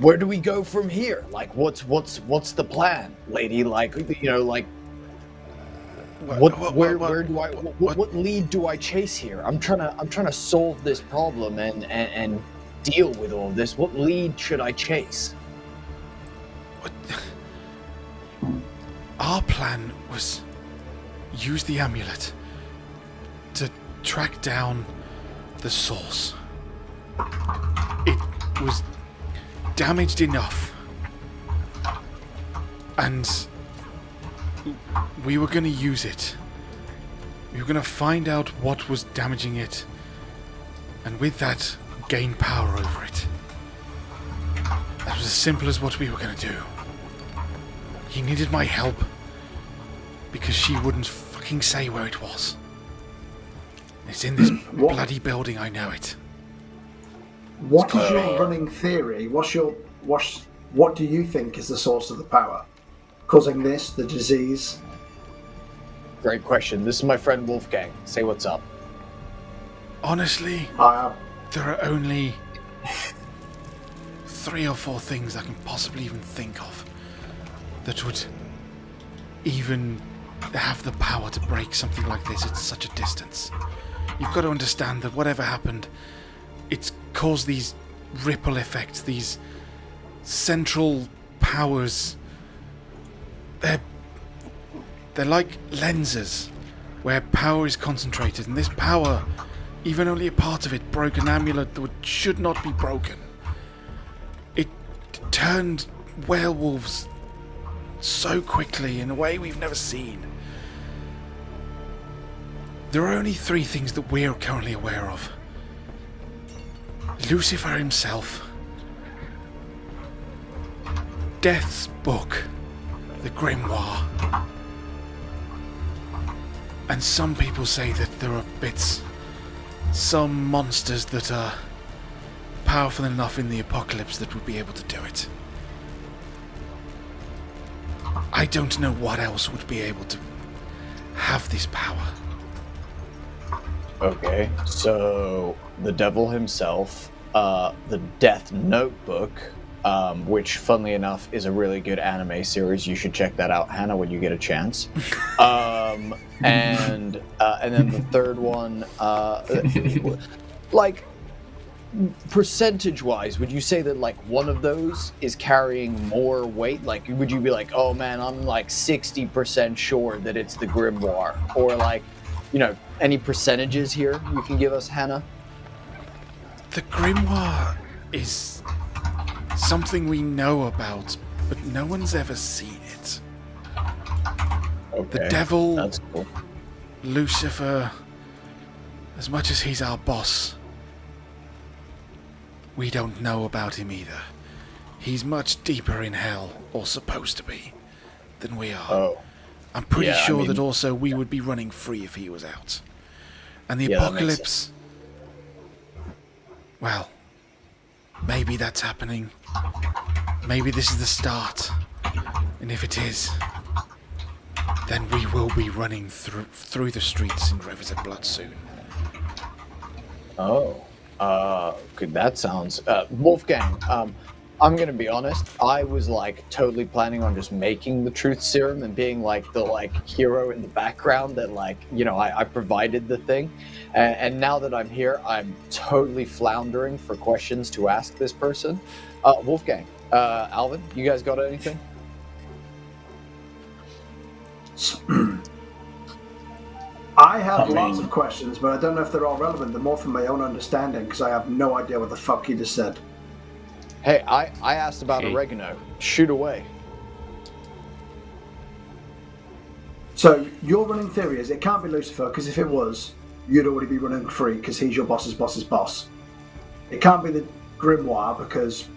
where do we go from here? Like, what's the plan, lady? Like, you know, like, what lead do I chase here? I'm trying to solve this problem and deal with all of this. What lead should I chase? What? Our plan was use the amulet to track down the source. It was damaged enough, and we were going to use it. We were going to find out what was damaging it, and with that, gain power over it. That was as simple as what we were going to do. He needed my help because she wouldn't fucking say where it was. It's in this bloody building, I know it. What is your running theory? What do you think is the source of the power? Causing this, the disease? Great question. This is my friend Wolfgang. Say what's up. Honestly, there are only 3 or 4 things I can possibly even think of that would even have the power to break something like this at such a distance. You've got to understand that whatever happened, it's caused these ripple effects, these central powers. They're like lenses where power is concentrated, and this power, even only a part of it, broke an amulet that should not be broken. It turned werewolves so quickly in a way we've never seen. There are only 3 things that we're currently aware of. Lucifer himself, Death's book, the grimoire, and some people say that there are some monsters that are powerful enough in the apocalypse that would be able to do it. I don't know what else would be able to have this power. Okay, so the devil himself, the Death Notebook, which, funnily enough, is a really good anime series. You should check that out, Hannah, when you get a chance. And then the third one, like, percentage-wise, would you say that, like, one of those is carrying more weight? Like, would you be like, oh man, I'm like 60% sure that it's the grimoire? Or, like, you know, any percentages here you can give us, Hannah? The grimoire is something we know about, but no one's ever seen it. Okay, the devil, that's cool. Lucifer, as much as he's our boss, we don't know about him either. He's much deeper in hell, or supposed to be, than we are. Oh. I'm pretty sure that also we would be running free if he was out. And the apocalypse, well, maybe that's happening. Maybe this is the start. And if it is, then we will be running through the streets in rivers of blood soon. Oh, good. That sounds. Wolfgang, I'm gonna be honest. I was like totally planning on just making the truth serum and being like the hero in the background that I provided the thing. And now that I'm here, I'm totally floundering for questions to ask this person. Wolfgang, Alvin, you guys got anything? I have lots of questions, but I don't know if they're all relevant. They're more from my own understanding, because I have no idea what the fuck you just said. Hey, I asked about oregano. Shoot away. So, your running theory is it can't be Lucifer, because if it was, you'd already be running free, because he's your boss's boss's boss. It can't be the grimoire, because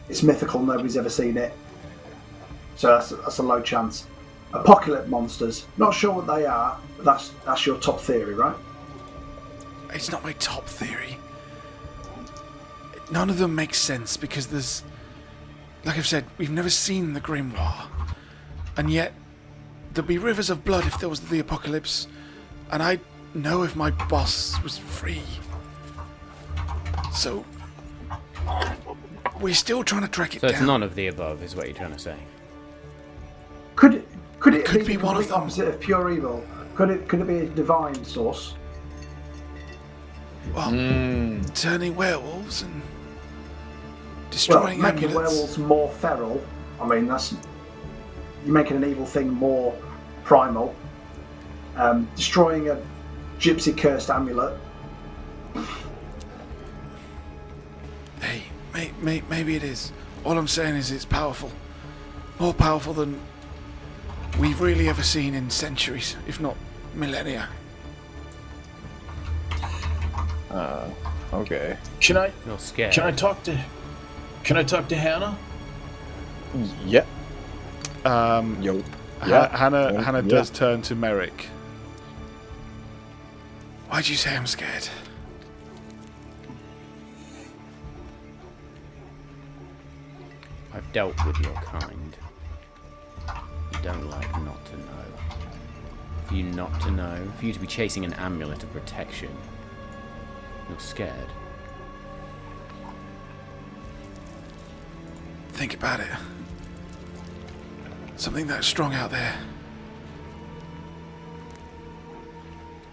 it's mythical, nobody's ever seen it. So that's a low chance. Apocalypse monsters, not sure what they are, but that's your top theory, right? It's not my top theory. None of them make sense because there's, like I've said, we've never seen the grimoire. And yet, there'd be rivers of blood if there was the apocalypse, and I'd know if my boss was free. So, we're still trying to track it So down. it's none of the above, is what you're trying to say. Could it Could be be one of the them. opposite of pure evil? Could it be a divine source? Well, turning werewolves and Well, destroying making amulets. werewolves more feral. I mean, you're making an evil thing more primal. Destroying a gypsy cursed amulet. Hey, maybe it is. All I'm saying is it's powerful. More powerful than we've really ever seen in centuries, if not millennia. Okay. Can I You're scared. talk to Hannah? Yep. Um, Yo. Hannah does turn to Merrick. Why'd you say I'm scared? I've dealt with your kind. You don't like not to know. For you not to know, for you to be chasing an amulet of protection, you're scared. Think about it. Something that strong out there.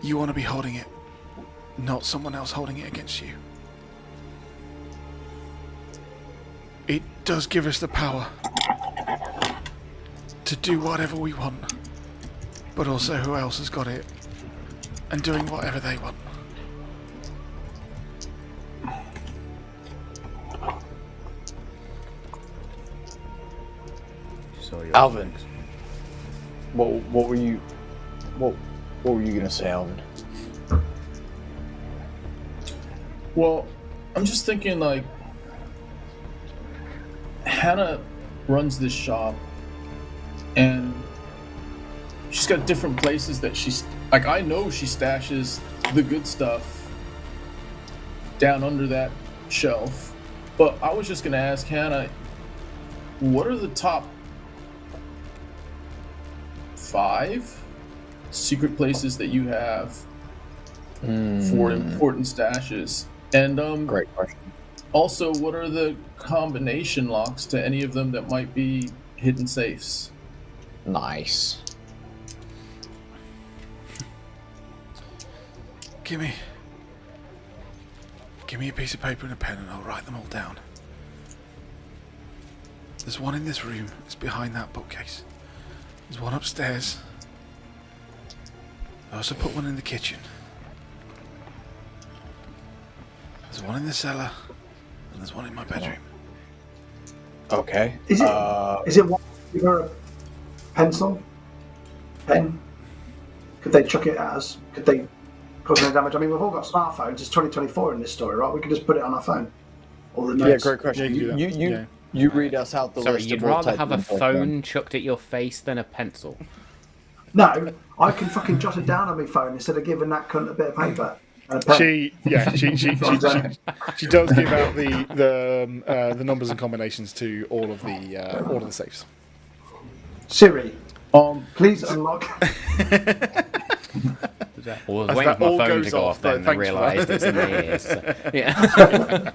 You want to be holding it, not someone else holding it against you. It does give us the power to do whatever we want, but also who else has got it and doing whatever they want. So you're Alvin. What were you gonna say, Alvin? Well, I'm just thinking like Hannah runs this shop and she's got different places that she's like, I know she stashes the good stuff down under that shelf, but I was just gonna ask Hannah, what are the top 5 secret places that you have for important stashes? And Great question. also, what are the combination locks to any of them that might be hidden safes? Nice. Give me a piece of paper and a pen and I'll write them all down. There's one in this room. It's behind that bookcase. There's one upstairs. I also put one in the kitchen. There's one in the cellar. And there's one in my bedroom. Okay. Is it one? Give her a pencil? Pen? Could they chuck it at us? Could they cause any damage? I mean, we've all got smartphones. It's 2024 in this story, right? We could just put it on our phone. All the notes. Yeah, great question. Yeah, you can do that. You read us out the Sorry, list. you'd and we'll rather take have them a into account. phone chucked at your face than a pencil. No, I can fucking jot it down on my phone instead of giving that cunt a bit of paper. And a pen. She does give out the numbers and combinations to all of the safes. Siri, please unlock. Or As waiting that for all my phone goes to go off, off then thanks and for realised that. it's in my ears. So, yeah.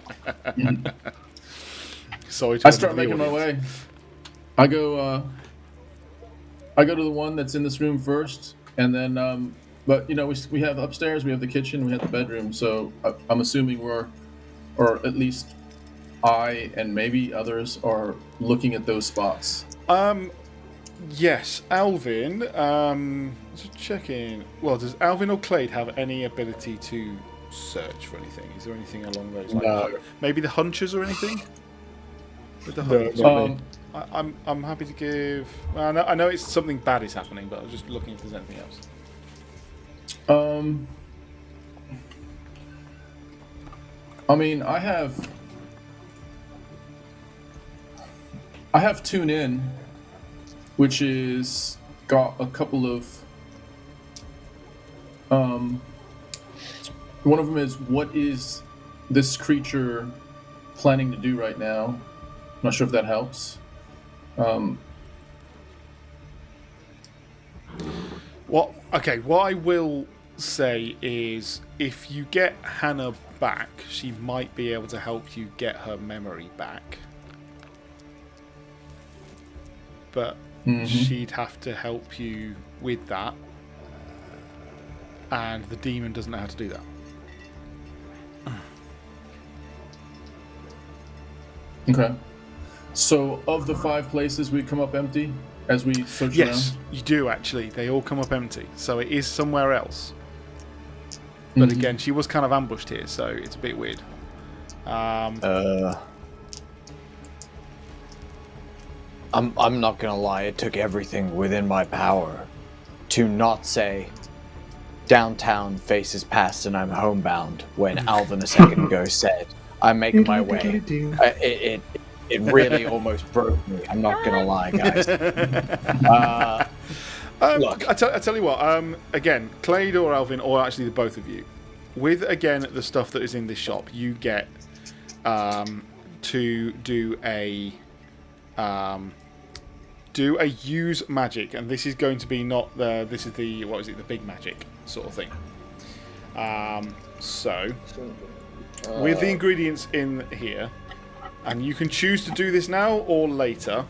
Sorry to I all start of the making my audience. way. I go to the one that's in this room first, and then but you know, we have upstairs, we have the kitchen, we have the bedroom, so I'm assuming or at least I and maybe others are looking at those spots. Yes, Alvin. Just checking. Well, does Alvin or Clade have any ability to search for anything? Is there anything along those lines? No. Maybe the hunchers or anything? With the No, hunters? no. I'm happy to give. I know it's something bad is happening, but I was just looking if there's anything else. I mean, I have Tune In, which is got a couple of one of them is, what is this creature planning to do right now? I'm not sure if that helps. What I will say is, if you get Hannah back, she might be able to help you get her memory back. But she'd have to help you with that. And the demon doesn't know how to do that. Okay. So, of the 5 places, we come up empty as we search Yes, around? you do actually. They all come up empty. So it is somewhere else. But again, she was kind of ambushed here, so it's a bit weird. I'm not gonna lie, it took everything within my power to not say downtown faces past and I'm homebound when Alvin a second ago said I'm making my way. It really almost broke me. I'm not gonna lie, guys. Look, I tell you what. Again, Clade or Alvin, or actually the both of you, with again the stuff that is in this shop, you get to do a use magic, and this is going to be not the the big magic sort of thing. So with the ingredients in here, and you can choose to do this now or later.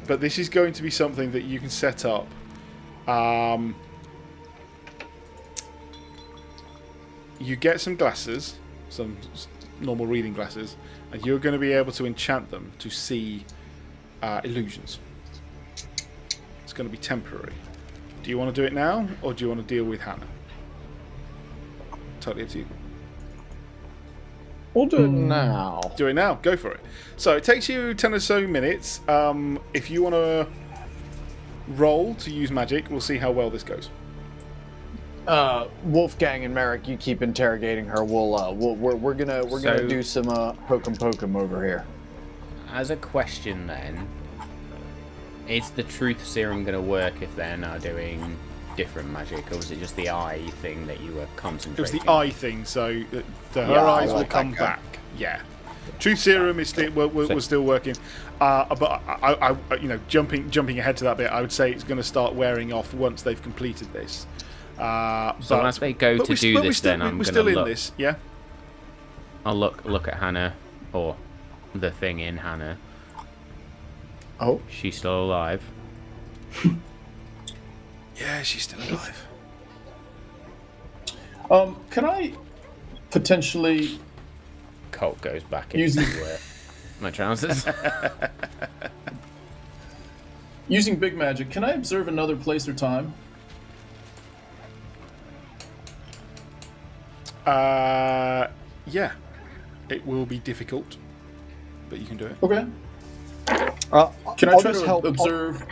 But this is going to be something that you can set up. You get some glasses, some normal reading glasses, and you're going to be able to enchant them to see illusions. It's going to be temporary. Do you want to do it now, or do you want to deal with Hannah? Totally up to you. we'll do it now. Do it now. Go for it. So it takes you 10 or so minutes. If you want to roll to use magic, we'll see how well this goes. Wolfgang and Merrick, you keep interrogating her. We're gonna do some hokum over here. As a question then, is the truth serum going to work if they're now doing different magic, or was it just the eye thing that you were concentrating? It was the eye thing, so her eyes will come back. Yeah, truth serum is still was still working, but I jumping ahead to that bit, I would say it's going to start wearing off once they've completed this. So as they go to do this, then I'm going to look. This, yeah. I'll look at Hannah, or the thing in Hannah. Oh, she's still alive. Yeah, she's still alive. Can I potentially... Colt goes back into my trousers. Using big magic, can I observe another place or time? Yeah. It will be difficult, but you can do it. Okay. Can I try to observe...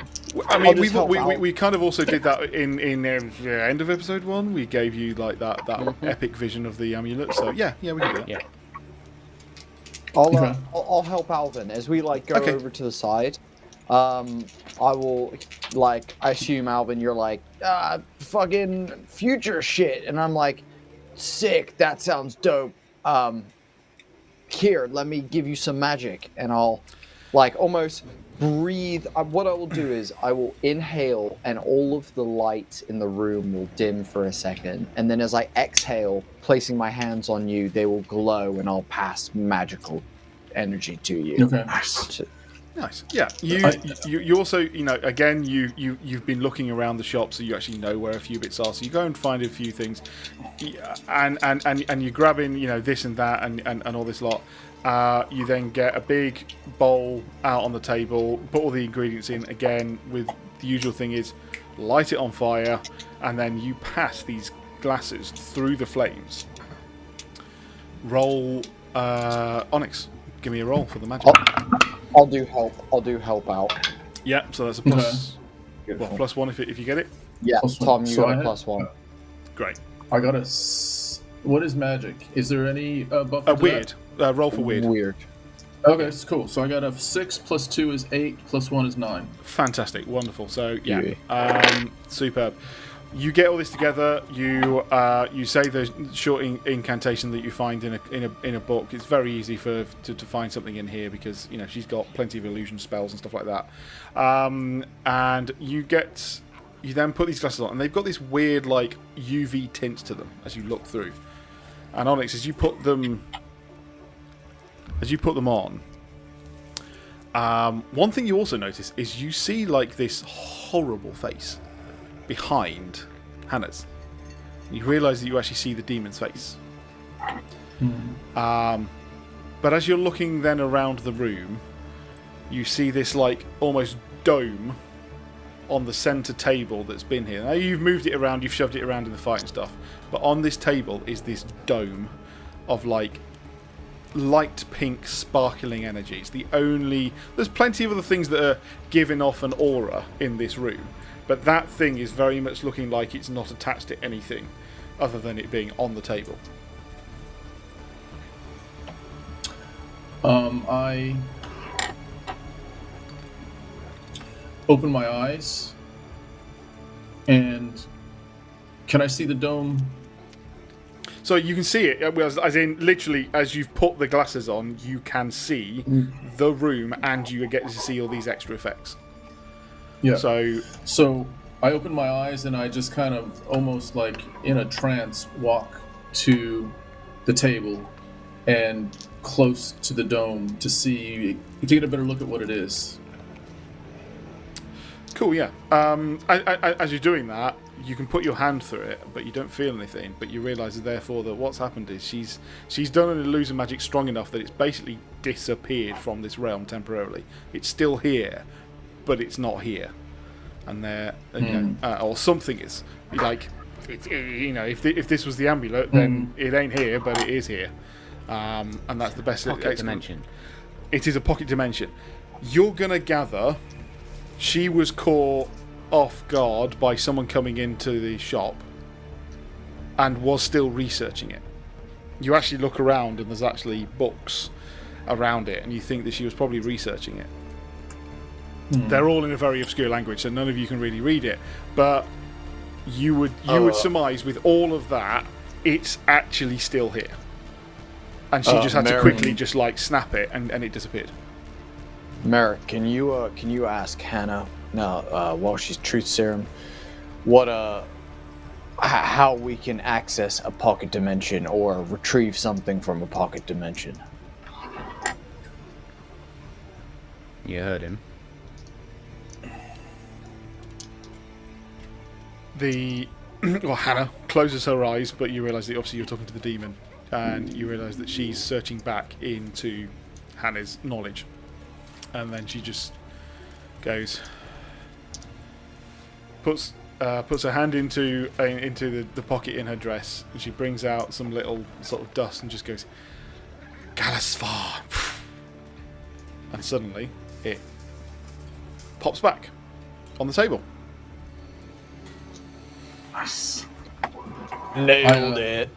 I mean, we kind of also did that in the end of episode 1. We gave you like that epic vision of the amulet. So yeah, we can do that. Yeah. I'll help Alvin as we go over to the side. I will I assume Alvin, you're fucking future shit, and I'm like, sick. That sounds dope. Here, let me give you some magic, and I'll almost breathe. What I will do is I will inhale, and all of the lights in the room will dim for a second, and then as I exhale, placing my hands on you, they will glow, and I'll pass magical energy to you. Okay. Nice. Yeah. You also, again, you've been looking around the shop, so you actually know where a few bits are. So you go and find a few things, and you grab in, this and that and all this lot. You then get a big bowl out on the table, put all the ingredients in again. With the usual thing is light it on fire, and then you pass these glasses through the flames. Roll, Onyx. Give me a roll for the magic. I'll do help out. Yeah, so that's a plus. Well, +1 if you get it. Yeah, Tom, you got a +1. Great. I got a. What is magic? Is there any buffer? Weird. Roll for weird. Weird. Okay, it's cool. So I got a 6 + 2 is 8 + 1 is 9. Fantastic, wonderful. So yeah, superb. You get all this together. You say the short incantation that you find in a book. It's very easy to find something in here because she's got plenty of illusion spells and stuff like that. And you then put these glasses on, and they've got this weird like UV tint to them as you look through. And Onyx, as you put them on, one thing you also notice is you see like this horrible face behind Hannah's. You realise that you actually see the demon's face. But as you're looking then around the room, you see this like almost dome on the centre table that's been here. Now you've moved it around, you've shoved it around in the fight and stuff, but on this table is this dome of like light pink sparkling energies. There's plenty of other things that are giving off an aura in this room, but that thing is very much looking like it's not attached to anything other than it being on the table. I open my eyes, and can I see the dome? So you can see it, as in literally as you've put the glasses on, you can see the room, and you get to see all these extra effects. Yeah. So I open my eyes, and I just kind of almost like in a trance walk to the table and close to the dome to get a better look at what it is. Cool, yeah. As you're doing that, you can put your hand through it, but you don't feel anything. But you realise, therefore, that what's happened is she's done an illusion magic strong enough that it's basically disappeared from this realm temporarily. It's still here, but it's not here, and or something is like, if this was the amulet, then it ain't here, but it is here, and that's the best Pocket dimension. It is a pocket dimension. You're gonna gather. She was caught off guard by someone coming into the shop and was still researching it. You actually look around and there's actually books around it, and you think that she was probably researching it. They're all in a very obscure language, so none of you can really read it. But you would surmise with all of that, it's actually still here. And she just had to quickly just like snap it, and it disappeared. Merrick, can you ask Hannah now while she's truth serum, how we can access a pocket dimension or retrieve something from a pocket dimension? You heard him. Hannah closes her eyes, but you realise that obviously you're talking to the demon, and you realise that she's searching back into Hannah's knowledge. And then she just goes, puts her hand into the pocket in her dress, and she brings out some little sort of dust and just goes, Galasvar. And suddenly it pops back on the table. Nice. Nailed it.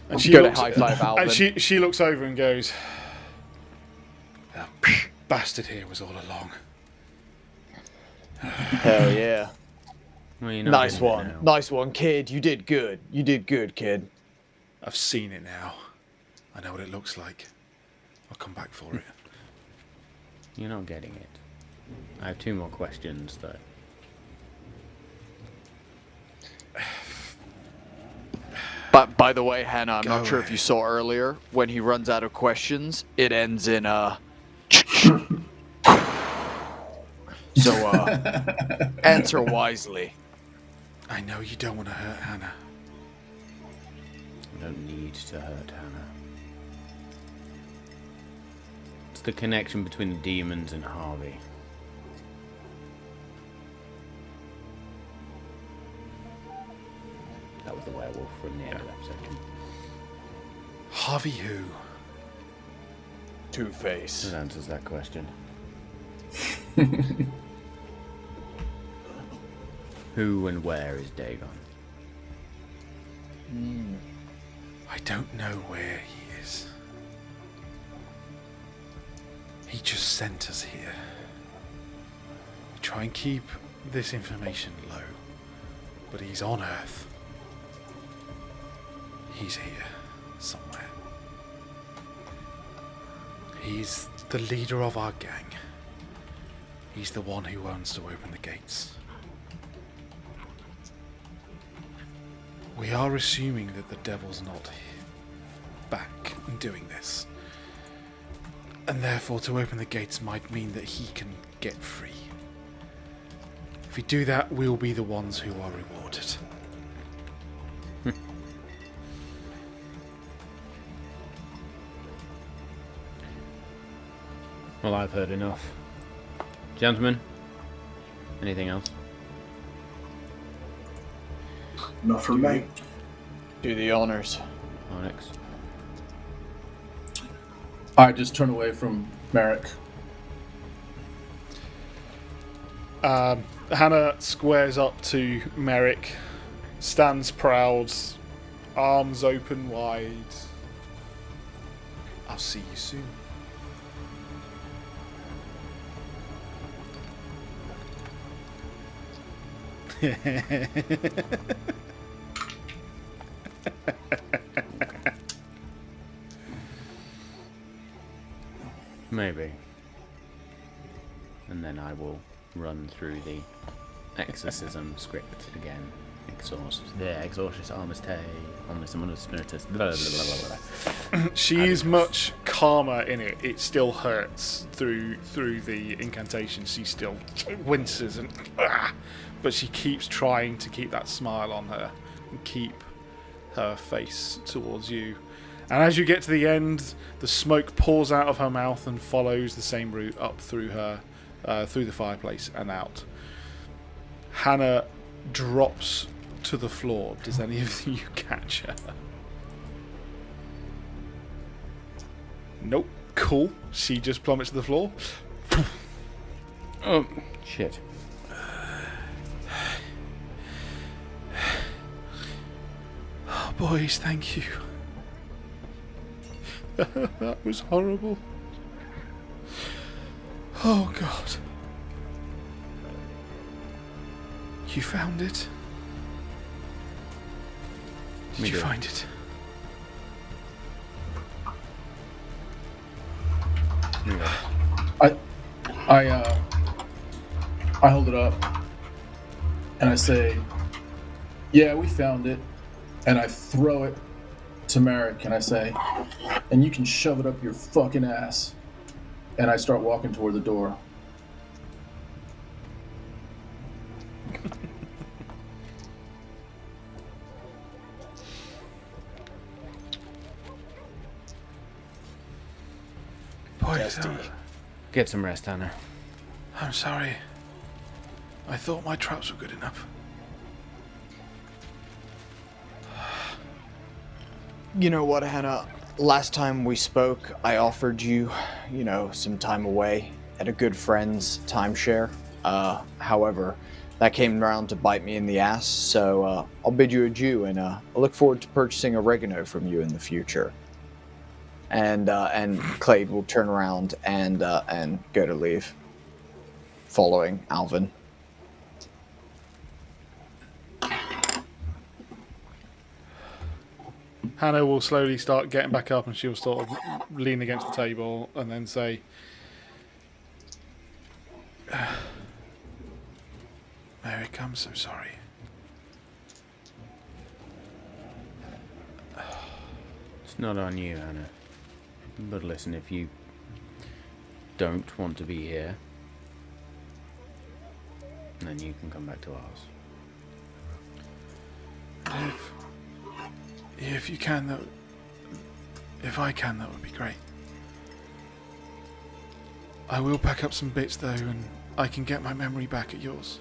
And she Go to looks, high five Alvin. and she looks over and goes, bastard here was all along. Hell yeah. Well, you're not Nice getting it one. now. Nice one, kid. You did good. You did good, kid. I've seen it now. I know what it looks like. I'll come back for it. You're not getting it. I have 2 more questions, though. But by the way, Hannah, I'm Go not sure if away. you saw earlier, when he runs out of questions, it ends in So, answer wisely. I know you don't want to hurt Hannah. I don't need to hurt Hannah. It's the connection between the demons and Harvey. That was the werewolf from the end of the episode. Harvey who? Two-Face. That answers that question. Who and where is Dagon? I don't know where he is. He just sent us here. We try and keep this information low. but he's on Earth. He's here, somewhere. He's the leader of our gang. He's the one who wants to open the gates. We are assuming that the devil's not back and doing this. And therefore to open the gates might mean that he can get free. If we do that, we'll be the ones who are rewarded. Well, I've heard enough. Gentlemen, anything else? Not from me. Do the honors. Onyx? I just turn away from Merrick. Hannah squares up to Merrick, stands proud, arms open wide. I'll see you soon. Maybe. And then I will run through the exorcism script again. Exorcist armus te, omnis immunus spiritus, blah, blah, blah, blah, blah. She is much calmer in it. It still hurts through the incantation. She still winces and but she keeps trying to keep that smile on her and keep her face towards you. And as you get to the end, the smoke pours out of her mouth and follows the same route up through her, through the fireplace and out. Hannah drops to the floor. Does any of you catch her? Nope. Cool. She just plummets to the floor. Oh, shit. Oh, boys, thank you. That was horrible. Oh, God. You found it? Did you find it? I hold it up and I say, yeah, we found it. And I throw it to Merrick and I say, and you can shove it up your fucking ass. And I start walking toward the door. Boys, Get some rest, Hannah. I'm sorry. I thought my traps were good enough. You know what, Hannah? Last time we spoke, I offered you, some time away at a good friend's timeshare. However, that came around to bite me in the ass, so I'll bid you adieu, and I look forward to purchasing oregano from you in the future. And Clade will turn around and go to leave, following Alvin. Hannah will slowly start getting back up and she'll sort of lean against the table and then say, Merrick, I'm so sorry. It's not on you, Hannah. But listen, if you don't want to be here, then you can come back to ours. If you can, if I can, that would be great. I will pack up some bits though, and I can get my memory back at yours.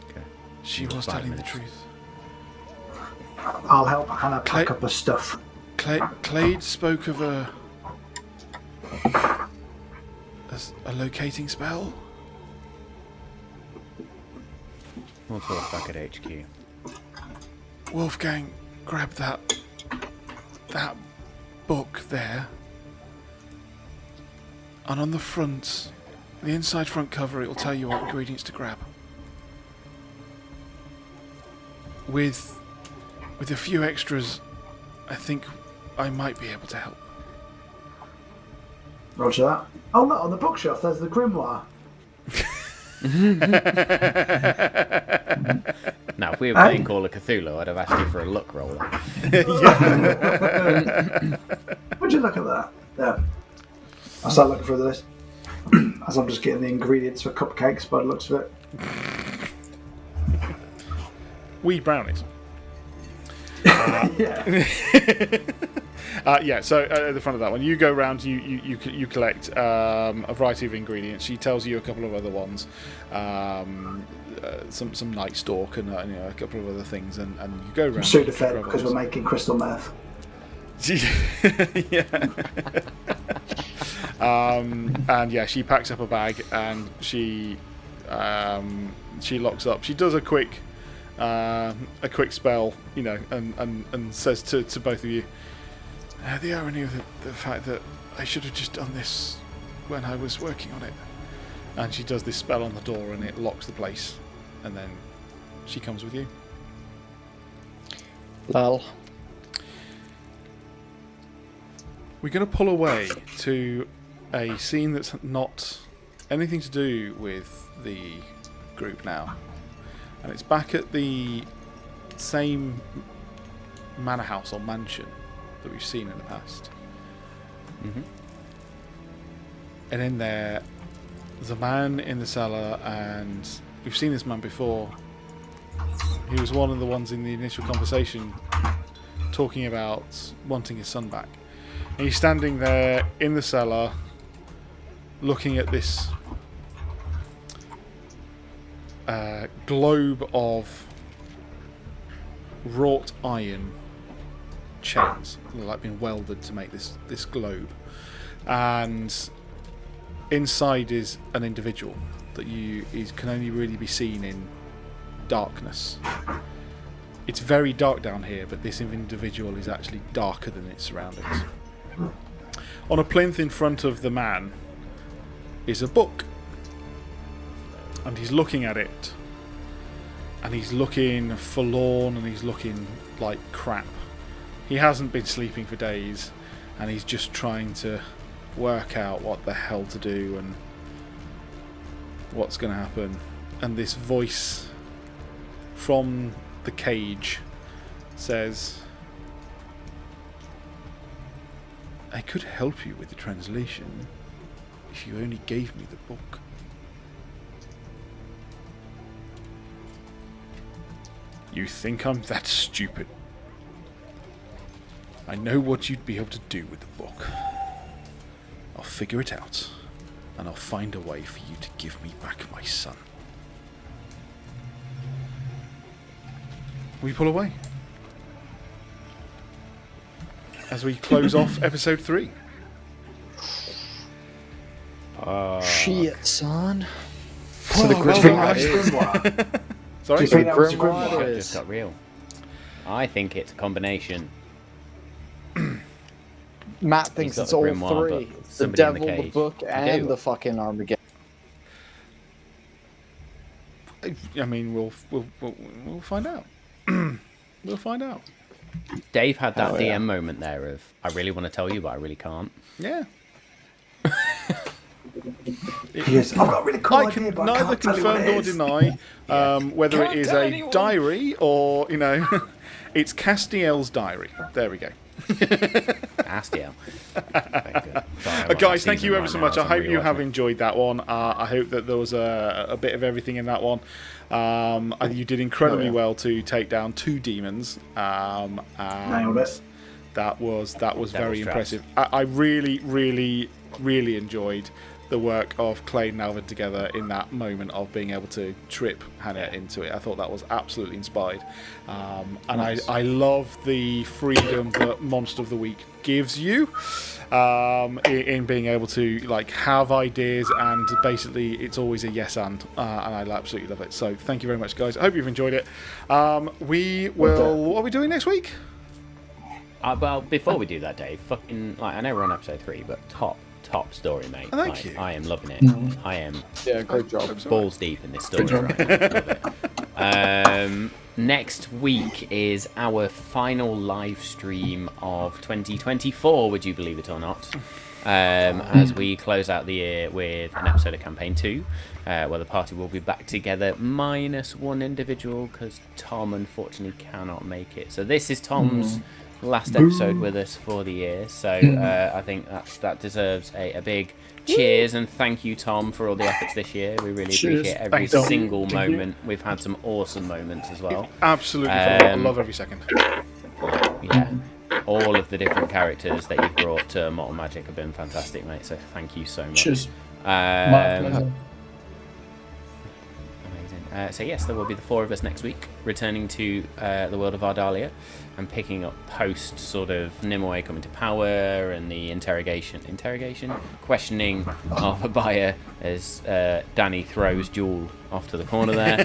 Okay. She was telling the truth. I'll help Hannah pack up her stuff. Clade spoke of a locating spell. We'll talk back at HQ. Wolfgang, grab that book there. And on the front, the inside front cover, it'll tell you what ingredients to grab. with a few extras, I think I might be able to help. Roger that. Oh, look, on the bookshelf, there's the grimoire. Now, if we were playing Call of Cthulhu, I'd have asked you for a luck roll. Would you look at that? Yeah. I'll start looking through this. As I'm just getting the ingredients for cupcakes by the looks of it. Weed brownies. Yeah. So at the front of that one, you go around, you collect a variety of ingredients. She tells you a couple of other ones, some night stalk and a couple of other things, and you go around. Sudafed, because we're making crystal meth. Yeah. And yeah, she packs up a bag and she locks up. She does a quick spell, and says to both of you, the irony of the fact that I should have just done this when I was working on it. And she does this spell on the door and it locks the place, and then she comes with you. Lol. We're going to pull away to a scene that's not anything to do with the group now. And it's back at the same manor house or mansion that we've seen in the past. Mm-hmm. And in there, there's a man in the cellar, and we've seen this man before. He was one of the ones in the initial conversation talking about wanting his son back. And he's standing there in the cellar looking at this globe of wrought iron chains, like being welded to make this globe, and inside is an individual that can only really be seen in darkness. It's very dark down here, but this individual is actually darker than its surroundings. On a plinth in front of the man is a book, and he's looking at it, and he's looking forlorn, and he's looking like crap. He hasn't been sleeping for days, and he's just trying to work out what the hell to do and what's going to happen. And this voice from the cage says, I could help you with the translation if you only gave me the book. You think I'm that stupid? I know what you'd be able to do with the book. I'll figure it out, and I'll find a way for you to give me back my son. We pull away as we close off episode 3. Shit, son. So the grimoire. Sorry? Do you think that was a Grimoire grimoire? It just got real. I think it's a combination. Matt thinks got it's the all grimoire, three. but It's the somebody in the devil, the cage. book, You and do. the fucking Armageddon. I mean, we'll find out. We'll find out. Dave had that Oh, DM yeah. moment there of, I really want to tell you, but I really can't. Yeah. Yes, I've got a really cool I idea, can but I neither can't tell you what confirm it nor is. deny whether it Can't is tell a anyone. diary or, it's Castiel's diary. There we go. Astiel. Very good. Sorry, I'm Guys, on thank you season ever right so now, much. I I'm hope you rewatching have it. enjoyed that one. I hope that there was a bit of everything in that one. You did incredibly yeah. well to take down 2 demons. And Nailed it. that was very traps. impressive. I really, really, really enjoyed the work of Clay and Alvin together in that moment of being able to trip Hannah into it. I thought that was absolutely inspired. And Nice. I love the freedom that Monster of the Week gives you in being able to have ideas, and basically it's always a yes and I absolutely love it. So thank you very much, guys. I hope you've enjoyed it. We will. What are we doing next week? Well, before we do that, Dave, I know we're on episode 3, but top story, mate. Thank you. I am loving it. I am Yeah, great job. balls deep in this story right now. Love it. next week is our final live stream of 2024, would you believe it or not? As we close out the year with an episode of Campaign 2, where the party will be back together, minus one individual, because Tom unfortunately cannot make it. So this is Tom's last episode with us for the year, so I think that deserves a big cheers and thank you, Tom, for all the efforts this year. We really appreciate every single moment. We've had some awesome moments as well. Absolutely, I love every second. Yeah, all of the different characters that you've brought to Malt Magic have been fantastic, mate, so thank you so much. Cheers. My pleasure. Amazing. So yes, there will be the 4 of us next week, returning to the world of Ardalia and picking up post sort of Nimue coming to power and the questioning of a buyer as Danny throws Jewel off to the corner there.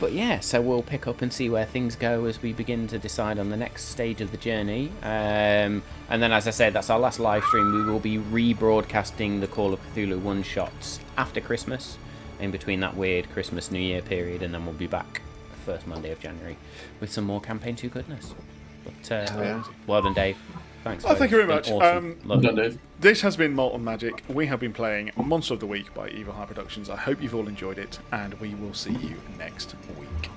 But yeah, so we'll pick up and see where things go as we begin to decide on the next stage of the journey. And then, as I said, that's our last live stream. We will be rebroadcasting the Call of Cthulhu one-shots after Christmas, in between that weird Christmas New Year period, and then we'll be back the first Monday of January with some more Campaign 2 goodness. But well done, Dave. Thanks. Thank you very much. Awesome. Well done, Dave. This has been Malt and Magic. We have been playing Monster of the Week by Evil Heart Productions. I hope you've all enjoyed it, and we will see you next week.